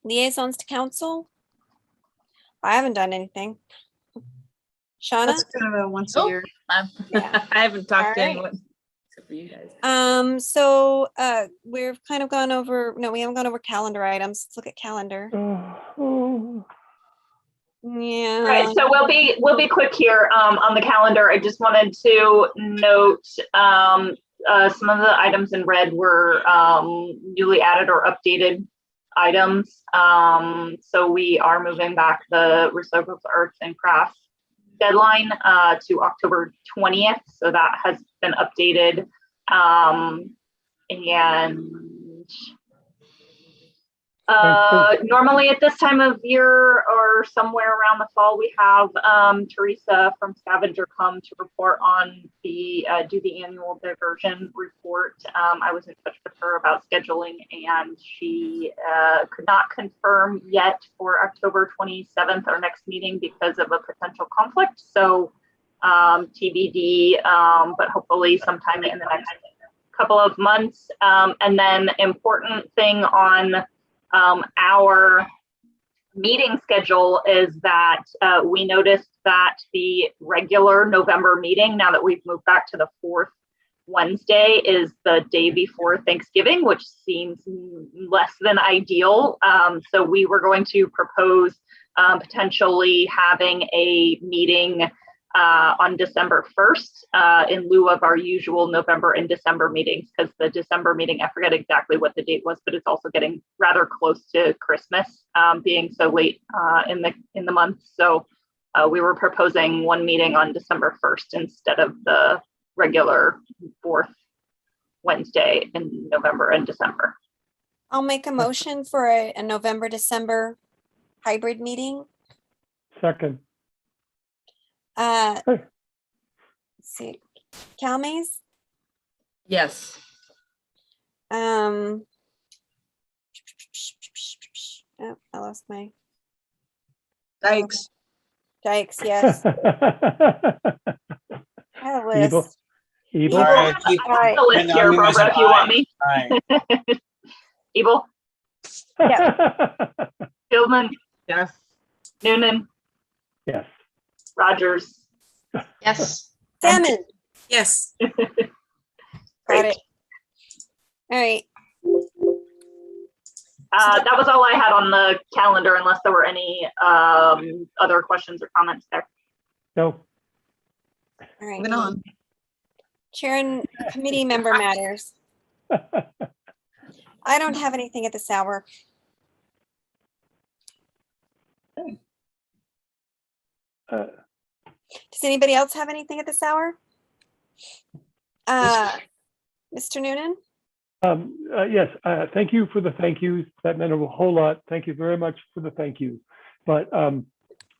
Liaisons to council. I haven't done anything. Shauna? That's kind of a once a year. Yeah. I haven't talked to All right. anyone except for you guys. So we've kind of gone over, no, we haven't gone over calendar items. Let's look at calendar. Yeah. All right, so we'll be quick here on the calendar. I just wanted to note some of the items in red were newly added or updated items. So we are moving back the Recycled Arts and Crafts deadline to October 20th. So that has been updated. Normally at this time of year or somewhere around the fall, we have Teresa from Scavenger come to report on do the annual diversion report. I was in touch with her about scheduling, and she could not confirm yet for October 27th, our next meeting, because of a potential conflict. So TBD, but hopefully sometime in the next couple of months. And then important thing on our meeting schedule is that we noticed that the regular November meeting, now that we've moved back to the fourth Wednesday, is the day before Thanksgiving, which seems less than ideal. So we were going to propose potentially having a meeting on December 1st in lieu of our usual November and December meetings, because the December meeting, I forget exactly what the date was, but it's also getting rather close to Christmas, being so late in the month. So we were proposing one meeting on December 1st instead of the regular fourth Wednesday in November and December. I'll make a motion for a November-December hybrid meeting. Second. Let's see, Calmes? Yes. Oh, I lost my Dykes. Dykes, yes. I have a list. Evil. All right, keep- I have the list here, I'm gonna Barbara, if you want me. Aye. Evil, Fieldman, Yes. Noonan, Yes. Rogers. Yes. Salmon. Yes. Got it. All right. That was all I had on the calendar, unless there were any other questions or comments there. No. All right. Moving on. Chair and committee member matters. I don't have anything at this hour. Does anybody else have anything at this hour? Mr. Noonan? Yes, thank you for the thank yous. That meant a whole lot. Thank you very much for the thank yous. But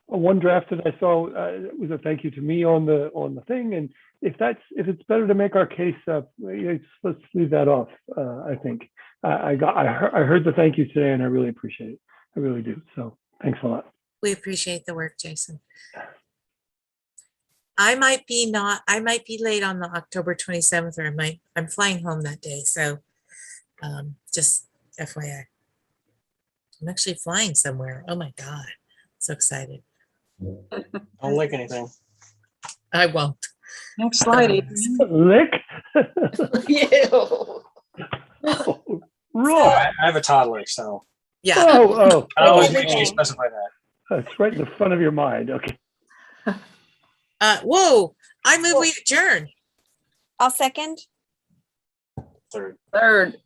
one draft that I saw was a thank you to me on the thing. And if it's better to make our case up, let's leave that off. I think I heard the thank you today, and I really appreciate it. I really do. So thanks a lot. We appreciate the work, Jason. I might be late on the October 27th, or I'm flying home that day. So just FYI. I'm actually flying somewhere. Oh my God. So excited. Don't lick anything. I won't. Next slide, Um, Adrian. Lick? You. Roar. I have a toddler, so Yeah. Oh, I always Everything. make sure you specify that. that's right in the front of your mind. Okay. Whoa. I move we adjourn. I'll second. Third. Third.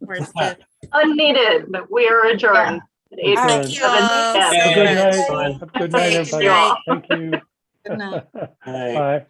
Or fifth. Unneeded. We are adjourned. at Adjourned. Thank you all. 8:07 Have a good Hey, night. everyone. Have a good night, Okay, good everybody. night. Thank you. Good night. Hey. Bye.